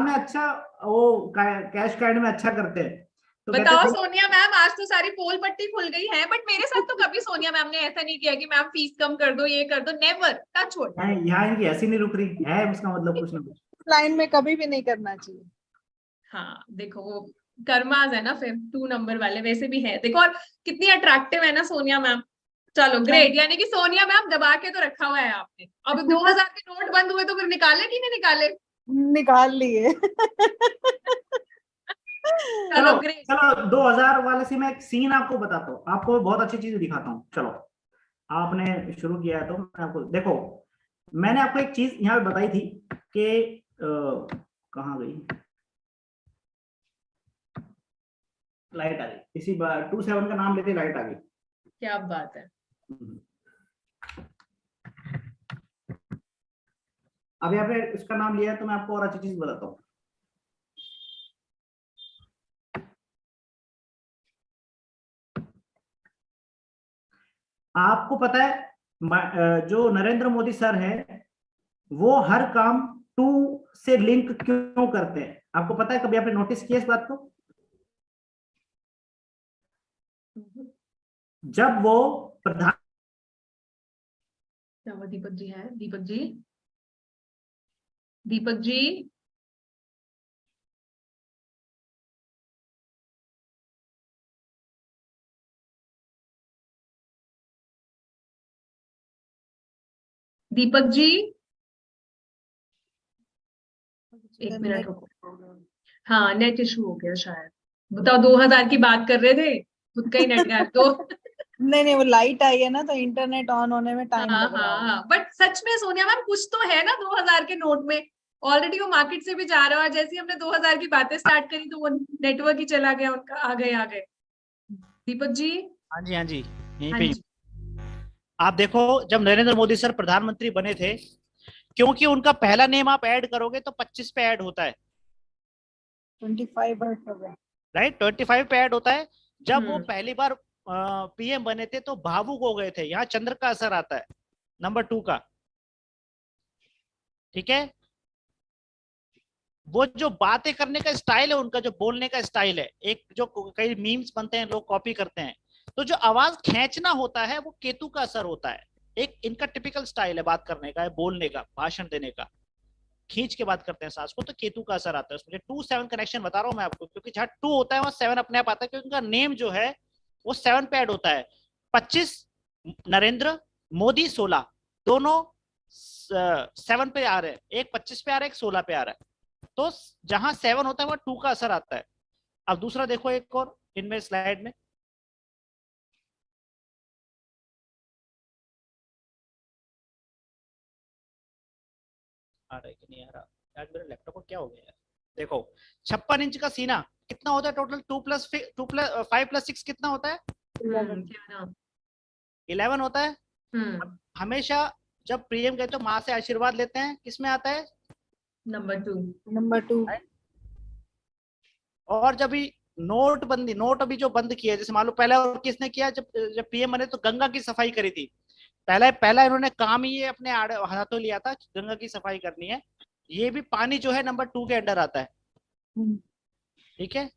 में अच्छा वो कैश काइंड में अच्छा करते हैं। तो बताओ सोनिया मैम, आज तो सारी पोल पट्टी खुल गई है, बट मेरे साथ तो कभी सोनिया मैम ने ऐसा नहीं किया कि मैम फीस कम कर दो, ये कर दो, नेवर, टच वुड। यहाँ इनकी ऐसी नहीं रुक रही है, उसका मतलब कुछ ना कुछ लाइन में कभी भी नहीं करना चाहिए। हाँ देखो वो कर्माज है ना, फिर 2 नंबर वाले वैसे भी है। देखो और कितनी अट्रैक्टिव है ना सोनिया मैम। चलो ग्रेट, यानी कि सोनिया मैम दबा के तो रखा हुआ है आपने। अब 2000 के नोट बंद हुए तो फिर निकाले कि नहीं निकाले? निकाल लिए। चलो ग्रेट। चलो 2000 वाले से मैं एक सीन आपको बताता हूँ, आपको बहुत अच्छी चीज दिखाता हूँ। चलो आपने शुरू किया है तो मैं आपको, देखो मैंने आपको एक चीज यहाँ पे बताई थी कि कहाँ गई, लाइट आ गई। इसी बार 27 का नाम लेते लाइट आ गई। क्या बात है। अभी आपने इसका नाम लिया है तो मैं आपको और अच्छी चीज बताता हूँ। आपको पता है जो नरेंद्र मोदी सर है वो हर काम टू से लिंक क्यों करते हैं? आपको पता है? कभी आपने नोटिस किया इस बात को? जब वो प्रधान, दीपक जी है, दीपक जी, दीपक जी, दीपक जी, एक मिनट रुको। हाँ नेट इशू हो गया शायद। बताओ 2000 की बात कर रहे थे, खुद का ही नेट गायब। तो नहीं वो लाइट आई है ना तो इंटरनेट ऑन होने में टाइम लग रहा है। हाँ बट सच में सोनिया मैम कुछ तो है ना 2000 के नोट में। ऑलरेडी वो मार्केट से भी जा रहा है और जैसे ही हमने 2000 की बातें स्टार्ट करी तो वो नेटवर्क ही चला गया उनका। आ गए दीपक जी। हाँ जी हाँ जी, यहीं हाँ पे जी। आप देखो जब नरेंद्र मोदी सर प्रधानमंत्री बने थे, क्योंकि उनका पहला नेम आप ऐड करोगे तो 25 पे ऐड होता है, 25 राइट, 25 पे ऐड होता है। जब वो पहली बार पीएम बने थे तो भावुक हो गए थे, यहाँ चंद्र का असर आता है नंबर 2 का, ठीक है। वो जो बातें करने का स्टाइल है उनका, जो बोलने का स्टाइल है, एक जो कई मीम्स बनते हैं लोग कॉपी करते हैं, तो जो आवाज खींचना होता है वो केतु का असर होता है। एक इनका टिपिकल स्टाइल है बात करने का, है बोलने का, भाषण देने का, खींच के बात करते हैं सांस को, तो केतु का असर आता है उसमें। 2-7 कनेक्शन बता रहा हूं मैं आपको, क्योंकि जहां 2 होता है वहां 7 अपने आप आता है, क्योंकि उनका नेम जो है वो 7 पे ऐड होता है। 25 नरेंद्र, मोदी 16, दोनों 7 पे आ रहे हैं, एक 25 पे आ रहा है, एक 16 पे आ रहा है। तो जहां 7 होता है वहां 2 का असर आता है। अब दूसरा देखो एक और इनमें स्लाइड में, आ रहा है कि नहीं आ रहा, आज मेरे लैपटॉप को क्या हो गया यार। देखो 56 इंच का सीना कितना होता है टोटल? 5 + 6 कितना होता है? 11 होता है। हमेशा जब पीएम गए तो माँ से आशीर्वाद लेते हैं, किसमें आता है? नंबर 2। और जब भी नोटबंदी, नोट अभी जो बंद किया, जैसे मान लो पहले और किसने किया, जब पीएम बने तो गंगा की सफाई करी थी। पहला इन्होंने काम ही ये अपने हाथों लिया था, गंगा की सफाई करनी है। ये भी पानी जो है नंबर 2 के अंडर आता है, ठीक है।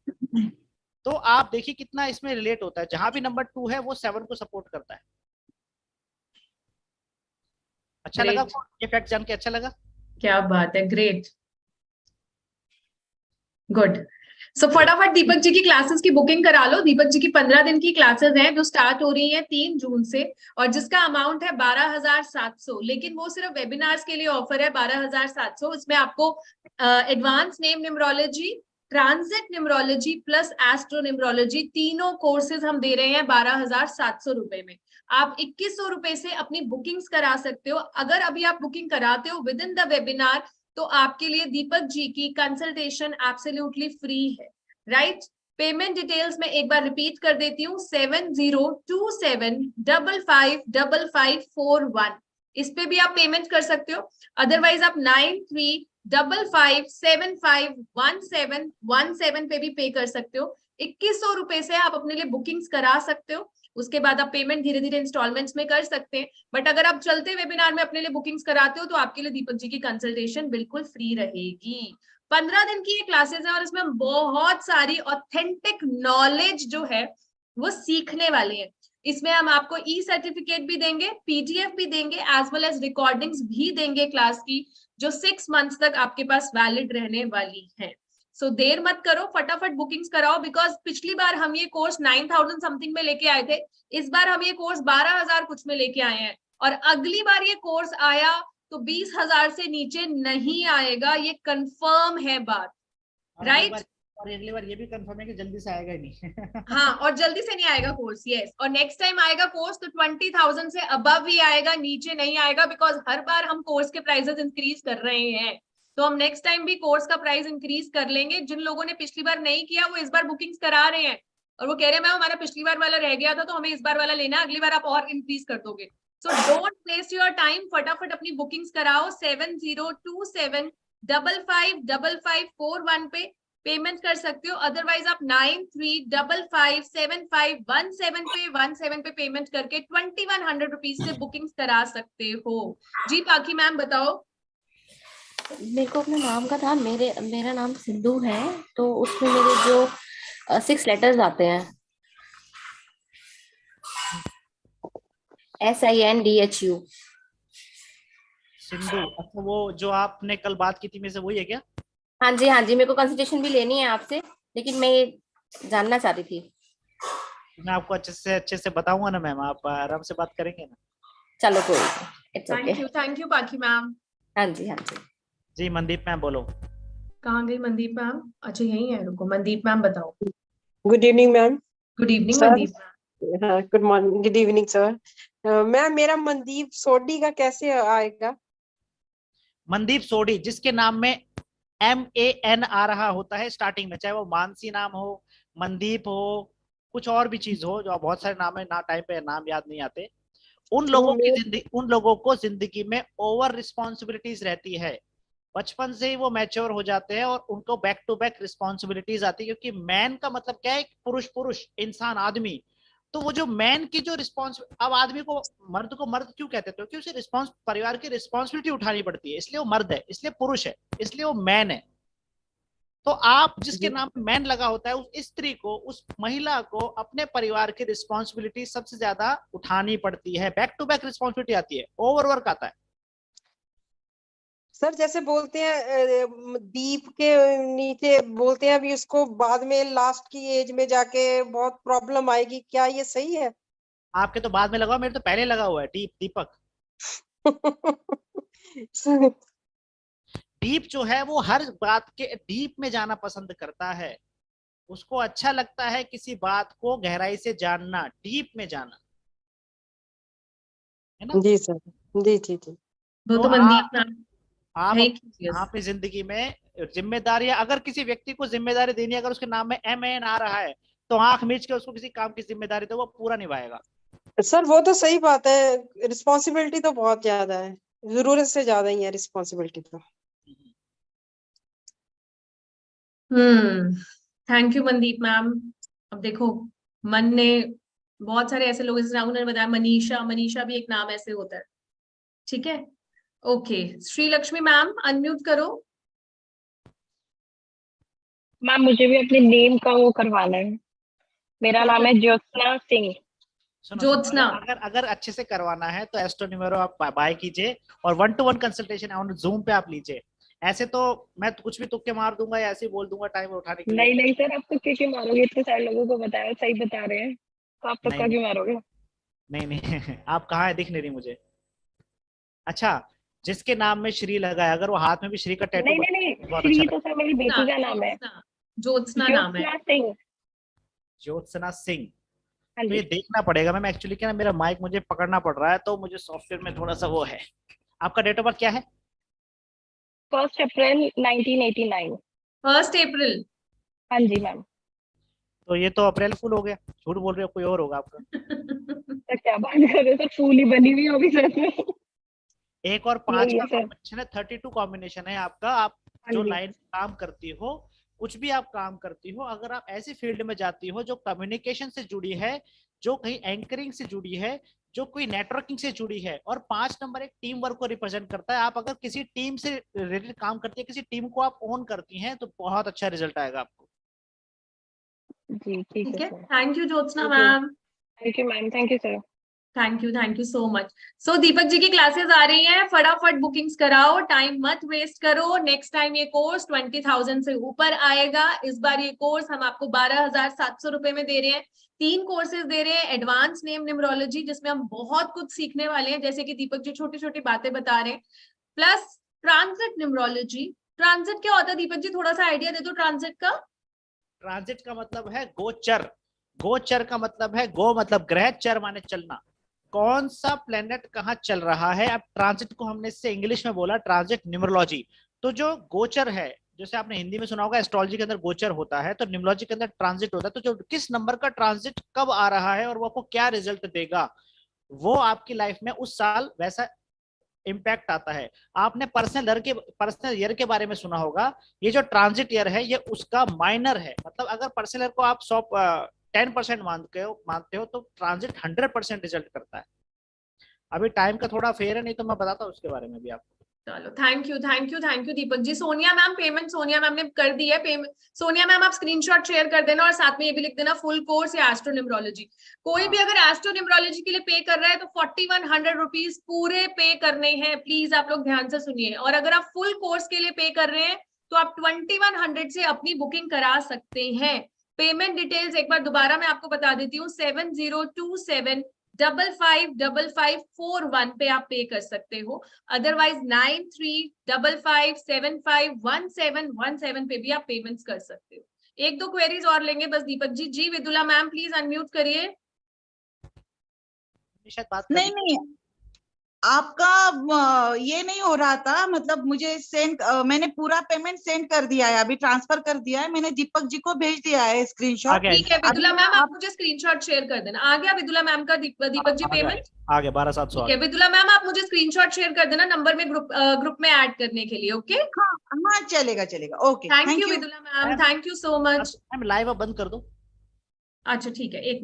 तो आप देखिए कितना इसमें रिलेट होता है, जहां भी नंबर 2 है वो 7 को सपोर्ट करता है। अच्छा लगा ये फैक्ट जान के? अच्छा लगा? क्या बात है, ग्रेट, गुड। सो फटाफट दीपक जी की क्लासेस की बुकिंग करा लो। दीपक जी की 15 दिन की क्लासेस हैं जो स्टार्ट हो रही हैं 3 जून से, और जिसका अमाउंट है 12,700, लेकिन वो सिर्फ वेबिनार्स के लिए ऑफर है 12,700। इसमें आपको advance name numerology, transit numerology plus astro numerology, तीनों कोर्सेज हम दे रहे हैं 12,700 रुपए में। आप 2100 रुपए से अपनी बुकिंग्स करा सकते हो। अगर अभी आप बुकिंग कराते हो विद इन द वेबिनार तो आपके लिए दीपक जी की कंसल्टेशन एब्सोल्युटली फ्री है, राइट। पेमेंट डिटेल्स में एक बार रिपीट कर देती हूँ, 7027555541, इस पे भी आप पेमेंट कर सकते हो। अदरवाइज आप 9355751717 पे भी पे कर सकते हो। 2100 रुपए से आप अपने लिए बुकिंग्स करा सकते हो। उसके बाद आप पेमेंट धीरे धीरे इंस्टॉलमेंट्स में कर सकते हैं। बट अगर आप चलते वेबिनार में अपने लिए बुकिंग्स कराते हो तो आपके लिए दीपक जी की कंसल्टेशन बिल्कुल फ्री रहेगी। 15 दिन की ये क्लासेस है और इसमें हम बहुत सारी ऑथेंटिक नॉलेज जो है वो सीखने वाले हैं। इसमें हम आपको ई सर्टिफिकेट भी देंगे, पीडीएफ भी देंगे, एज वेल एज रिकॉर्डिंग्स भी देंगे क्लास की, जो 6 मंथ्स तक आपके पास वैलिड रहने वाली है। सो देर मत करो, फटाफट बुकिंग्स कराओ, बिकॉज पिछली बार हम ये कोर्स 9,000 समथिंग में लेके आए थे, इस बार हम ये कोर्स 12,000 कुछ में लेके आए हैं, और अगली बार ये कोर्स आया तो 20,000 से नीचे नहीं आएगा, ये कंफर्म है बात, राइट? और अगली बार ये भी कंफर्म है कि जल्दी से आएगा ही नहीं। हाँ, और जल्दी से नहीं आएगा कोर्स, यस। और नेक्स्ट टाइम आएगा कोर्स तो 20,000 से अबव ही आएगा, नीचे नहीं आएगा, बिकॉज हर बार हम कोर्स के प्राइसेस इंक्रीज कर रहे हैं। तो हम नेक्स्ट टाइम भी कोर्स का प्राइस इंक्रीज कर लेंगे। जिन लोगों ने पिछली बार नहीं किया वो इस बार बुकिंग्स करा रहे हैं और वो कह रहे हैं मैम हमारा पिछली बार वाला रह गया था तो हमें इस बार वाला लेना, अगली बार आप और इंक्रीज कर दोगे। So don't waste your time, फटाफट अपनी बुकिंग्स कराओ। 7027555541 पे पेमेंट कर सकते हो, अदरवाइज आप 93557517 पे पेमेंट करके 2100 रुपीज से बुकिंग्स करा सकते हो। जी पाखी मैम बताओ। मेरे को अपने नाम का था, मेरा नाम सिंधु है, तो उसमें मेरे जो 6 लेटर्स आते हैं, SINDHU। सिंधु, अच्छा वो जो आपने कल बात की थी में से वही है क्या? हाँ जी हाँ जी, मेरे को कंसल्टेशन भी लेनी है आपसे, लेकिन मैं ये जानना चाह रही थी। मैं आपको अच्छे से बताऊंगा ना मैम, आप आराम से बात करेंगे ना। चलो कोई नहीं, इट्स ओके। थैंक यू पाखी मैम। हाँ जी हाँ जी। जी मनदीप मैम बोलो। कहाँ गई मनदीप मैम? अच्छा यही है, रुको। मनदीप मैम बताओ। Good evening ma'am. Good evening sir. Mandeep ma'am. हाँ, good morning, good evening sir. Ma'am मेरा मनदीप सोडी का कैसे आएगा? मनदीप सोडी, जिसके नाम में MAN आ रहा होता है स्टार्टिंग में, चाहे वो मानसी नाम हो, मनदीप हो, कुछ और भी चीज हो, जो बहुत सारे नाम है ना, टाइम पे नाम याद नहीं आते, उन लोगों को जिंदगी में ओवर रिस्पॉन्सिबिलिटीज रहती है। बचपन से ही वो मैच्योर हो जाते हैं और उनको बैक टू बैक रिस्पॉन्सिबिलिटीज आती है, क्योंकि मैन का मतलब क्या है? पुरुष, इंसान, आदमी। तो वो जो मैन की जो रिस्पॉन्स, अब आदमी को मर्द क्यों कहते थे? क्योंकि उसे परिवार की रिस्पॉन्सिबिलिटी उठानी पड़ती है, इसलिए वो मर्द है, इसलिए पुरुष है, इसलिए वो मैन है। तो आप जिसके नाम में मैन लगा होता है, उस स्त्री को, उस महिला को अपने परिवार की रिस्पॉन्सिबिलिटी सबसे ज्यादा उठानी पड़ती है। बैक टू बैक रिस्पॉन्सिबिलिटी आती है, ओवरवर्क आता है। सर जैसे बोलते हैं दीप के नीचे बोलते हैं अभी उसको बाद में लास्ट की एज में जाके बहुत प्रॉब्लम आएगी, क्या ये सही है? आपके तो बाद में लगा, मेरे तो पहले लगा हुआ है दीपक। डीप जो है वो हर बात के डीप में जाना पसंद करता है, उसको अच्छा लगता है किसी बात को गहराई से जानना, डीप में जाना, है ना? जी सर, जी जी जी। तो मनदीप आप अपनी जिंदगी में जिम्मेदारियां, अगर किसी व्यक्ति को जिम्मेदारी देनी है, अगर उसके नाम में MAN आ रहा है, तो आंख मीच के उसको किसी काम की जिम्मेदारी दो, वो पूरा निभाएगा। सर वो तो सही बात है, रिस्पॉन्सिबिलिटी तो बहुत ज्यादा है, जरूरत से ज्यादा ही है रिस्पॉन्सिबिलिटी तो। Thank you Mandeep ma'am. अब देखो, मन ने बहुत सारे ऐसे लोग, जैसे उन्होंने बताया मनीषा भी एक नाम ऐसे होता है, ठीक है? Okay, Shri Lakshmi ma'am unmute करो। मैम मुझे भी अपने नेम का वो करवाना है, मेरा नाम है ज्योत्सना सिंह। ज्योत्सना, अगर अच्छे से करवाना है तो एस्ट्रो न्यूमेरो आप बाय कीजिए और 1-to-1 कंसल्टेशन ऑन Zoom पे आप लीजिए। ऐसे तो मैं तो कुछ भी तुक्के मार दूंगा या ऐसे ही बोल दूंगा टाइम उठाने के लिए। नहीं सर, आप तुक्के क्यों मारोगे? इतने सारे लोगों को बताया, सही बता रहे हैं, तो आप तुक्का क्यों मारोगे? नहीं आप कहाँ है, दिख नहीं रही मुझे। अच्छा, जिसके नाम में श्री लगा है, अगर वो हाथ में भी श्री का टैटू, नहीं श्री तो सर मेरी बेटी का नाम है, ज्योत्सना नाम है। ज्योत्सना सिंह। तो ये देखना पड़ेगा मैम, एक्चुअली क्या ना, मेरा माइक मुझे पकड़ना पड़ रहा है, तो मुझे सॉफ्टवेयर में थोड़ा सा वो है। आपका डेट ऑफ बर्थ क्या है? 1 अप्रैल 1989। 1 अप्रैल? हाँ जी मैम। तो ये तो अप्रैल फूल हो गया, झूठ बोल रहे हो, कोई और होगा आपका। तो क्या बात कर रहे हो सर, फूल ही बनी हुई होगी सर में। 1 और 5 का कॉम्बिनेशन है, 32 कॉम्बिनेशन है आपका। आप जो लाइन काम करती हो, कुछ भी आप काम करती हो, अगर आप ऐसी फील्ड में जाती हो जो कम्युनिकेशन से जुड़ी है, जो कहीं एंकरिंग से जुड़ी है, जो कोई नेटवर्किंग से जुड़ी है, और 5 नंबर एक टीम वर्क को रिप्रेजेंट करता है। आप अगर किसी टीम से रिलेटेड काम करती है, किसी टीम को आप ओन करती हैं, तो बहुत अच्छा रिजल्ट आएगा आपको। जी ठीक है। Thank you Jyotsna ma'am. Thank you ma'am, thank you sir. Thank you so much. So Deepak ji की क्लासेस आ रही हैं, फटाफट बुकिंग्स कराओ, टाइम मत वेस्ट करो। नेक्स्ट टाइम ये कोर्स 20,000 से ऊपर आएगा। इस बार ये कोर्स हम आपको 12,700 रुपए में दे रहे हैं। 3 कोर्सेज दे रहे हैं। एडवांस नेम न्यूमरोलॉजी, जिसमें हम बहुत कुछ सीखने वाले हैं, जैसे कि दीपक जी छोटी छोटी बातें बता रहे हैं। Plus transit numerology. ट्रांजिट क्या होता है दीपक जी, थोड़ा सा आइडिया दे दो ट्रांजिट का। ट्रांजिट का मतलब है गोचर। गोचर का मतलब है गो मतलब ग्रह, चर माने चलना, कौन सा प्लेनेट कहाँ चल रहा है। अब ट्रांजिट को हमने इससे इंग्लिश में बोला ट्रांजिट न्यूमरोलॉजी। तो जो गोचर है, जैसे आपने हिंदी में सुना होगा एस्ट्रोलॉजी के अंदर गोचर होता है, तो न्यूमरोलॉजी के अंदर ट्रांजिट होता है। तो जो किस नंबर का ट्रांजिट कब आ रहा है और वो आपको क्या रिजल्ट देगा, वो आपकी लाइफ में उस साल वैसा इम्पैक्ट आता है। आपने पर्सनल ईयर के बारे में सुना होगा, ये जो ट्रांजिट ईयर है ये उसका माइनर है। मतलब अगर पर्सनल ईयर को आप 10% मानते हो तो ट्रांजिट 100% रिजल्ट करता है। अभी टाइम का थोड़ा फेयर है, नहीं तो मैं बताता हूँ उसके बारे में भी आपको। चलो thank you Deepak ji. Sonia ma'am payment Sonia ma'am ने कर दी है। पेमेंट सोनिया मैम आप स्क्रीनशॉट शेयर कर देना और साथ में ये भी लिख देना फुल कोर्स या एस्ट्रो न्यूमरोलॉजी। कोई भी अगर एस्ट्रो न्यूमरोलॉजी के लिए पे कर रहा है तो 4100 रुपीज पूरे पे करने हैं। प्लीज आप लोग ध्यान से सुनिए। और अगर आप फुल कोर्स के लिए पे कर रहे हैं तो आप 2100 से अपनी बुकिंग करा सकते हैं। पेमेंट डिटेल्स एक बार दोबारा मैं आपको बता देती हूँ, 7027555541 पे आप पे कर सकते हो। अदरवाइज 9355751717 पे भी आप पेमेंट्स कर सकते हो। एक दो क्वेरीज और लेंगे बस दीपक जी। जी विदुला मैम प्लीज अनम्यूट करिए। नहीं नहीं, आपका ये नहीं हो रहा था, मतलब मुझे मैंने पूरा पेमेंट सेंड कर दिया है, अभी ट्रांसफर कर दिया है मैंने, दीपक जी को भेज दिया है स्क्रीनशॉट। ठीक है विदुला मैम आप मुझे स्क्रीनशॉट शेयर कर देना। आ गया विदुला मैम का दीपक जी पेमेंट आ गया 12700। ठीक है विदुला मैम आप मुझे स्क्रीनशॉट शेयर कर देना नंबर में ग्रुप में ऐड करने के लिए। ओके हाँ चलेगा okay. Thank you Vidula ma'am, thank you so much. Live अब बंद कर दो। अच्छा ठीक है, एक